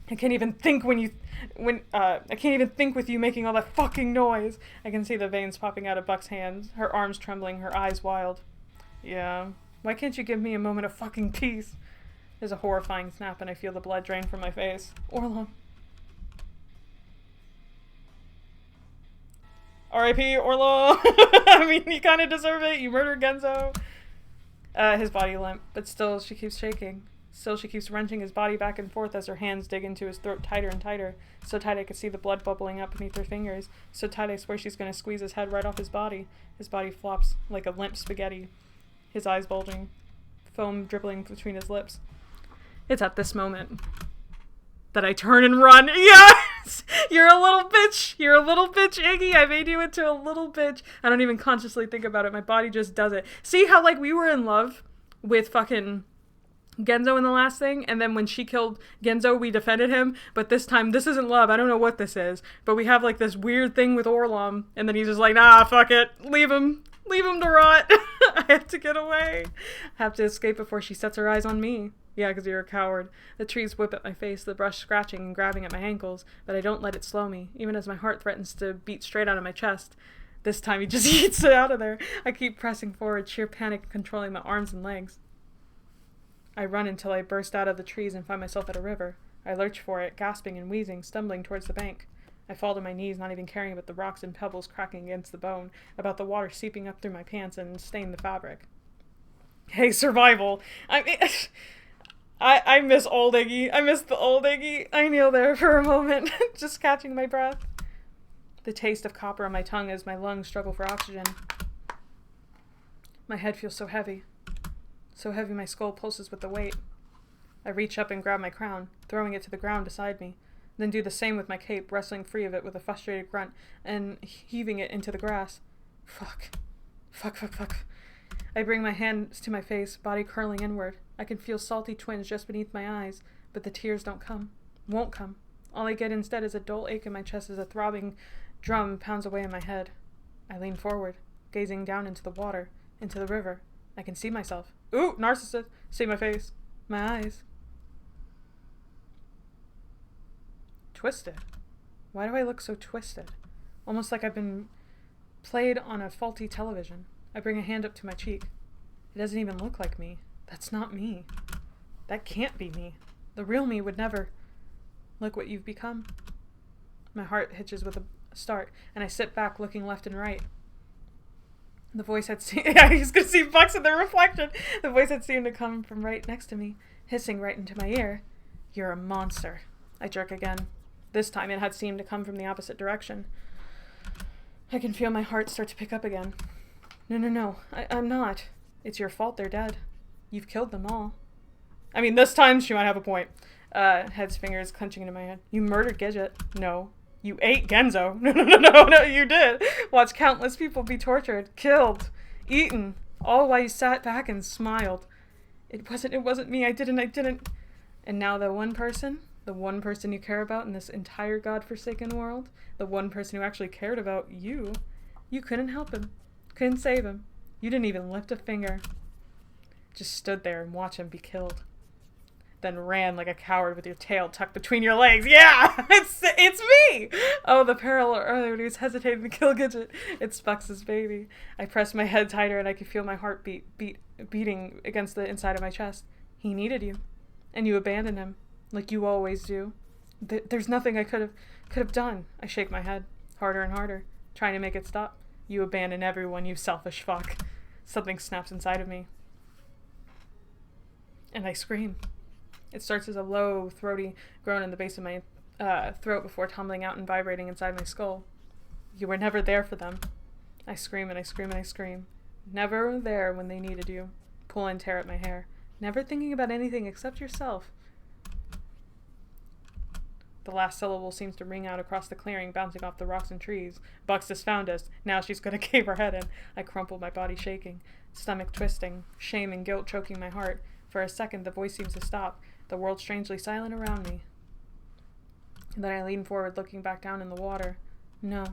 I can't even think I can't even think with you making all that fucking noise. I can see the veins popping out of Buck's hands, her arms trembling, her eyes wild. Yeah, why can't you give me a moment of fucking peace? There's a horrifying snap and I feel the blood drain from my face. Orlam. R.I.P. Orlam. I mean, you kind of deserve it. You murdered Genzo. His body limp, but still she keeps shaking. Still she keeps wrenching his body back and forth as her hands dig into his throat tighter and tighter. So tight I could see the blood bubbling up beneath her fingers. So tight I swear she's going to squeeze his head right off his body. His body flops like a limp spaghetti. His eyes bulging. Foam dribbling between his lips. It's at this moment that I turn and run. Yes! You're a little bitch! You're a little bitch, Iggy! I made you into a little bitch. I don't even consciously think about it. My body just does it. See how, like, we were in love with fucking Genzo in the last thing, and then when she killed Genzo, we defended him, but this time, this isn't love, I don't know what this is, but we have, like, this weird thing with Orlom, and then he's just like, nah, fuck it, leave him to rot. I have to get away. I have to escape before she sets her eyes on me. Yeah, because you're a coward. The trees whip at my face, the brush scratching and grabbing at my ankles, but I don't let it slow me, even as my heart threatens to beat straight out of my chest. This time he just eats it out of there. I keep pressing forward, sheer panic controlling my arms and legs. I run until I burst out of the trees and find myself at a river. I lurch for it, gasping and wheezing, stumbling towards the bank. I fall to my knees, not even caring about the rocks and pebbles cracking against the bone, about the water seeping up through my pants and staining the fabric. Hey, survival! I miss old Iggy. I miss the old Iggy. I kneel there for a moment, just catching my breath. The taste of copper on my tongue as my lungs struggle for oxygen. My head feels so heavy. So heavy my skull pulses with the weight. I reach up and grab my crown, throwing it to the ground beside me, then do the same with my cape, wrestling free of it with a frustrated grunt and heaving it into the grass. Fuck. I bring my hands to my face, body curling inward. I can feel salty twinge just beneath my eyes, but the tears don't come. Won't come. All I get instead is a dull ache in my chest as a throbbing drum pounds away in my head. I lean forward, gazing down into the water, into the river. I can see myself. Ooh, narcissist. See my face. My eyes. Twisted. Why do I look so twisted? Almost like I've been played on a faulty television. I bring a hand up to my cheek. It doesn't even look like me. That's not me. That can't be me. The real me would never. Look what you've become. My heart hitches with a start, and I sit back looking left and right. The voice had seemed... Yeah, he's going to see Bucks in the reflection. The voice had seemed to come from right next to me, hissing right into my ear. You're a monster. I jerk again. This time it had seemed to come from the opposite direction. I can feel my heart start to pick up again. No. I'm not. It's your fault they're dead. You've killed them all. I mean, this time she might have a point. Head's fingers clenching into my head. You murdered Gidget. No. You ate Genzo. No, you did. Watched countless people be tortured, killed, eaten, all while you sat back and smiled. It wasn't me. I didn't. And now the one person you care about in this entire godforsaken world, the one person who actually cared about you couldn't help him, couldn't save him. You didn't even lift a finger. Just stood there and watched him be killed. Then ran like a coward with your tail tucked between your legs. Yeah, it's me. Oh, the parallel earlier when he was hesitating to kill Gidget. It's Bucks's baby. I pressed my head tighter and I could feel my heart beating against the inside of my chest. He needed you, and you abandoned him, like you always do. There's nothing I could have done. I shake my head harder and harder, trying to make it stop. You abandon everyone, you selfish fuck. Something snaps inside of me, and I scream. It starts as a low, throaty groan in the base of my throat before tumbling out and vibrating inside my skull. You were never there for them. I scream and I scream and I scream. Never there when they needed you. Pull and tear at my hair. Never thinking about anything except yourself. The last syllable seems to ring out across the clearing, bouncing off the rocks and trees. Bucks has found us. Now she's going to cave her head in. I crumple, my body shaking, stomach twisting, shame and guilt choking my heart. For a second, the voice seems to stop. The world strangely silent around me. And then I lean forward, looking back down in the water. No.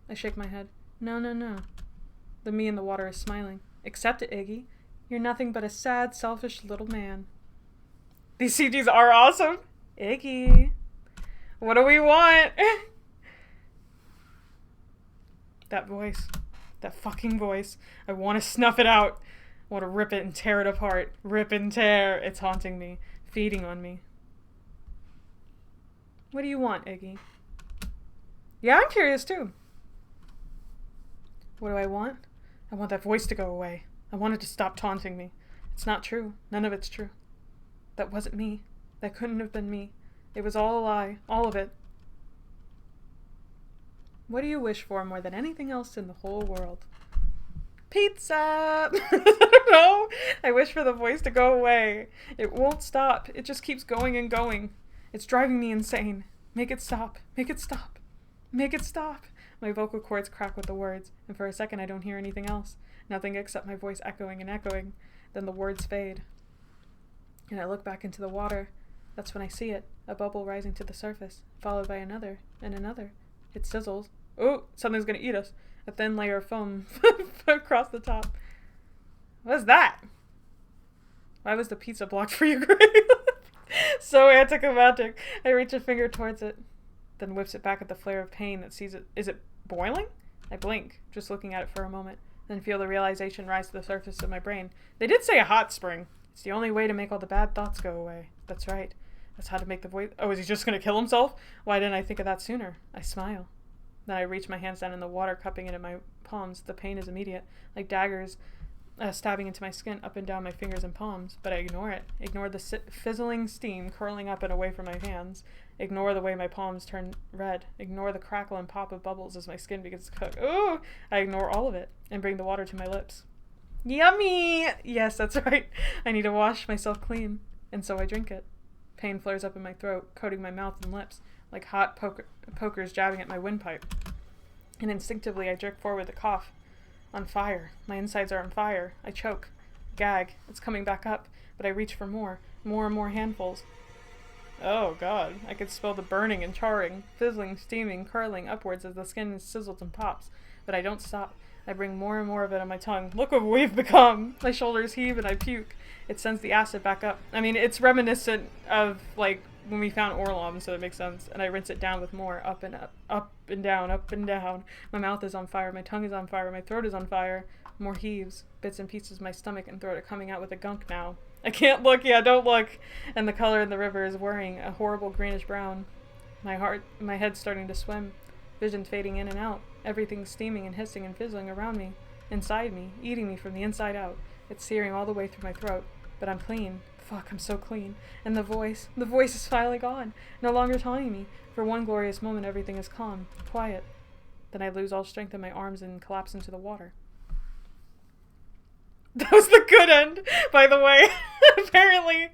I shake my head. No. The me in the water is smiling. Accept it, Iggy. You're nothing but a sad, selfish little man. These CDs are awesome. Iggy. What do we want? That voice. That fucking voice. I want to snuff it out. I want to rip it and tear it apart. Rip and tear. It's haunting me. Feeding on me. What do you want, Iggy? Yeah, I'm curious too. What do I want? I want that voice to go away. I want it to stop taunting me. It's not true. None of it's true. That wasn't me. That couldn't have been me. It was all a lie. All of it. What do you wish for more than anything else in the whole world? Pizza! No, I wish for the voice to go away. It won't stop. It just keeps going and going. It's driving me insane. Make it stop. Make it stop. Make it stop. My vocal cords crack with the words, and for a second I don't hear anything else. Nothing except my voice echoing and echoing. Then the words fade. and I look back into the water. That's when I see it, a bubble rising to the surface, followed by another, and another. It sizzles. Oh, something's gonna eat us. A thin layer of foam across the top. What's that? Why was the pizza blocked for you, Greg? So anticlimactic. I reach a finger towards it, then whips it back at the flare of pain that sees it. Is it boiling? I blink, just looking at it for a moment, then feel the realization rise to the surface of my brain. They did say a hot spring. It's the only way to make all the bad thoughts go away. That's right. That's how to make the voice. Oh, is he just going to kill himself? Why didn't I think of that sooner? I smile. Then I reach my hands down in the water, cupping it in my palms. The pain is immediate, like daggers stabbing into my skin, up and down my fingers and palms. But I ignore it. Ignore the fizzling steam curling up and away from my hands. Ignore the way my palms turn red. Ignore the crackle and pop of bubbles as my skin begins to cook. Ooh! I ignore all of it and bring the water to my lips. Yummy! Yes, that's right. I need to wash myself clean. And so I drink it. Pain flares up in my throat, coating my mouth and lips, like hot pokers jabbing at my windpipe. And instinctively I jerk forward the cough. On fire. My insides are on fire. I choke. Gag. It's coming back up, but I reach for more. More and more handfuls. Oh, God. I could smell the burning and charring, fizzling, steaming, curling upwards as the skin sizzles and pops. But I don't stop. I bring more and more of it on my tongue. Look what we've become! My shoulders heave and I puke. It sends the acid back up. I mean, it's reminiscent of, like, when we found Orlom, so it makes sense. And I rinse it down with more, up and up, up and down, up and down. My mouth is on fire, my tongue is on fire, my throat is on fire. More heaves. Bits and pieces of my stomach and throat are coming out with a gunk now. I can't look, yeah, don't look. And the color in the river is worrying, a horrible greenish brown. My head's starting to swim. Vision fading in and out. Everything's steaming and hissing and fizzling around me. Inside me, eating me from the inside out. It's searing all the way through my throat. But I'm clean. Fuck, I'm so clean. And the voice is finally gone. No longer taunting me. For one glorious moment, everything is calm, quiet. Then I lose all strength in my arms and collapse into the water. That was the good end, by the way. Apparently.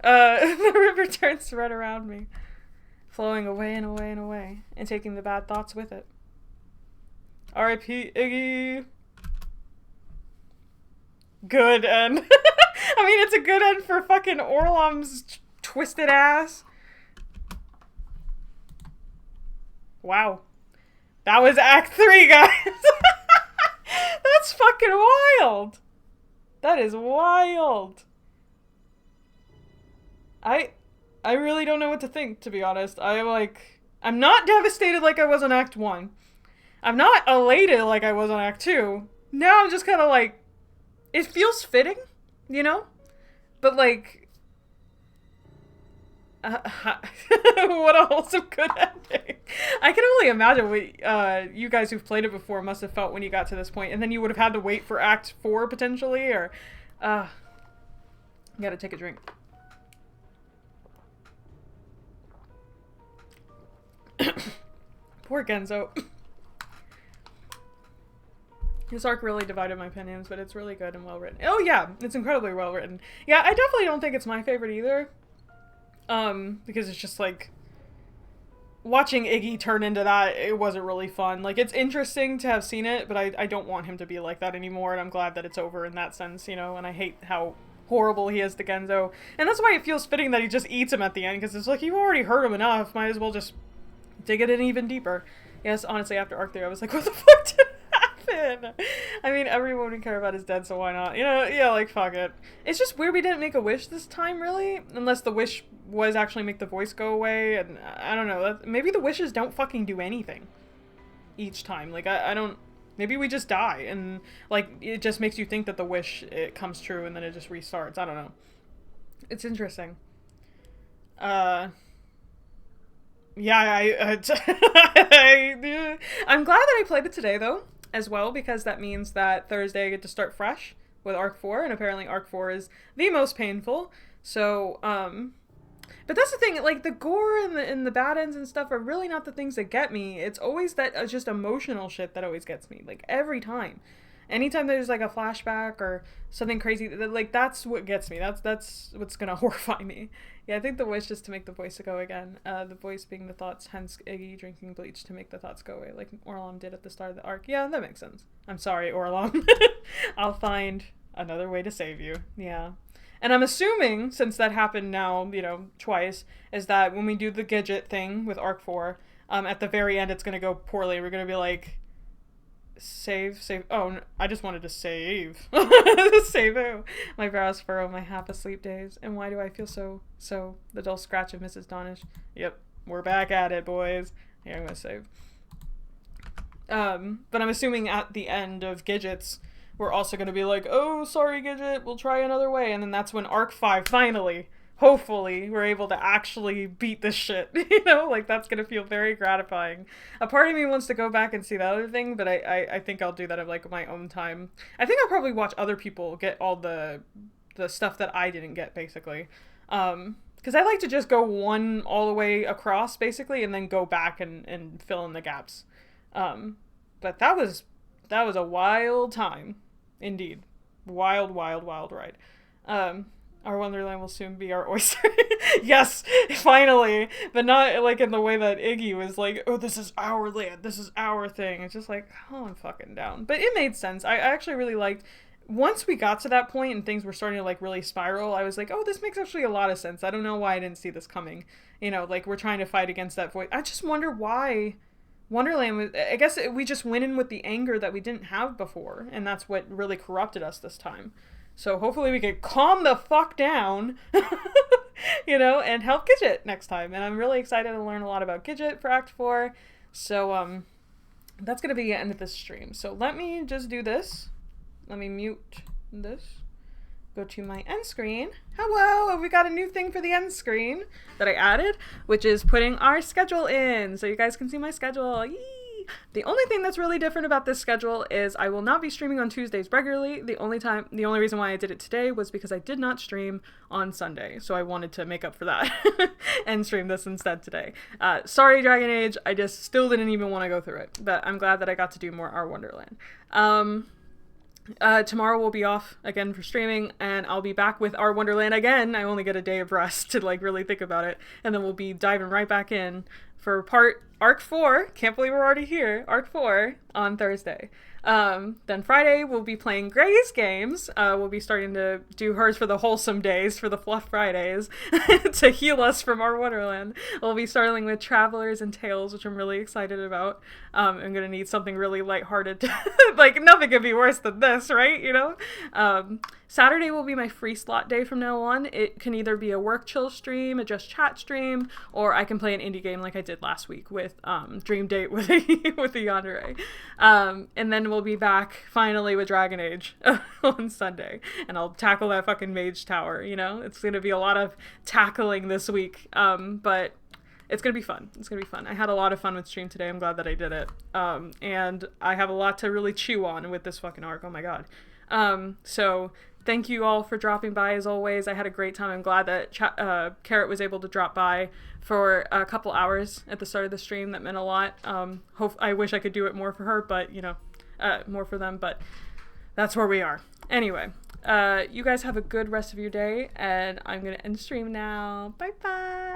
The river turns red around me, flowing away and away and away, and taking the bad thoughts with it. R.I.P. Iggy. Good end. I mean, it's a good end for fucking Orlom's twisted ass. Wow. That was Act 3, guys. That's fucking wild. That is wild. I really don't know what to think, to be honest. I'm not devastated like I was on Act 1. I'm not elated like I was on Act 2. Now I'm just kind of like, it feels fitting, you know? But like, what a wholesome good ending. I can only imagine what you guys who've played it before must have felt when you got to this point, and then you would have had to wait for Act 4 potentially, or gotta take a drink. Poor Genzo. This arc really divided my opinions, but it's really good and well written. Oh yeah, it's incredibly well written. Yeah, I definitely don't think it's my favorite either. Because it's just like, watching Iggy turn into that, it wasn't really fun. Like, it's interesting to have seen it, but I don't want him to be like that anymore, and I'm glad that it's over in that sense, you know, and I hate how horrible he is to Genzo. And that's why it feels fitting that he just eats him at the end, because it's like, you already hurt him enough, might as well just dig it in even deeper. Yes, honestly, after Arc 3, I was like, what the fuck did happen? I mean, everyone we care about is dead, so why not? You know, yeah, like, fuck it. It's just weird we didn't make a wish this time, really. Unless the wish was actually make the voice go away, and I don't know. Maybe the wishes don't fucking do anything each time. Like, I don't... Maybe we just die, and, like, it just makes you think that the wish, it comes true, and then it just restarts. I don't know. It's interesting. Yeah, I'm glad that I played it today, though, as well, because that means that Thursday I get to start fresh with Arc 4, and apparently Arc 4 is the most painful, so, but that's the thing, like, the gore and the bad ends and stuff are really not the things that get me. It's always that just emotional shit that always gets me, like, every time. Anytime there's, like, a flashback or something crazy, like, that's what gets me. That's what's gonna horrify me. Yeah, I think the wish is to make the voice go again. The voice being the thoughts, hence Iggy drinking bleach to make the thoughts go away, like Orlom did at the start of the arc. Yeah, that makes sense. I'm sorry, Orlom. I'll find another way to save you. Yeah. And I'm assuming, since that happened now, twice, is that when we do the Gidget thing with Arc 4, at the very end it's going to go poorly. We're going to be like, save. Oh, I just wanted to save. Save who? My brows furrow my half asleep days. And why do I feel so the dull scratch of Mrs. Donish? Yep, we're back at it, boys. Here, I'm going to save. But I'm assuming at the end of Gidgets, we're also going to be like, oh, sorry, Gidget, we'll try another way. And then that's when Arc 5 finally, hopefully, we're able to actually beat this shit. Like, that's going to feel very gratifying. A part of me wants to go back and see the other thing, but I think I'll do that at, like, my own time. I think I'll probably watch other people get all the stuff that I didn't get, basically. Because I like to just go one all the way across, basically, and then go back and fill in the gaps. But that was a wild time. Indeed. Wild ride. Our Wonderland will soon be our oyster. Yes, finally. But not like in the way that Iggy was like, oh, this is our land. This is our thing. It's just like, oh, I'm fucking down. But it made sense. I actually really liked, once we got to that point and things were starting to like really spiral, I was like, oh, this makes actually a lot of sense. I don't know why I didn't see this coming. Like we're trying to fight against that voice. I just wonder why Wonderland was, I guess we just went in with the anger that we didn't have before, and that's what really corrupted us this time. So hopefully we can calm the fuck down, and help Gidget next time. And I'm really excited to learn a lot about Gidget for Act 4. So that's going to be the end of this stream. So let me just do this. Let me mute this. Go to my end screen. Hello! We got a new thing for the end screen that I added, which is putting our schedule in, so you guys can see my schedule. Yee! The only thing that's really different about this schedule is I will not be streaming on Tuesdays regularly. The only reason why I did it today was because I did not stream on Sunday, so I wanted to make up for that and stream this instead today. Sorry, Dragon Age, I just still didn't even want to go through it, but I'm glad that I got to do more Our Wonderland. Tomorrow we'll be off again for streaming, and I'll be back with Our Wonderland again. I only get a day of rest to like really think about it, and then we'll be diving right back in for Arc 4. Can't believe we're already here. Arc 4 on Thursday. Then Friday we'll be playing Gray's games. We'll be starting to do hers for the wholesome days, for the fluff Fridays, to heal us from Our Wonderland. We'll be starting with Travelers and Tales, which I'm really excited about. I'm gonna need something really lighthearted. Like, nothing could be worse than this, right? Saturday will be my free slot day from now on. It can either be a work chill stream, a just chat stream, or I can play an indie game like I did last week with Dream Date with a Yandere. And then we'll be back finally with Dragon Age on Sunday, and I'll tackle that fucking Mage Tower. It's gonna be a lot of tackling this week, but it's gonna be fun. I had a lot of fun with stream today. I'm glad that I did it, and I have a lot to really chew on with this fucking arc. Oh my god. So thank you all for dropping by as always. I had a great time. I'm glad that Carrot was able to drop by for a couple hours at the start of the stream. That meant a lot. I wish I could do it more for her, but more for them, but that's where we are. Anyway, you guys have a good rest of your day, and I'm gonna end the stream now. Bye bye.